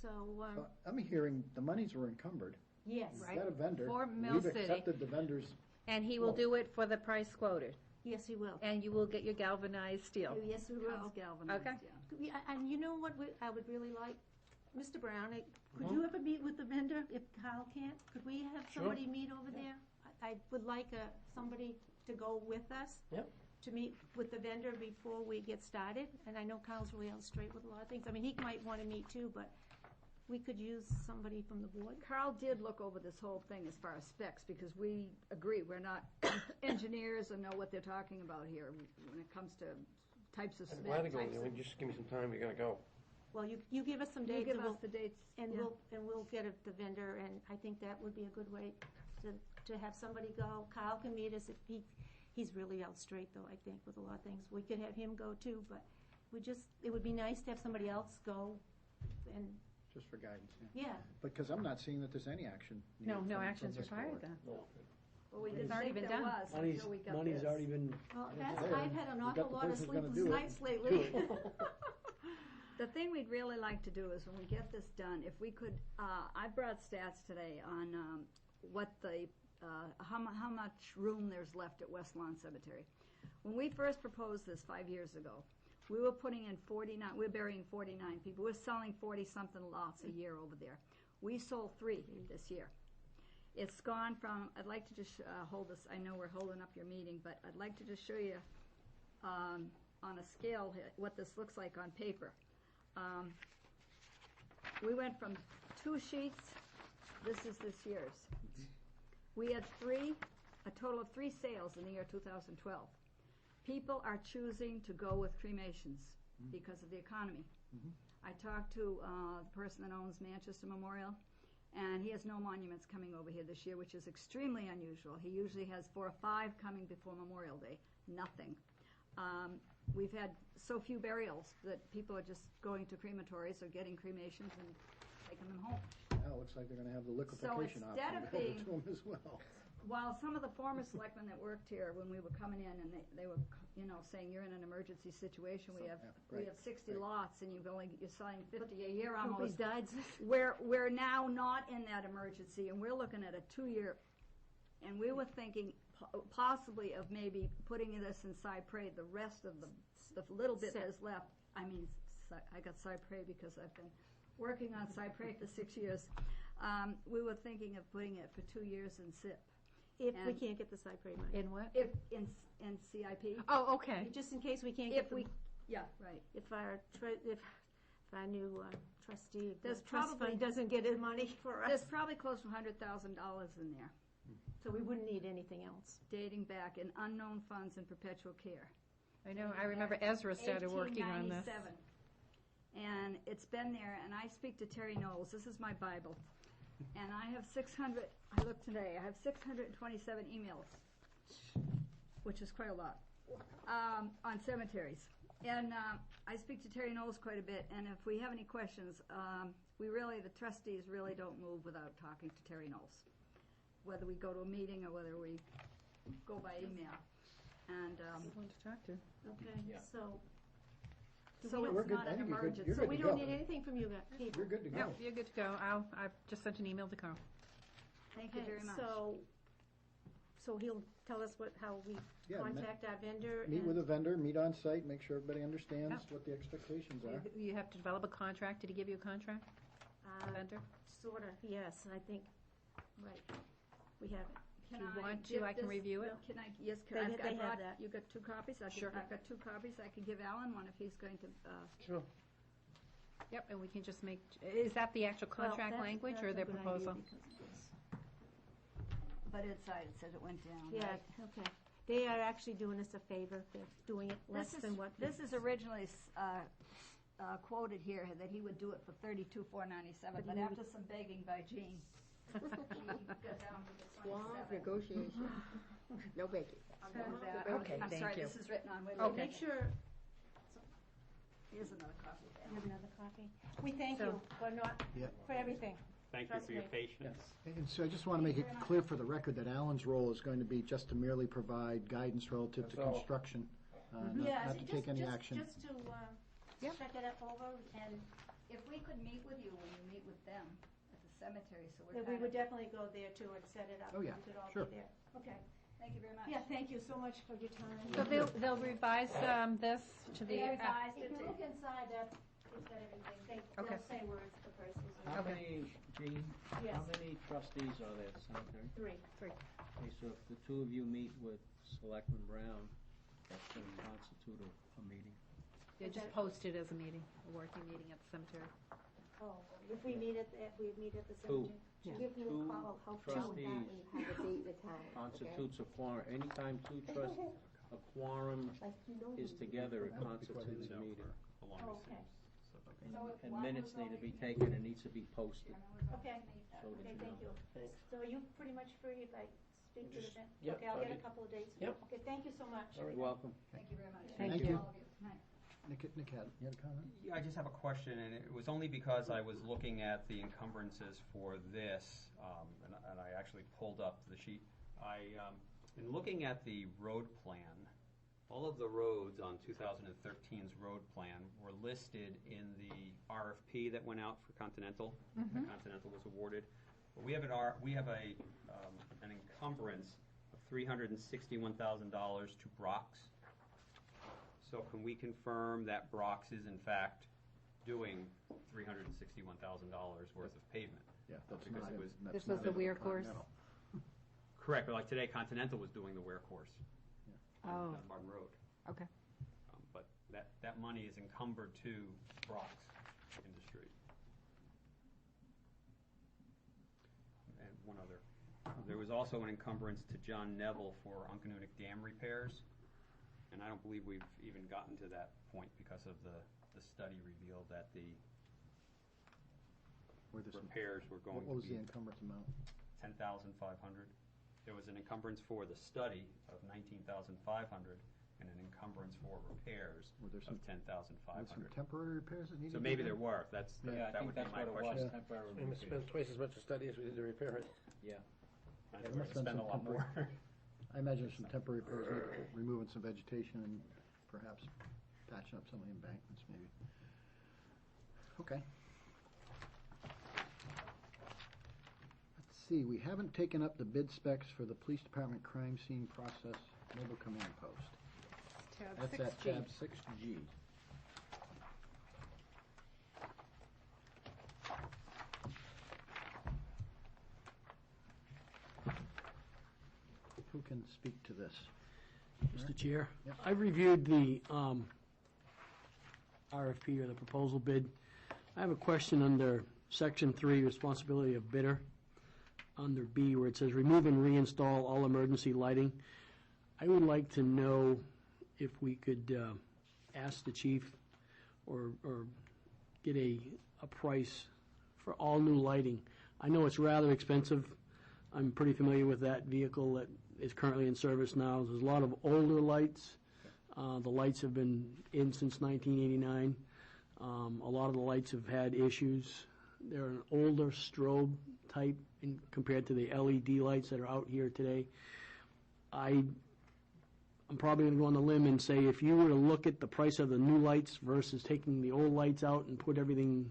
So, So I'm hearing the monies were encumbered. yes. We've got a vendor. For Mill We've City. accepted the vendor's. And he will do it for the price quoted, Yes, he will. and you will get your galvanized steel. Yes, we will. Carl's galvanized, Okay. yeah. And you know what I would really like? Mr. Brown, could you ever meet with the vendor if Kyle can't? Could we have somebody meet over there? I would like somebody to go with us. Yep. To meet with the vendor before we get started. And I know Kyle's really on straight with a lot of things. I mean, he might want to meet too, but we could use somebody from the board. Carl did look over this whole thing as far as specs, because we agree, we're not engineers and know what they're talking about here when it comes to types of I'm specs. glad to go with you, just give me some time, we gotta go. Well, you give us some You dates. give and us we'll- the dates. And yeah. we'll get the vendor, and I think that would be a good way to have somebody go. Kyle can meet us if he's really out straight though, I think, with a lot of things. We could have him go too, but it would be nice to have somebody else go and, Just for guidance, yeah. yeah. Because I'm not seeing that there's any action. No, needed no from action's this required board. then. Well, we It's didn't already think been there done. was until we got this. Money's already been, Well, there. I've had an We got awful the lot of person who's gonna sleepless do it. nights lately. The thing we'd really like to do is when we get this done, if we could, I brought stats today on what how much room there's left at West Lawn Cemetery. When we first proposed this 5 years ago, we were putting in 49, we're burying 49 people. We're selling 40-something lots a year over there. We sold 3 this year. It's gone from, I'd like to just hold this, I know we're holding up your meeting, but I'd like to just show you on a scale what this looks like on paper. We went from 2 sheets, this is this year's. We had a total of 3 sales in the year 2012. People are choosing to go with cremations because of the economy. I talked to the person that owns Manchester Memorial, and he has no monuments coming over here this year, which is extremely unusual. He usually has 4 or 5 coming before Memorial Day. Nothing. We've had so few burials that people are just going to crematories or getting cremations and taking them home. Now it looks like they're gonna have the liquefaction instead option of available being- to them as well. While some of the former selectmen that worked here, when we were coming in, and they were, saying you're in an emergency situation, we have 60 lots, and you're selling 50 a year Nobody's almost. died. We're now not in that emergency, and we're looking at a 2-year, and we were thinking possibly of maybe putting this in Cypre, the rest of the little bit that's left. I mean, I got Cypre because I've been working on Cypre for 6 years. We were thinking of putting it for 2 years in SIP. If we And- can't get the Cypre money. In what? If, in CIP. Oh, okay. Just in case we can't get If the, we, yeah, right. if our new trustee, the There's trust probably- fund doesn't get his money for There's us, probably close to $100,000 in there, so we wouldn't need anything else. dating back in unknown funds and perpetual care. I know, I remember Ezra started working on this. 1897. And it's been there, and I speak to Terry Knowles, this is my Bible. And I have 600, I looked today, I have 627 emails, which is quite a lot, on cemeteries. And I speak to Terry Knowles quite a bit, and if we have any questions, the trustees really don't move without talking to Terry Knowles, whether we go to a meeting or whether we go by email. And, Someone to talk to. Okay, Yeah. so, so We're it's good. not I an think you're good. emergency. You're so good we to don't go. need anything from you guys, people. You're good to go. No, you're good to go. I've just sent an email to Carl. Thank you Okay, very much. So he'll tell us how we Yeah, contact our vendor Meet and- with a vendor, meet on site, make sure everybody understands Yeah. what the expectations are. You have to develop a contract. Did he give you a contract, the vendor? Sort of, yes, I think, right, we have it. Can you I want to, give I can this- review it. Can I, yes, They can I, have- they have that. you got 2 copies? Sure. I've got 2 copies, I could give Alan one if he's going to, Sure. Yep, and we can just make, is that the actual Well, contract that's- language that's or a their good idea proposal? because of this. but inside it says it went down, Yeah, right? okay. They are actually doing us a favor, they're doing it less This is, than what. this is originally quoted here, that he would do it for $32,497, but after some begging by Jean, he got down to the 27. Negotiation. No bacon. I'm good with that. Okay, I'm thank sorry, you. this is written on, wait, Okay. wait, Make sure, here's another copy. you have another copy. We thank So- you for not, Yeah. for everything. Thank you Trust for your me. patience. And so I just want to make it clear for the record that Alan's role is going to be just to merely provide guidance relative to That's all. construction, Yeah, not to take any action. Just to, Yeah. check it up over and If we could meet with you when you meet with them at the cemetery, so we're then kind we would of, definitely go there too and set it up. Oh, yeah, We could all sure. be there. Okay. thank you very much. Yeah, thank you so much for your time. So they'll revise this to the. They revised If it you to, look inside, it's got everything. Okay. They'll say where the prices How are. many, Jean, Yes. how many trustees are there at the cemetery? 3. Okay, so if the 2 of you meet with Selectman Brown, that's going to constitute a meeting. Yeah, just post it as a meeting, a working meeting at the cemetery. Oh, if we meet at the Two. cemetery. Give me a call, help you with that Trustees when you Have a date and a time. constitutes a quorum. Anytime 2 a quorum is together, it constitutes a meeting. Oh, okay. And minutes need to be taken, it needs to be posted. Okay, So that okay, you thank know. you. So are you pretty much free if I speak to the vet? Yep, Okay, I'll I'll get a get- couple of dates. Yep. Okay, thank you so much. All right. You're welcome. thank you very much. Thank you. All of you. Night. Nick had, you had a comment? Yeah, I just have a question, and it was only because I was looking at the encumbrances for this, and I actually pulled up the sheet. In looking at the road plan, all of the roads on 2013's road plan were listed in the RFP that went out for Continental. That Continental was awarded. But we have an encumbrance of $361,000 to Brock's. So can we confirm that Brock's is in fact doing $361,000 worth of pavement? Yeah, that's Because not it in- was- that's This was not the in Weir course? Continental. Correct, but like today Continental was doing the Ware course Oh, on Dunbar Road. okay. But that money is encumbered to Brock's Industry. And one other. There was also an encumbrance to John Neville for Uncanonic Dam repairs. And I don't believe we've even gotten to that point because of the study revealed that the Where there's some- repairs were going What was to the be encumbrance amount? $10,500. There was an encumbrance for the study of $19,500 and an encumbrance for repairs Were there some, of $10,500. some temporary repairs that needed So to be maybe done? there were, that would be my question. Yeah. temporary. We must spend twice as much to study as we did to repair it. Yeah. I Yeah, think there we're must gonna have spend a been lot some more. I imagine there's some temporary repairs, like removing some vegetation and perhaps patching up some of the embankments, maybe. Okay. Let's see, we haven't taken up the bid specs for the police department crime scene process mobile command post. Tab That's 6G. at tab 6G. Who can speak to this? Mr. Chair, Yep. I reviewed the RFP or the proposal bid. I have a question under Section 3, responsibility of bidder, under B, where it says remove and reinstall all emergency lighting. I would like to know if we could ask the chief or get a price for all new lighting. I know it's rather expensive. I'm pretty familiar with that vehicle that is currently in service now. There's a lot of older lights. The lights have been in since 1989. A lot of the lights have had issues. They're an older strobe type compared to the LED lights that are out here today. I'm probably going to go on the limb and say if you were to look at the price of the new lights versus taking the old lights out and put everything,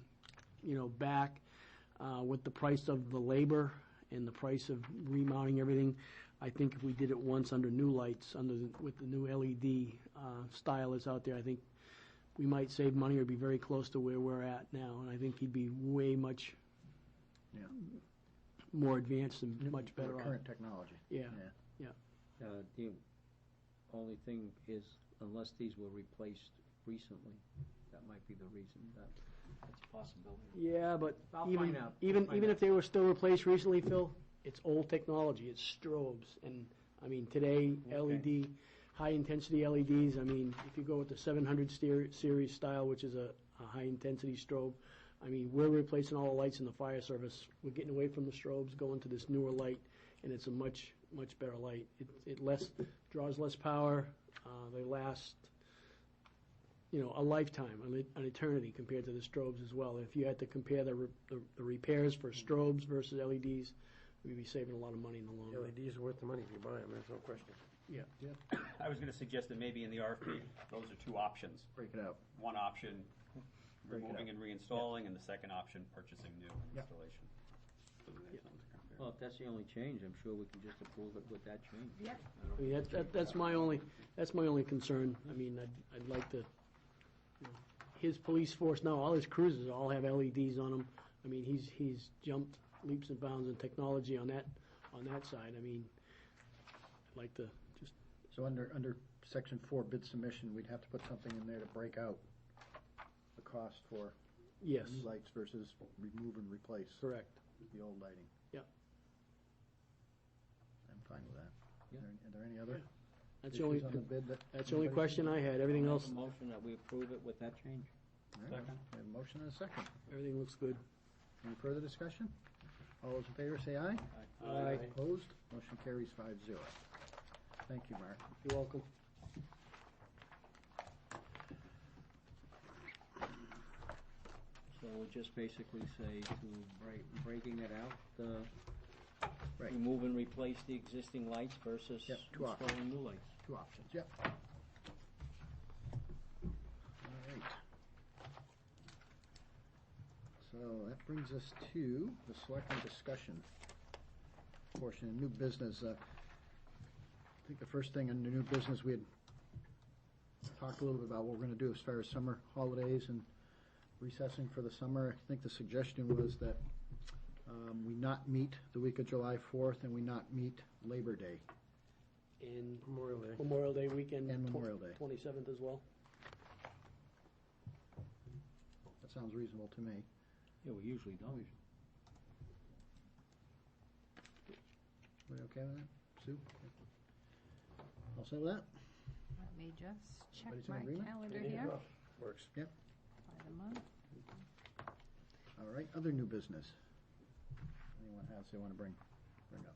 back with the price of the labor and the price of remounting everything, I think if we did it once under new lights, with the new LED style that's out there, I think we might save money or be very close to where we're at now. And I think he'd be way much more advanced and much better off. Current technology. Yeah. The only thing is, unless these were replaced recently, that might be the reason. That's a possibility. Yeah, but I'll even find out. even if they were still replaced recently, Phil, it's old technology. It's strobes, and I mean today LED, high intensity LEDs. I mean, if you go with the 700 series style, which is a high intensity strobe, I mean we're replacing all the lights in the fire service. We're getting away from the strobes, going to this newer light, and it's a much better light. It draws less power. They last, a lifetime, an eternity compared to the strobes as well. If you had to compare the repairs for strobes versus LEDs, we'd be saving a lot of money in the long run. LEDs are worth the money if you buy them, there's no question. Yeah. I was going to suggest that maybe in the RFP, those are two options. Break it out. One option, Break it removing out. and reinstalling, and the second option, purchasing new installation. So we have something to compare. Well, if that's the only change, I'm sure we can just approve it with that change. Yep. I mean, that's my only concern. I mean, I'd like to, his police force now, all his cruisers all have LEDs on them. I mean, he's jumped leaps and bounds in technology on that side. I mean, I'd like to just. So under section 4 bid submission, we'd have to put something in there to break out the cost for Yes. new lights versus remove and replace. Correct. The old lighting. Yep. I'm fine with that. Yeah. Are there any other That's issues the only on the bid that? that's the only question I had. Everything else, Make a motion that we approve it with that change. All right, we have a motion and a second. everything looks good. Any further discussion? All those in favor say aye. Aye. Opposed? Motion carries 5-0. Thank you, Mark. You're welcome. So we'll just basically say to breaking it out, Right. remove and replace the existing lights versus Yep, two options. installing new lights. Two options, yep. All right. So that brings us to the selectmen discussion portion of new business. I think the first thing in the new business, we had talked a little bit about what we're going to do as far as summer holidays and recessing for the summer. I think the suggestion was that we not meet the week of July 4th and we not meet Labor Day. And Memorial Day. Memorial Day weekend. And Memorial Day. 27th as well. That sounds reasonable to me. Yeah, we usually don't. We okay with that? Sue? All set with that? Let me just check Everybody's in my agreement? calendar Yeah, here. Works. By the month. All right, other new business. Anyone has they want to bring up?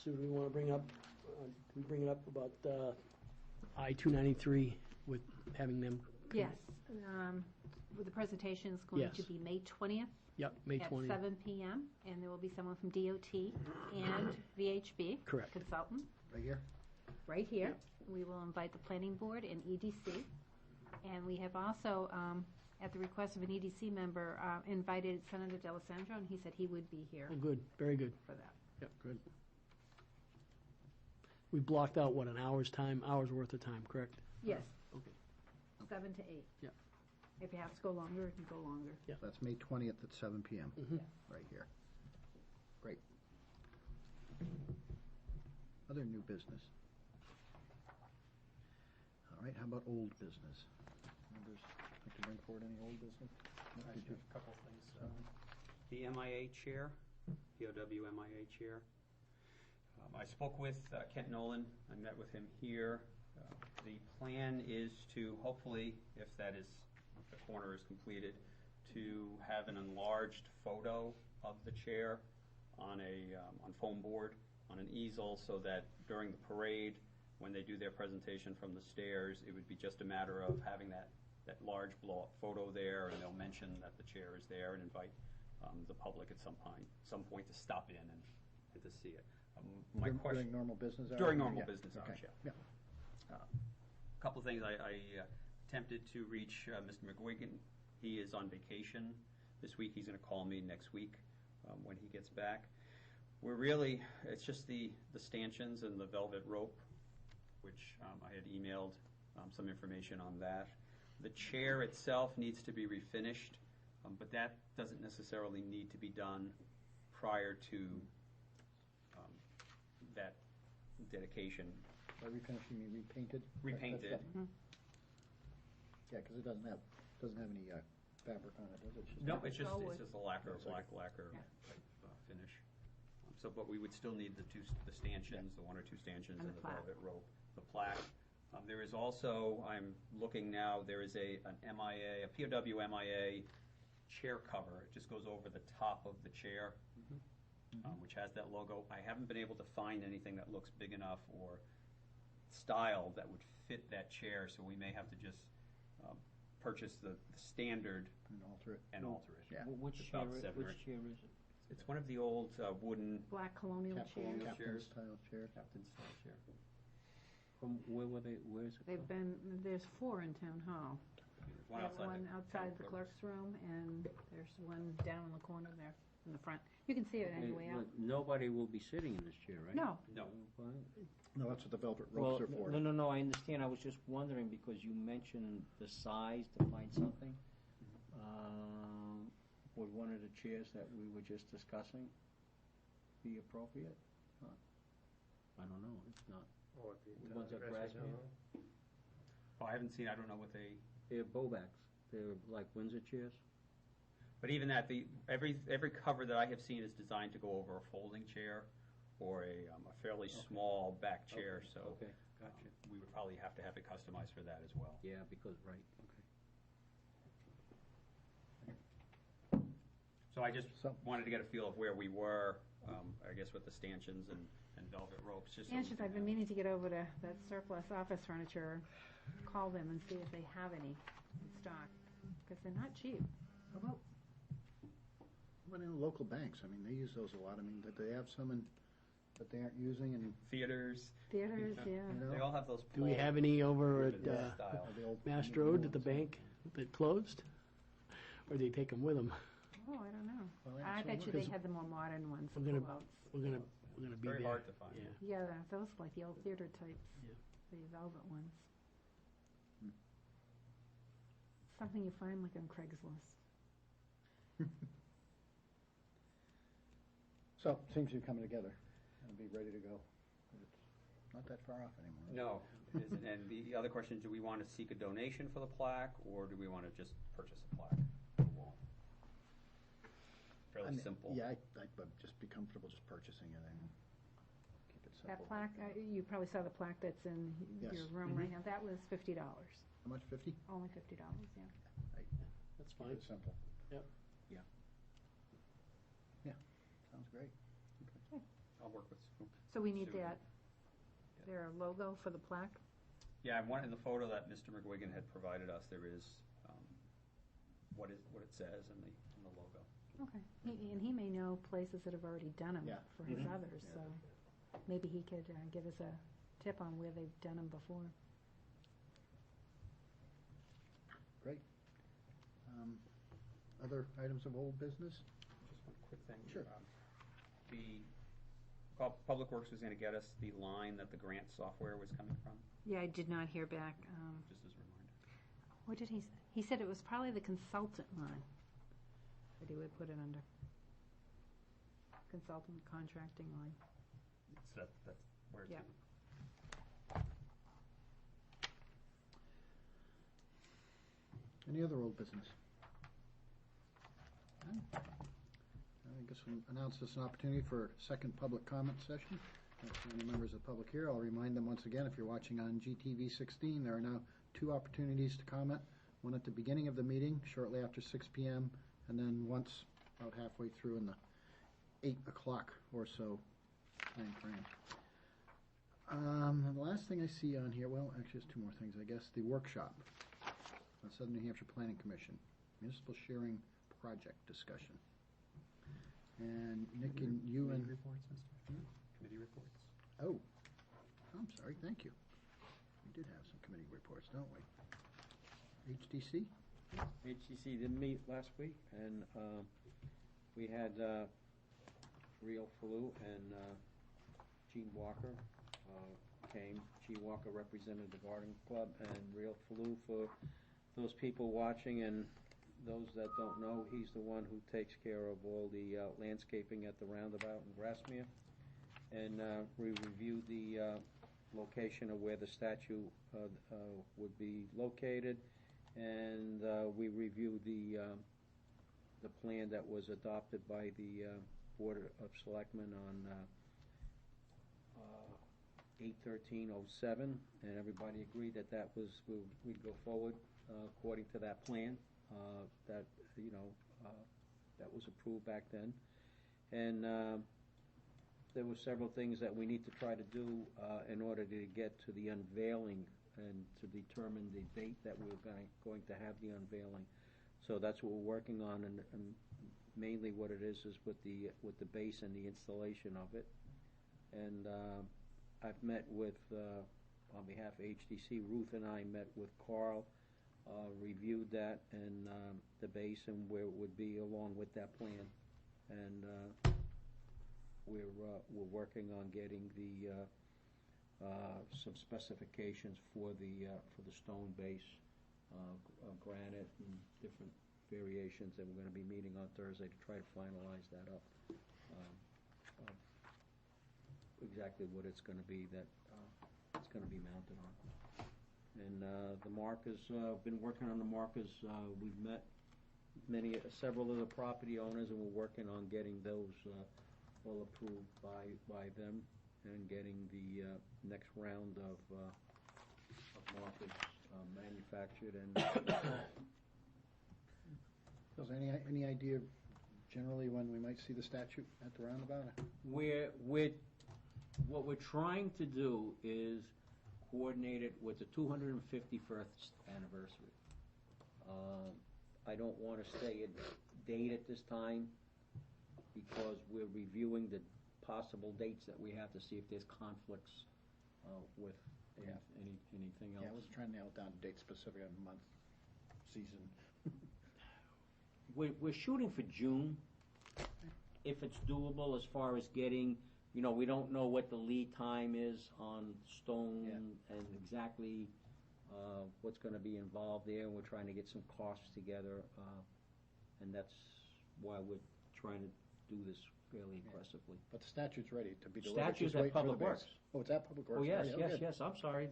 Sue, do we want to bring up, can we bring it up about I-293 with having them? Yes, with the presentation is going Yes. to be May 20th. Yep, May 20th. At 7 p.m., and there will be someone from DOT and VHB. Correct. Consultant, Right here? right here. We will invite the planning board and EDC. And we have also, at the request of an EDC member, invited Senator D'Alessandro, and he said he would be here Oh, good, very good. for that. Yep, good. We blocked out, what, an hour's worth of time, correct? Yes. Okay. 7 to 8. Yep. If you have to go longer, you can go longer. That's May 20th at 7 p.m. Mhm. Right here. Great. Other new business. All right, how about old business? Members like to bring forward any old business? No, I did you? have a couple things. The MIA chair, POW MIA chair. I spoke with Kent Nolan. I met with him here The plan is to hopefully, if the corner is completed, to have an enlarged photo of the chair on on foam board, on an easel, so that during the parade, when they do their presentation from the stairs, it would be just a matter of having that large blow-up photo there, and they'll mention that the chair is there and invite the public at some point to stop in and to see it. During normal business hours? During normal Yeah. business hours, Okay. yeah. A couple of things. I attempted to reach Mr. McGuigan. He is on vacation this week. He's going to call me next week when he gets back. It's just the stanchions and the velvet rope, which I had emailed some information on that. The chair itself needs to be refinished, but that doesn't necessarily need to be done prior to that dedication. By refinishing, you mean repainted? Repainted. Yeah, because it doesn't have any fabric on it, does it? No, it's just a lacquer, black lacquer type finish. But we would still need the stanchions, the one or two stanchions, and the velvet rope, the plaque. There is also, I'm looking now, there is an MIA, a POW MIA chair cover. It just goes over the top of the chair, which has that logo. I haven't been able to find anything that looks big enough or style that would fit that chair, so we may have to just purchase the standard and alter it. Yeah. Which It's chair about is it? It's one of the old wooden Black colonial chairs. Captain's style chair. captain's style chair. From where were they, where is it They've from? there's 4 in Town Hall. There's one There's outside one outside the clerk's room, and there's one down in the corner there, in the front. You can see it anyway out. Nobody will be sitting in this chair, right? No. No. No, that's what the velvet Well, ropes are for. no, I understand. I was just wondering because you mentioned the size to find something. Would one of the chairs that we were just discussing be appropriate? I don't know. It's not. Or The ones at Grassmere? Oh, I haven't seen, I don't know what They're Bobacks. They're like Windsor chairs. but even that, every cover that I have seen is designed to go over a folding chair or a fairly small back chair, so Okay, gotcha. we would probably have to have it customized for that as well. Yeah, because, right, okay. So I just wanted to get a feel of where we were, I guess with the stanchions and velvet ropes, just so we Stanchions, can I've been have- meaning to get over to that surplus office furniture, call them and see if they have any in stock, because they're not cheap. How about in local banks? I mean, they use those a lot. I mean, that they have some that they aren't using and. Theaters. Theaters, yeah. You know? They all have those. Do we have any over at ribbon style. The old Mass Road at the bank that closed? Or do they take them with them? Oh, I don't know. Well, I that's bet one, you they 'cause had the more modern ones, the We're gonna- pull-outs. We're gonna be there. Very hard to find. Yeah. Yeah, those like the old theater types, Yeah. the velvet ones. Hmm. Something you find like on Craigslist. So, seems to be coming together and be ready to go. It's not that far off anymore. No, it isn't. And the other question is, do we want to seek a donation for the plaque, or do we want to just purchase a plaque for the wall? Fairly I mean, simple. Yeah, I'd just be comfortable just purchasing it and keep it simple. That plaque, you probably saw the plaque that's in Yes. your room right now. That was $50. How much, 50? Only $50, yeah. That's Keep fine. it simple. Yep. Sounds great. I'll work with Sue. So we need Sue. that, their logo for the plaque? Yeah, and one in the photo that Mr. McGuigan had provided us, there is what it says in the logo. Okay. And he may know places that have already done them Yeah. for his Mhm. others, so maybe he could give us a tip on where they've done them before. Great. Other items of old business? Just one quick thing. Sure. Public Works was going to get us the line that the grant software was coming from, Yeah, I did not hear back. just as a reminder. What did he say? He said it was probably the consultant line that he would put it under. Consultant contracting line. That's where it's Yeah. Any other old business? None? I guess we'll announce this an opportunity for a second public comment session. Don't see any members of the public here. I'll remind them once again, if you're watching on GTV 16, there are now 2 opportunities to comment. One at the beginning of the meeting, shortly after 6 p.m., and then once about halfway through in the 8 o'clock or so time frame. And the last thing I see on here, well, actually, there's 2 more things, I guess. The workshop, Southern New Hampshire Planning Commission, Municipal Sharing Project discussion. And Nick and you and... Reports, Mr. Committee reports. Oh, I'm sorry, thank you. We did have some committee reports, don't we? HDC? HCC did meet last week, and we had Real Falou and Gene Walker came. Gene Walker represented the Garden Club, and Real Falou, for those people watching and those that don't know, he's the one who takes care of all the landscaping at the roundabout in Grassmere. And we reviewed the location of where the statue would be located, and we reviewed the plan that was adopted by the Board of Selectmen on 8/13/07, and everybody agreed that we'd go forward according to that plan that that was approved back then. And there were several things that we need to try to do in order to get to the unveiling and to determine the date that we're going to have the unveiling. So that's what we're working on, and mainly what it is with the base and the installation of it. And I've met with, on behalf of HDC, Ruth and I met with Carl, reviewed that and the base and where it would be along with that plan. And we're working on getting some specifications for the stone base, granite and different variations, and we're going to be meeting on Thursday to try to finalize that up. Exactly what it's going to be that it's going to be mounted on. And the markers, been working on the markers. We've met several of the property owners, and we're working on getting those all approved by them and getting the next round of markers manufactured. And any idea generally when we might see the statue at the roundabout? What we're trying to do is coordinate it with the 251st anniversary. I don't want to say a date at this time because we're reviewing the possible dates that we have to see if there's conflicts with anything else. Yeah, I was trying to nail it down to date specific, a month, season. We're shooting for June, if it's doable as far as getting, we don't know what the lead time is on stone and exactly what's going to be involved there, and we're trying to get some costs together, and that's why we're trying to do this fairly aggressively. But the statute's ready to be delivered. Statue's at Public Works. Oh, it's at Public Works? Oh, yes, I'm sorry,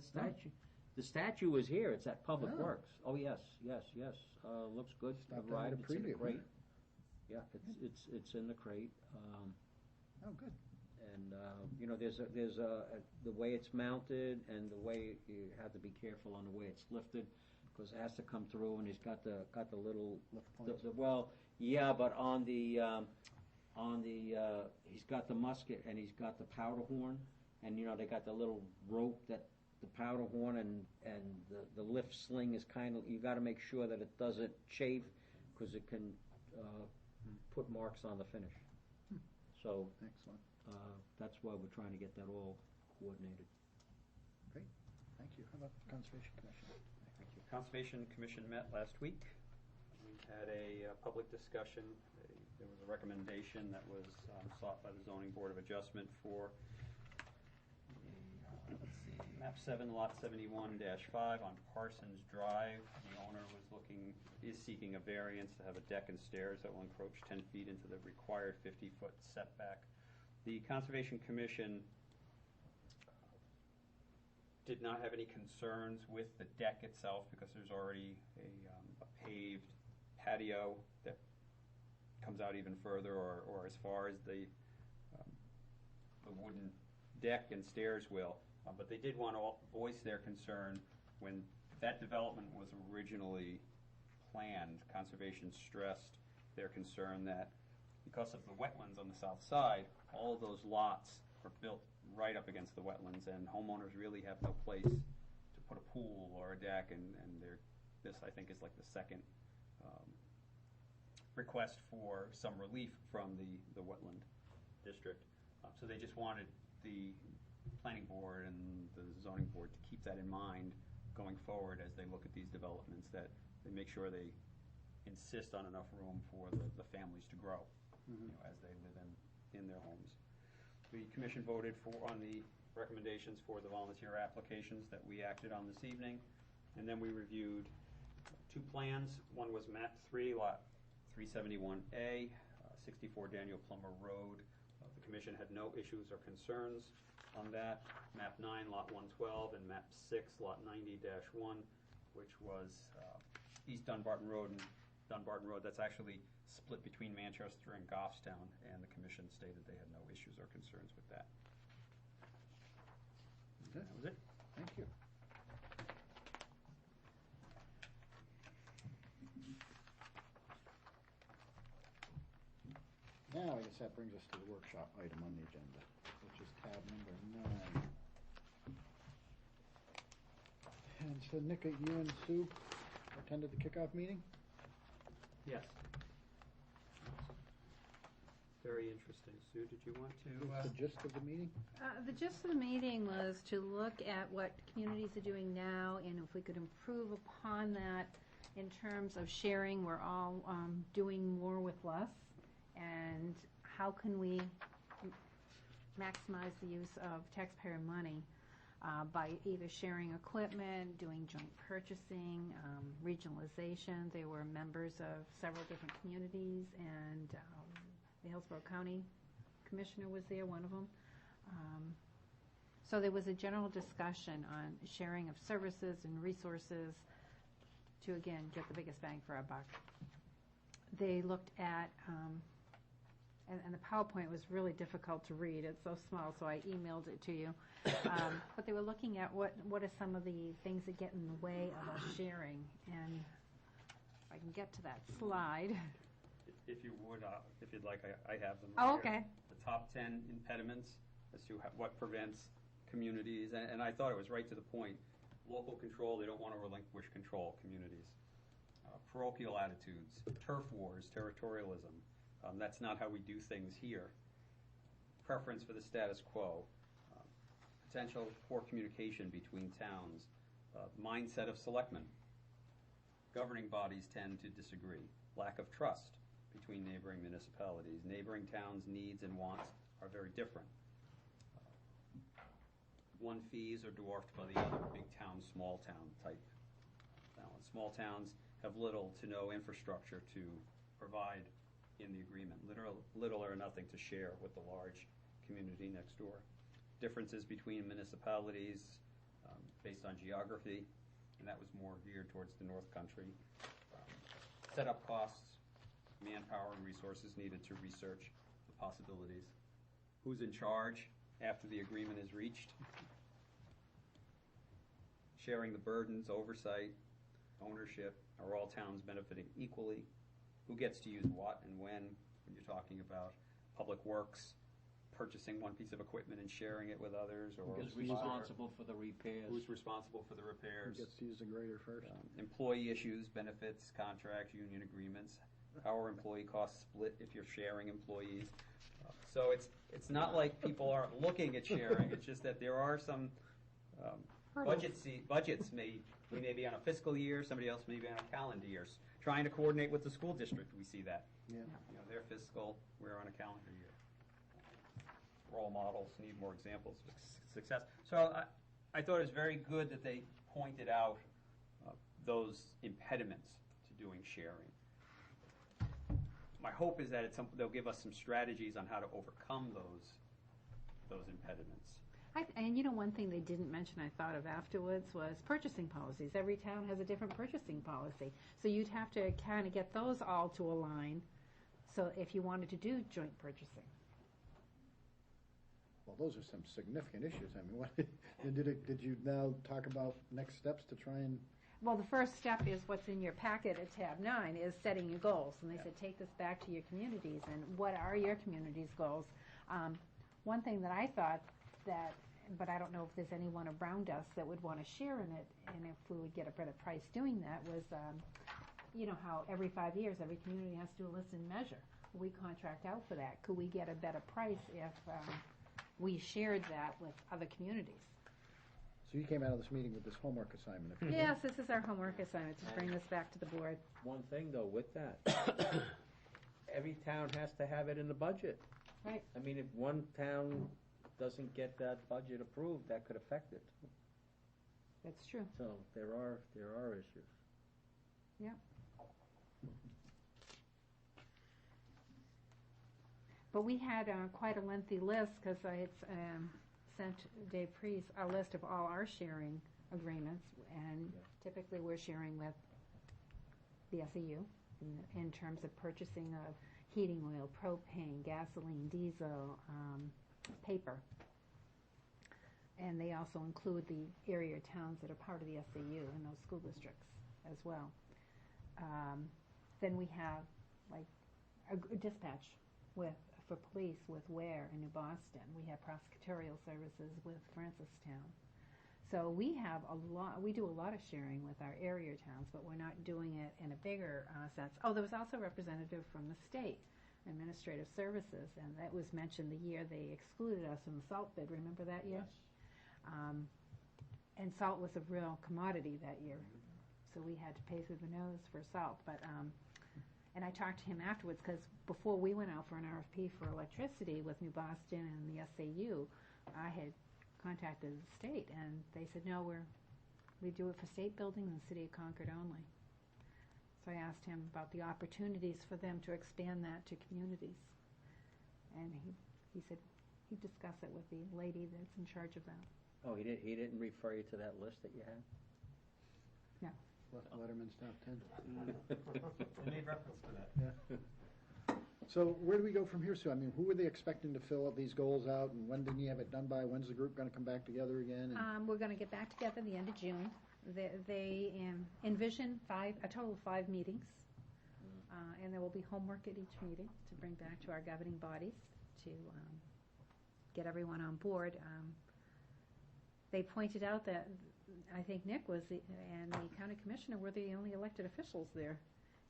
the statue is here, it's at Public Works. Oh, yes, looks good. Stop down It's in the preview, crate. Yeah, it's in the crate. Oh, good. And there's the way it's mounted and the way you have to be careful on the way it's lifted, because it has to come through, and he's got the little but on the he's got the musket and he's got the powder horn, and they got the little rope that the powder horn and the lift sling is you got to make sure that it doesn't chafe, because it can put marks on the finish. So excellent. That's why we're trying to get that all coordinated. Great, thank you. How about the Conservation Commission? Thank you. Conservation Commission met last week. We had a public discussion. There was a recommendation that was sought by the Zoning Board of Adjustment for map 7, lot 71-5 on Parsons Drive. The owner is seeking a variance to have a deck and stairs that will encroach 10 feet into the required 50-foot setback. The Conservation Commission did not have any concerns with the deck itself because there's already a paved patio that comes out even further, or as far as the wooden deck and stairs will. But they did want to voice their concern when that development was originally planned. Conservation stressed their concern that because of the wetlands on the south side, all of those lots are built right up against the wetlands, and homeowners really have no place to put a pool or a deck, and this, I think, is like the second request for some relief from the wetland district. So they just wanted the planning board and the zoning board to keep that in mind going forward as they look at these developments, that they make sure they insist on enough room for the families to grow, as they live in their homes. The commission voted on the recommendations for the volunteer applications that we acted on this evening, and then we reviewed two plans. One was map 3, lot 371A, 64 Daniel Plummer Road. The commission had no issues or concerns on that. Map 9, lot 112, and map 6, lot 90-1, which was East Dunbarton Road and Dunbarton Road. That's actually split between Manchester and Goffstown, and the commission stated they had no issues or concerns with that. Okay. That was it. Thank you. Now, I guess that brings us to the workshop item on the agenda, which is tab number 9. And so, Nick, you and Sue attended the kickoff meeting? Yes. Very interesting. Sue, did you want to? What's the gist of the meeting? The gist of the meeting was to look at what communities are doing now and if we could improve upon that in terms of sharing. We're all doing more with less, and how can we maximize the use of taxpayer money by either sharing equipment, doing joint purchasing, regionalization. They were members of several different communities, and the Hillsborough County Commissioner was there, one of them. So there was a general discussion on sharing of services and resources to, again, get the biggest bang for our buck. They looked at, and the PowerPoint was really difficult to read. It's so small, so I emailed it to you. But they were looking at what are some of the things that get in the way of us sharing. And if I can get to that slide. If you would, if you'd like, I have them. Oh, right here. okay. The top 10 impediments as to what prevents communities, and I thought it was right to the point. Local control, they don't want to relinquish control, communities. Parochial attitudes, turf wars, territorialism. That's not how we do things here. Preference for the status quo. Potential poor communication between towns. Mindset of selectmen. Governing bodies tend to disagree. Lack of trust between neighboring municipalities. Neighboring towns' needs and wants are very different. One fees are dwarfed by the other, big town, small town type balance. Small towns have little to no infrastructure to provide in the agreement, little or nothing to share with the large community next door. Differences between municipalities based on geography, and that was more geared towards the North Country. Setup costs, manpower and resources needed to research the possibilities. Who's in charge after the agreement is reached? Sharing the burdens, oversight, ownership. Are all towns benefiting equally? Who gets to use what and when you're talking about public works, purchasing one piece of equipment and sharing it with others? Or Who's responsible for the repairs? Who's responsible for the repairs? Who gets to use the grader first? Employee issues, benefits, contracts, union agreements. How are employee costs split if you're sharing employees? So it's not like people aren't looking at sharing. It's just that there are some budgets. We may be on a fiscal year. Somebody else may be on a calendar year. Trying to coordinate with the school district, we see that. Yeah. Their fiscal, we're on a calendar year. Role models need more examples of success. So I thought it was very good that they pointed out those impediments to doing sharing. My hope is that they'll give us some strategies on how to overcome those impediments. And one thing they didn't mention I thought of afterwards was purchasing policies. Every town has a different purchasing policy. So you'd have to kind of get those all to align, so if you wanted to do joint purchasing. Well, those are some significant issues. I mean, what, did you now talk about next steps to try and? Well, the first step is what's in your packet at tab 9 is setting your goals. And they said, take this back to your communities, and what are your community's goals? One thing that I thought that, but I don't know if there's anyone around us that would want to share in it, and if we would get a better price doing that, was, you know, how every 5 years, every community has to do a listen and measure. We contract out for that. Could we get a better price if we shared that with other communities? So you came out of this meeting with this homework assignment. Yes, this is our homework assignment, to bring this back to the board. One thing, though, with that, every town has to have it in the budget. Right. I mean, if one town doesn't get that budget approved, that could affect it. That's true. So there are issues. Yeah. But we had quite a lengthy list, because I had sent Dave Priest a list of all our sharing agreements, and typically we're sharing with the SAU in terms of purchasing of heating oil, propane, gasoline, diesel, paper. And they also include the area towns that are part of the SAU and those school districts as well. Then we have like a dispatch for police with Ware in New Boston. We have prosecutorial services with Francistown. So we have we do a lot of sharing with our area towns, but we're not doing it in a bigger sense. Oh, there was also a representative from the state, Administrative Services, and that was mentioned the year they excluded us in the salt bid. Remember that year? Yes. And salt was a real commodity that year, so we had to pay through the nose for salt. But and I talked to him afterwards, because before we went out for an RFP for electricity with New Boston and the SAU, I had contacted the state, and they said, no, we do it for state buildings and City of Concord only. So I asked him about the opportunities for them to expand that to communities. And he said he'd discuss it with the lady that's in charge of that. Oh, he didn't refer you to that list that you had? No. Letterman's top 10. They made reference to that. Yeah. So where do we go from here, Sue? I mean, who are they expecting to fill these goals out, and when did you have it done by? When's the group going to come back together again? We're going to get back together the end of June. They envision a total of 5 meetings, and there will be homework at each meeting to bring back to our governing bodies to get everyone on board. They pointed out that I think Nick and the county commissioner were the only elected officials there.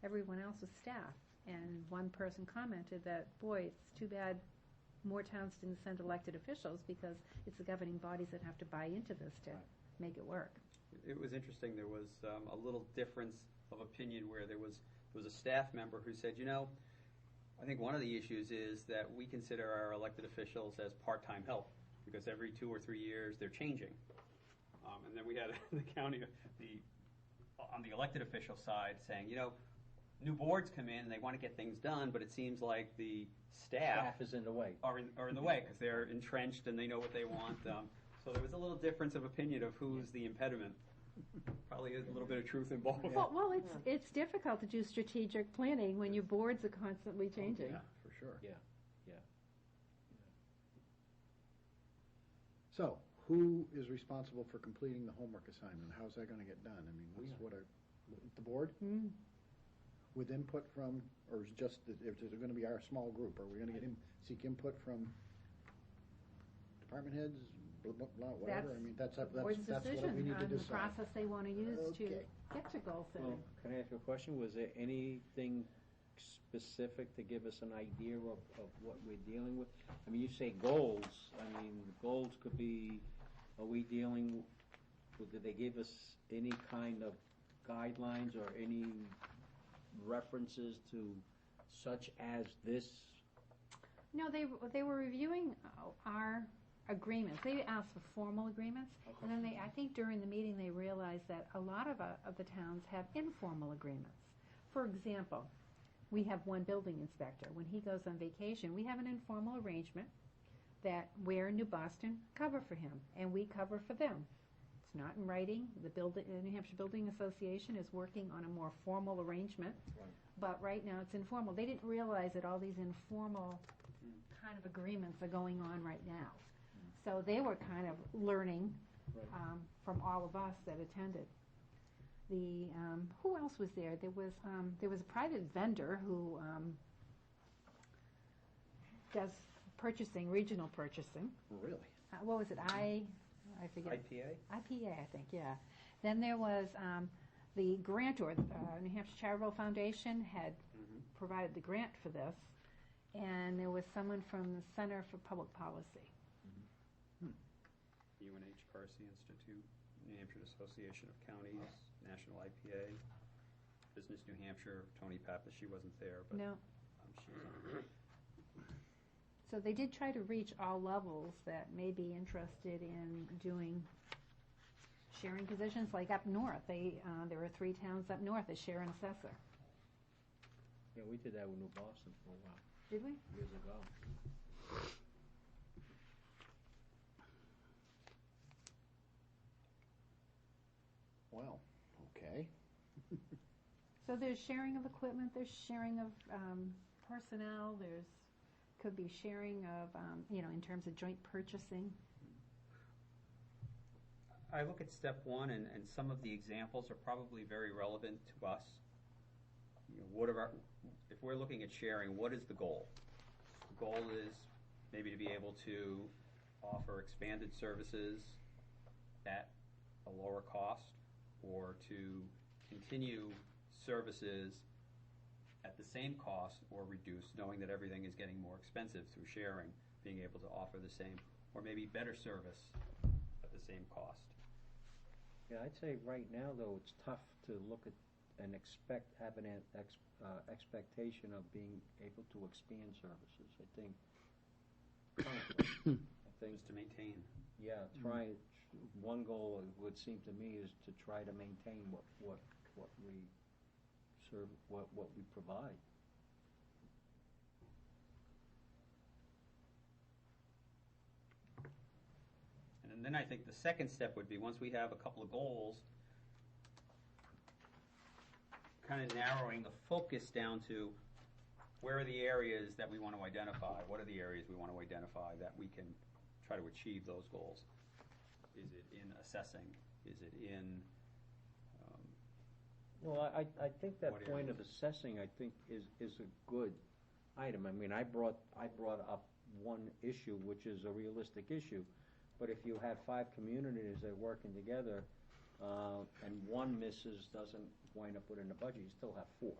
Everyone else was staff. And one person commented that, boy, it's too bad more towns didn't send elected officials, because it's the governing bodies that have to buy into this to make it work. It was interesting. There was a little difference of opinion where there was a staff member who said, you know, I think one of the issues is that we consider our elected officials as part-time help, because every 2 or 3 years they're changing. And then we had the county, on the elected official side, saying, you know, new boards come in and they want to get things done, but it seems like the staff is in the way. Are in the way, because they're entrenched and they know what they want. So there was a little difference of opinion of who's the impediment. Probably a little bit of truth in both. Well, it's difficult to do strategic planning when your boards are constantly changing. Yeah, for sure. Yeah. So, who is responsible for completing the homework assignment? How's that going to get done? I mean, the board? Mm. With input from, or is just, is it going to be our small group? Are we going to seek input from department heads, whatever? I mean, that's what we need to decide. On the process they want to use to get to goal setting. Well, can I ask you a question? Was there anything specific to give us an idea of what we're dealing with? I mean, you say goals. I mean, goals could be, are we dealing, did they give us any kind of guidelines or any references to such as this? No, they were reviewing our agreements. They asked for formal agreements, and then I think during the meeting they realized that a lot of the towns have informal agreements. For example, we have one building inspector. When he goes on vacation, we have an informal arrangement that Ware and New Boston cover for him, and we cover for them. It's not in writing. The New Hampshire Building Association is working on a more formal arrangement, but right now it's informal. They didn't realize that all these informal kind of agreements are going on right now. So they were kind of learning Right. from all of us that attended. The who else was there? There was a private vendor who does purchasing, regional purchasing. Really? What was it? I forget. IPA? IPA, I think. Yeah. Then there was the grantor. New Hampshire Charitable Foundation had provided the grant for this, and there was someone from the Center for Public Policy. UNH Carsey Institute, New Hampshire Association of Counties, National IPA, Business New Hampshire, Tony Pappas, she wasn't there, but No. she was on. So they did try to reach all levels that may be interested in doing sharing positions, like up north. There were 3 towns up north that share an assessor. Yeah, we did that with New Boston for a while, Did we? years ago. Well, okay. So there's sharing of equipment, there's sharing of personnel, could be sharing of, in terms of joint purchasing. I look at step 1, and some of the examples are probably very relevant to us. If we're looking at sharing, what is the goal? The goal is maybe to be able to offer expanded services at a lower cost, or to continue services at the same cost or reduced, knowing that everything is getting more expensive through sharing, being able to offer the same, or maybe better service at the same cost. Yeah, I'd say right now, though, it's tough to look at and have an expectation of being able to expand services. I think, Just to maintain. yeah, one goal would seem to me is to try to maintain what we serve, what we provide. And then I think the second step would be, once we have a couple of goals, kind of narrowing the focus down to where are the areas that we want to identify? What are the areas we want to identify that we can try to achieve those goals? Is it in assessing? Is it in... Well, I think that What point of areas? assessing, I think, is a good item. I mean, I brought up one issue, which is a realistic issue, but if you have 5 communities that are working together, and one doesn't wind up within the budget, you still have 4.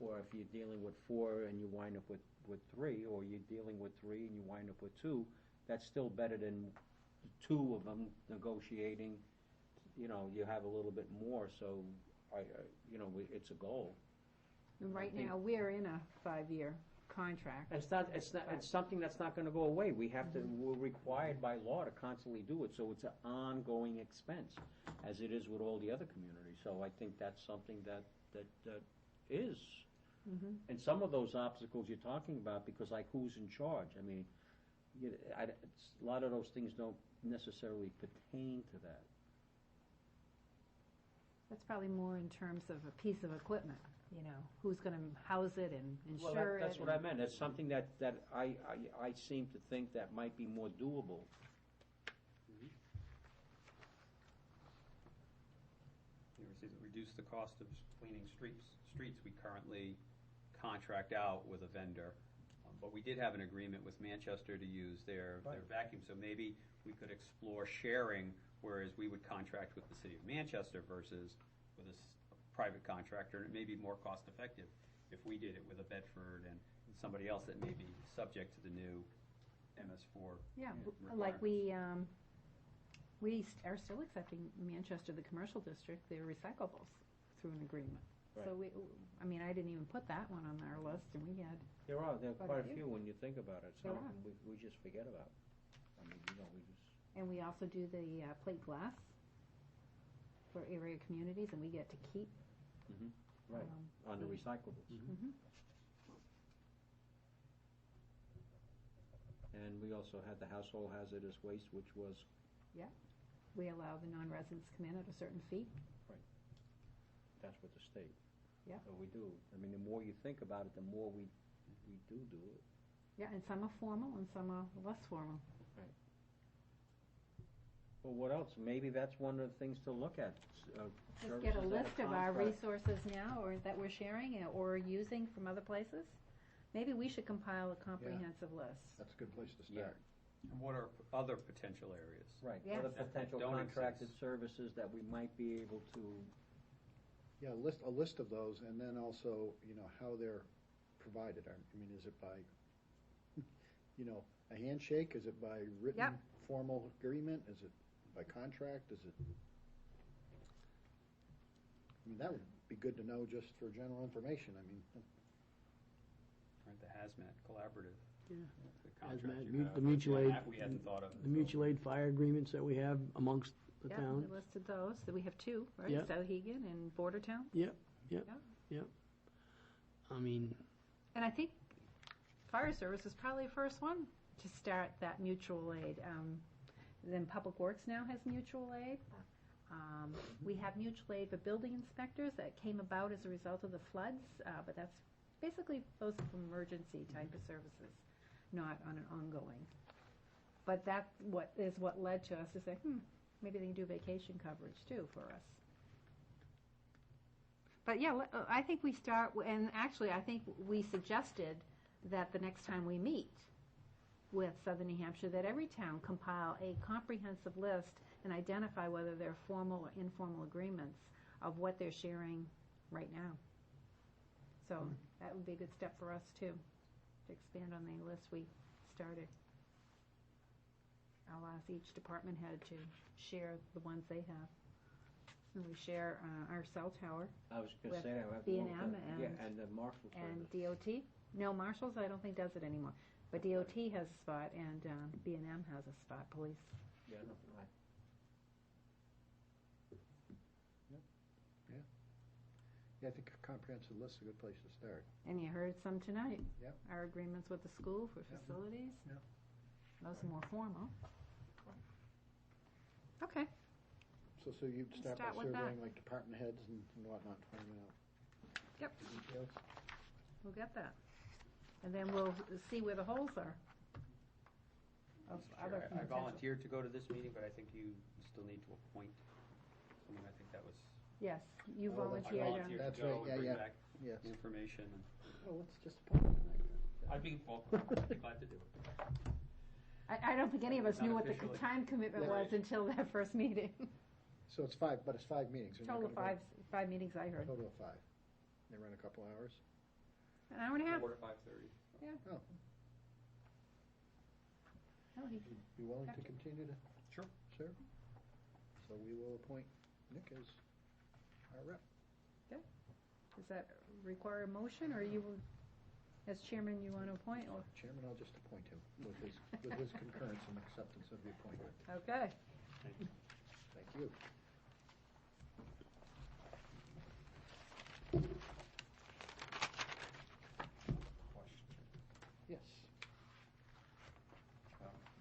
Or if you're dealing with 4 and you wind up with 3, or you're dealing with 3 and you wind up with 2, that's still better than 2 of them negotiating. You have a little bit more, so it's a goal. And right now, we're in a 5-year contract. It's something that's not going to go away. We're required by law to constantly do it, so it's an ongoing expense, as it is with all the other communities. So I think that's something that is. And some of those obstacles you're talking about, because like who's in charge? I mean, a lot of those things don't necessarily pertain to that. That's probably more in terms of a piece of equipment, who's going to house it and insure it. That's what I meant. It's something that I seem to think that might be more doable. Reduce the cost of cleaning streets. We currently contract out with a vendor, but we did have an agreement with Manchester to use their vacuum, so maybe we could explore sharing, whereas we would contract with the city of Manchester versus with a private contractor, and it may be more cost effective if we did it with a Bedford and somebody else that may be subject to the new MS4 Yeah, requirements. like we are still accepting Manchester, the commercial district, their recyclables through an agreement. Right. So I didn't even put that one on our list, and we had. There are quite a few. few when you think about it. It's There something we just forget about. I mean, we just. And we also do the plate glass for area communities, and we get to keep. Right, on the recyclables. And we also had the household hazardous waste, which was. Yeah, we allow the non-residents to come in at a certain fee. Right. That's what the state. Yeah. So we do. I mean, the more you think about it, the more we do it. Yeah, and some are formal and some are less formal. Right. Well, what else? Maybe that's one of the things to look at. Just get a list of our resources now, or that we're sharing, or using from other places. Maybe we should compile a comprehensive list. That's a good place to start. And what are other potential areas? Right, Yes. other That potential don't contracted exist. services that we might be able to, Yeah, a list of those, and then also, how they're provided. I mean, is it by, a handshake? Is it by written formal agreement? Is it by contract? Is it? I mean, that would be good to know just for general information. I mean. Right, the hazmat collaborative. Yeah. The contract Hazmat, you have. the mutual aid. That we hadn't thought of. The mutual aid fire agreements that we have amongst the Yeah, towns. we listed those. So we have two, right? Yep. Souhegan and Bordertown. Yep. Yeah. I mean, And I think fire service is probably the first one to start that mutual aid. Then Public Works now has mutual aid. We have mutual aid for building inspectors that came about as a result of the floods, but that's basically those are emergency type of services, not on an ongoing. But that's what led to us to say, maybe they can do vacation coverage too for us. But yeah, I think we start, and actually I think we suggested that the next time we meet with Southern New Hampshire, that every town compile a comprehensive list and identify whether they're formal or informal agreements of what they're sharing right now. So that would be a good step for us too, to expand on the list we started. I'll ask each department head to share the ones they have. And we share our cell tower. I was going to with say, I have B&M and the Marshall and Service. DOT. No, Marshall's I don't think does it anymore. But DOT has a spot and B&M has a spot, police. Yeah, no, right. Yeah, I think a comprehensive list is a good place to start. And you heard some tonight. Yep. Our agreements with the school for Yep. facilities. Yep. Those are more formal. Okay. So you'd start by Start with that. surveying like department heads and whatnot, finding out Yep. details. We'll get that. And then we'll see where the holes are. Of other I potential. volunteered to go to this meeting, but I think you still need to appoint someone. I think that was. Yes, you Oh, that's volunteered. I volunteered That's to go right, and yeah, bring yeah. back Yes. information. And Well, let's just appoint them. I'd be glad to do it. I don't think any of us Not knew what the officially. time commitment Yeah. was until that first meeting. So it's but it's 5 meetings. They're not Total of gonna five meetings I go- heard. Total of 5. They run a couple hours. An hour and a half. 4 to 5:30. Oh, Oh, he- you'd be willing to continue to Sure. serve? So we will appoint Nick as our rep. Does that require a motion, or you, will- as chairman, you want to appoint, or? Chairman, I'll just appoint him with his concurrence and acceptance of the appointment. Okay. Thank you. Yes.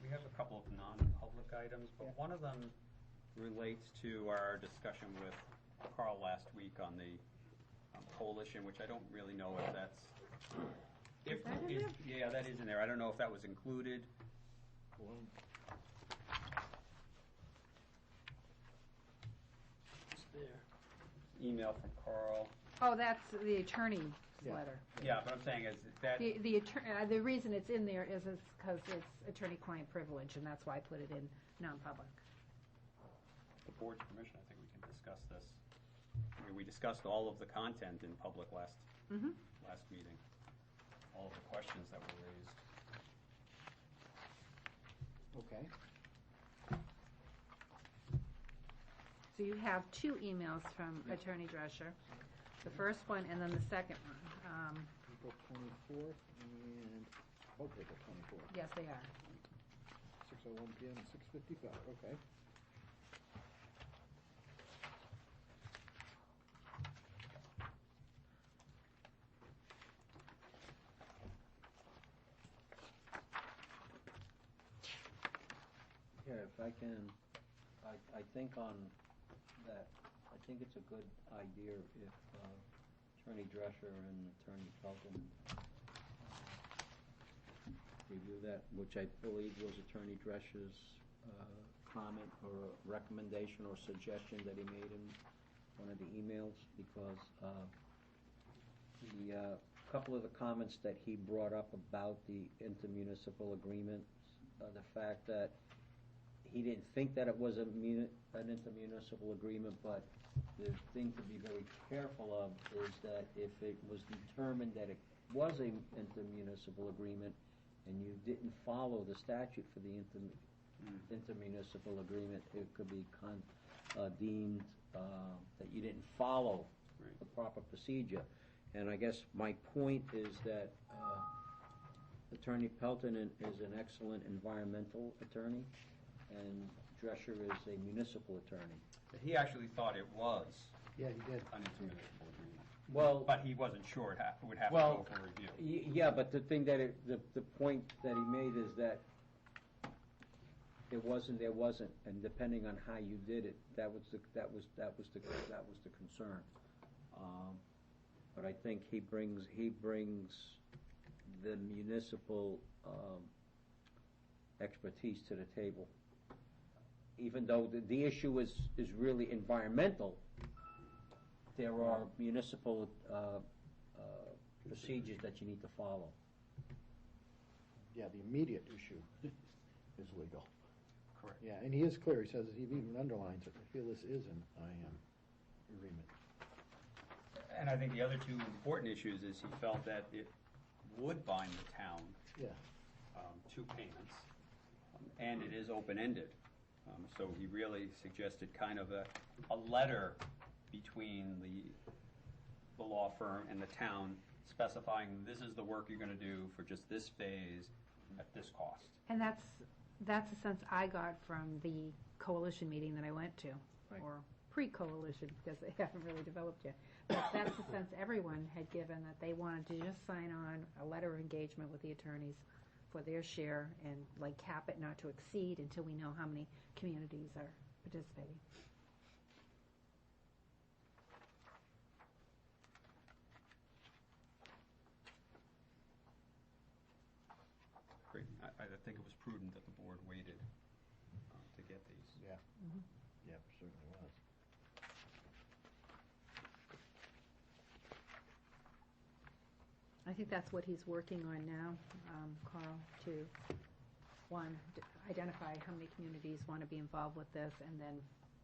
We have a couple of non-public items, but one of them relates to our discussion with Carl last week on the coalition, which I don't really know if that's. Is that in there? Yeah, that is in there. I don't know if that was included. it's there. Email from Carl. Oh, that's the attorney's Yeah. letter. Yeah, but I'm saying is that. The reason it's in there is because it's attorney-client privilege, and that's why I put it in non-public. The board's permission, I think we can discuss this. I mean, we discussed all of the content in public last meeting, all of the questions that were raised. Okay. So you have two emails from Attorney Drescher, the first one and then the second one. April 24th and both April 24th. Yes, they are. 6:01 PM and 6:55, okay. Yeah, if I can, I think on that, I think it's a good idea if Attorney Drescher and Attorney Felton review that, which I believe was Attorney Drescher's comment or a recommendation or suggestion that he made in one of the emails, because the couple of the comments that he brought up about the intermunicipal agreement, the fact that he didn't think that it was an intermunicipal agreement, but the thing to be very careful of is that if it was determined that it was an intermunicipal agreement and you didn't follow the statute for the intermunicipal agreement, it could be deemed that you didn't follow the proper procedure. And I guess my point is that Attorney Pelton is an excellent environmental attorney, and Drescher is a municipal attorney. He actually thought it was Yeah, he did. an intermunicipal agreement. Well, But he wasn't sure it would have to well, go for review. yeah, but the thing that the point that he made is that it wasn't, there wasn't, and depending on how you did it, that was the concern. But I think he brings the municipal expertise to the table. Even though the issue is really environmental, there are municipal procedures that you need to follow. Yeah, the immediate issue is legal. Correct. Yeah, and he is clear, he says, he even underlines it, I feel this is an IM agreement. And I think the other two important issues is he felt that it would bind the town Yeah. to payments, and it is open-ended. So he really suggested kind of a letter between the law firm and the town specifying this is the work you're going to do for just this phase at this cost. And that's the sense I got from the coalition meeting that I went to, or pre-coalition, because they haven't really developed yet. But that's the sense everyone had given, that they wanted to just sign on a letter of engagement with the attorneys for their share and like cap it not to exceed until we know how many communities are participating. Great. I think it was prudent that the board waited to get these. Yeah. Yeah, it certainly was. I think that's what he's working on now, Carl, to, one, identify how many communities want to be involved with this, and then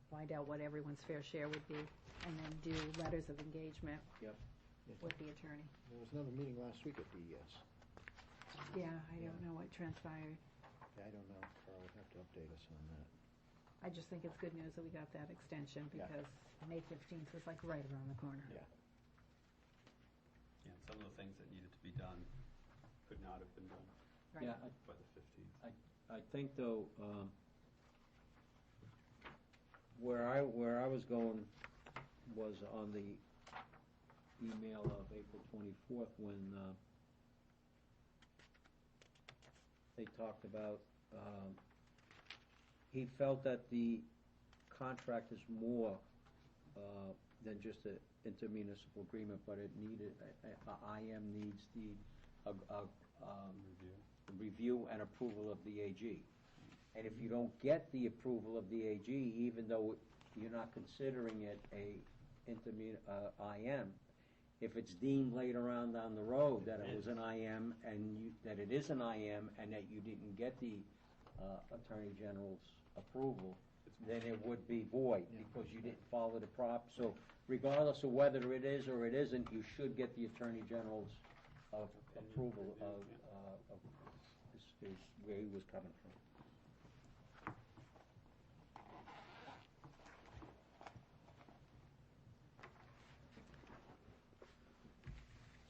find out what everyone's fair share would be, and then do letters of engagement with the attorney. There was another meeting last week at BES. Yeah, I don't know what transpired. Yeah, I don't know, Carl would have to update us on that. I just think it's good news that we got that extension, Yeah. because May 15th was like right around the corner. Yeah. Yeah, some of the things that needed to be done could not have been done Right. Yeah, by the 15th. I think though, where I was going was on the email of April 24th when they talked about, he felt that the contract is more than just an intermunicipal agreement, but it needed, IM needs the review and approval of the AG. And if you don't get the approval of the AG, even though you're not considering it a IM, if it's deemed later on down the road that it was an IM and that it is an IM and that you didn't get the Attorney General's approval, then it would be void because you didn't follow the so regardless of whether it is or it isn't, you should get the Attorney General's approval of is where he was coming from.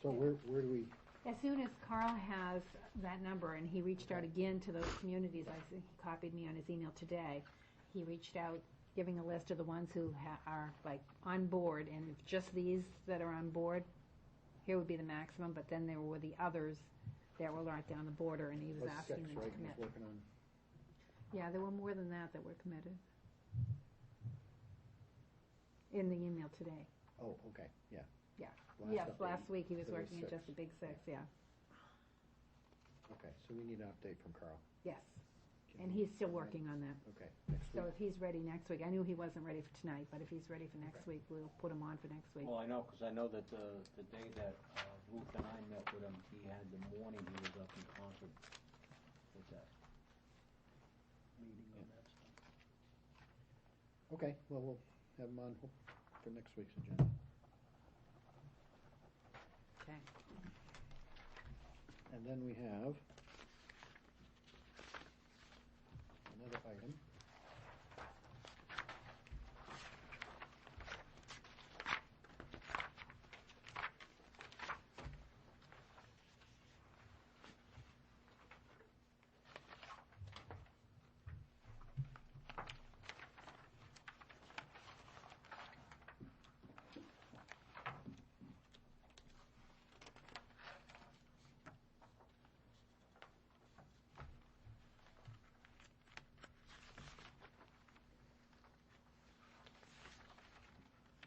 So where do we, As soon as Carl has that number, and he reached out again to those communities, he copied me on his email today, he reached out giving a list of the ones who are like on board, and if just these that are on board, here would be the maximum, but then there were the others that were right down the border, and he was asking six, them to right, commit. he's working on? Yeah, there were more than that were committed. In the email today. Oh, okay, yeah. Yeah. Last Yes, update, last week he was there was working at six. just the big six, yeah. Okay, so we need an update from Carl. Yes. Okay. And he's still working on that. Okay, next So week. if he's ready next week, I knew he wasn't ready for tonight, but if he's ready for next week, we'll put him on for next week. Well, I know, because I know that the day that Ruth and I met with him, he had the morning, he was up in Concord with that meeting on that stuff. Okay, well, we'll have him on for next week's agenda. Okay. And then we have another item.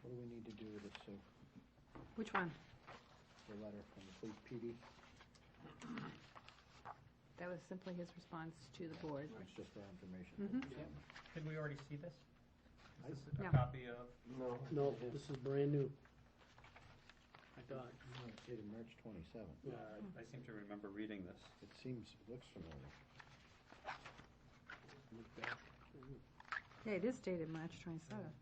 What do we need to do with this, Sue? Which one? The letter from the police PD? That was simply his response to the board. It's just for information. Mhm. Did we already see this? Is this No. a copy of? No, this is brand new. I thought. No, it's dated March 27th. I seem to remember reading this. It looks familiar. Look back. Yeah, it is dated March 27th.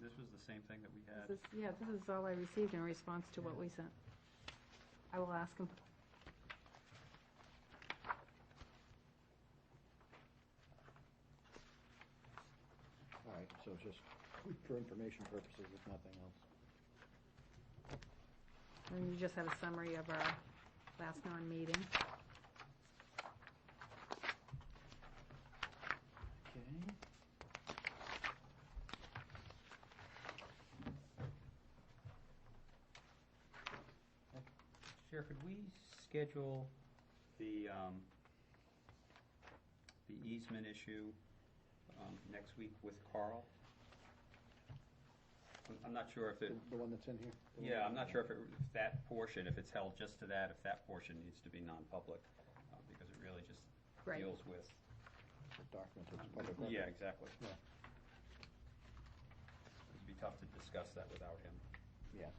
This was the same thing that we had. This is all I received in response to what we sent. I will ask him. All right, so it's just for information purposes, if nothing else. And you just have a summary of our last non-meeting. Okay. Sheriff, could we schedule the easement issue next week with Carl? I'm not sure if it, The one that's in here? yeah, I'm not sure if that portion, if it's held just to that, if that portion needs to be non-public, because it really just Right. deals with. The document that's public record. Yeah, exactly. Yeah. It'd be tough to discuss that without him. Yeah.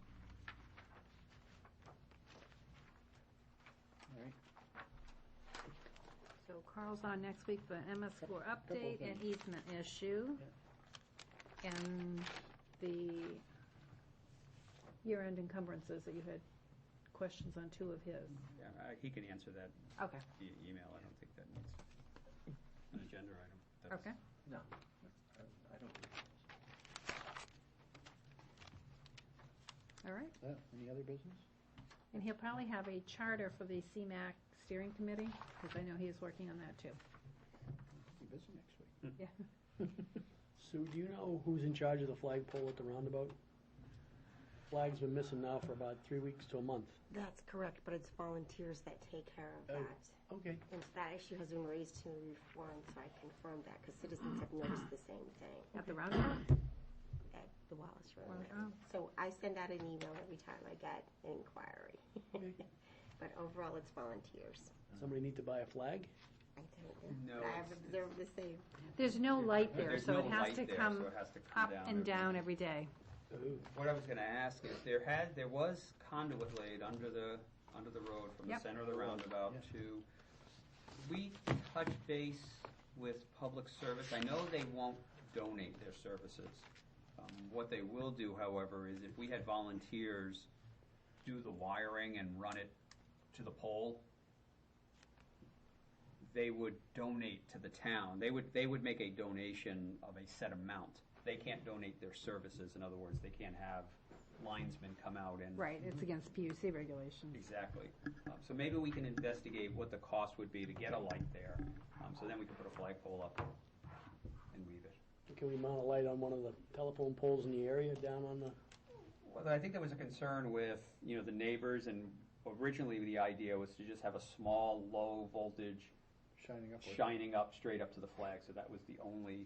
All right. So Carl's on next week for MS four update and easement issue. And the year-end encumbrances that you had questions on two of his. Yeah, he can answer that Okay. via email. I don't think that needs an agenda item. That's- Okay. No, I don't think All right. Any other business? And he'll probably have a charter for the CMAC steering committee, because I know he is working on that too. Be busy next week. Yeah. Sue, do you know who's in charge of the flagpole at the roundabout? Flag's been missing now for about 3 weeks to a month. That's correct, but it's volunteers that take care of Oh. that. Okay. And that issue has been raised to me before, and so I confirmed that, because citizens have noticed the same thing At the roundabout? at the Wallace Road. Oh. So I send out an email every time I get an inquiry. But overall, it's volunteers. Somebody need to buy a flag? I don't know. No, But I have it's- observed the same. There's no light there, There's so no it has light to there, come so it has to come up down and every- down every day. What I was gonna ask is, there was conduit laid under the road from the Yep. center of the roundabout Yeah. to, we touch base with public service. I know they won't donate their services. What they will do, however, is if we had volunteers do the wiring and run it to the pole, they would donate to the town. They would make a donation of a set amount. They can't donate their services. In other words, they can't have linesmen come out and. Right, it's against PUC regulations. Exactly. So maybe we can investigate what the cost would be to get a light there, so then we can put a flagpole up and leave it. Can we mount a light on one of the telephone poles in the area down on the? Well, I think there was a concern with, the neighbors, and originally the idea was to just have a small, low voltage Shining up. straight up to the flag, so that was the only,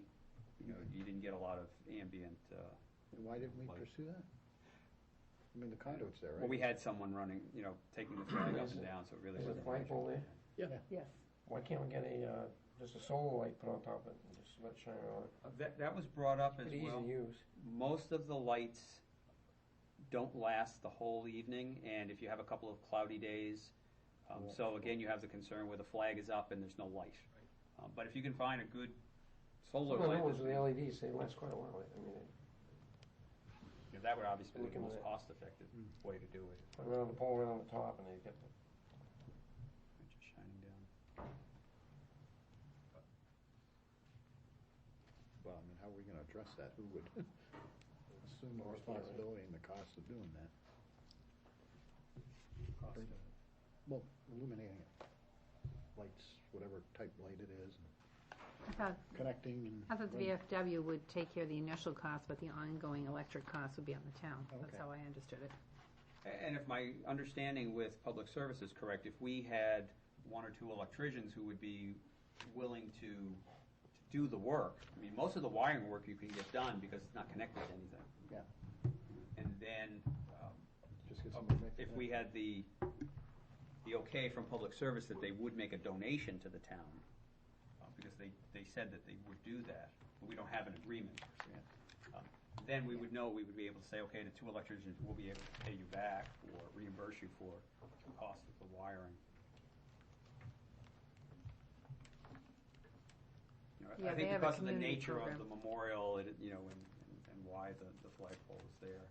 you didn't get a lot of ambient. And why didn't we pursue that? I mean, the conduit's there, right? Well, we had someone running, taking the flag up and down, so it really Is wasn't. the flagpole there? Yeah. Yes. Why can't we get just a solar light put on top of it and just let it shine on it? That was brought up as Pretty easy well. to use. Most of the lights don't last the whole evening, and if you have a couple of cloudy days, so again, you have the concern where the flag is up and there's no light. But if you can find a good solar Some of the light, ones with the LEDs, they last quite a while. I mean, that would obviously be the Looking most at it. cost-effective way to do it. put it on the pole right on the top, and they get the Just shining down. Well, I mean, how are we gonna address that? Who would assume the responsibility and the cost of doing that? Well, illuminating it. Lights, whatever type light it is, I thought, connecting and. I thought the VFW would take care of the initial cost, but the ongoing electric cost would be on the town. That's Okay. how I understood it. And if my understanding with public service is correct, if we had one or two electricians who would be willing to do the work, I mean, most of the wiring work you can get done because it's not connected to anything. Yeah. And then, Just get somebody to make. if we had the okay from public service that they would make a donation to the town, because they said that they would do that, but we don't have an agreement. Then we would know, we would be able to say, okay, the two electricians will be able to pay you back or reimburse you for the cost of the wiring. You know, Yeah, I think they have a because of the community nature program. of the memorial, and why the flagpole is there,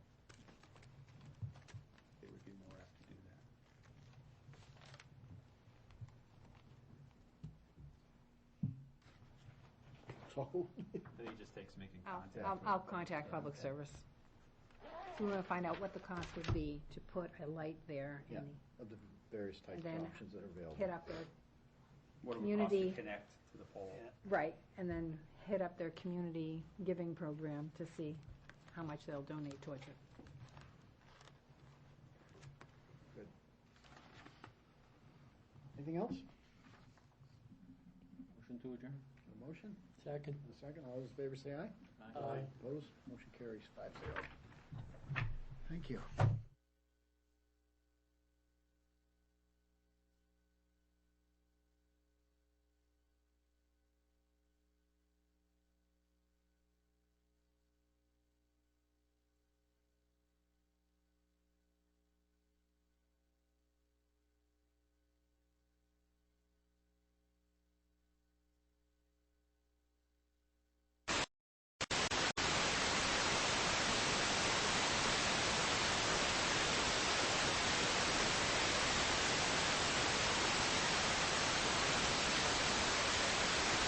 they would be more apt to do that. So, Then he just takes making I'll, contact. I'll contact public service. So we want to find out what the cost would be to put a light there yeah, and of the various types And of then options that are available. hit up their, What it would cost to community- connect to the pole. right, and then hit up their community giving program to see how much they'll donate towards it. Good. Anything else? Motion to adjourn? A motion? Second. A second, all those in favor say aye. Aye. Opposed? Motion carries 5-0. Thank you.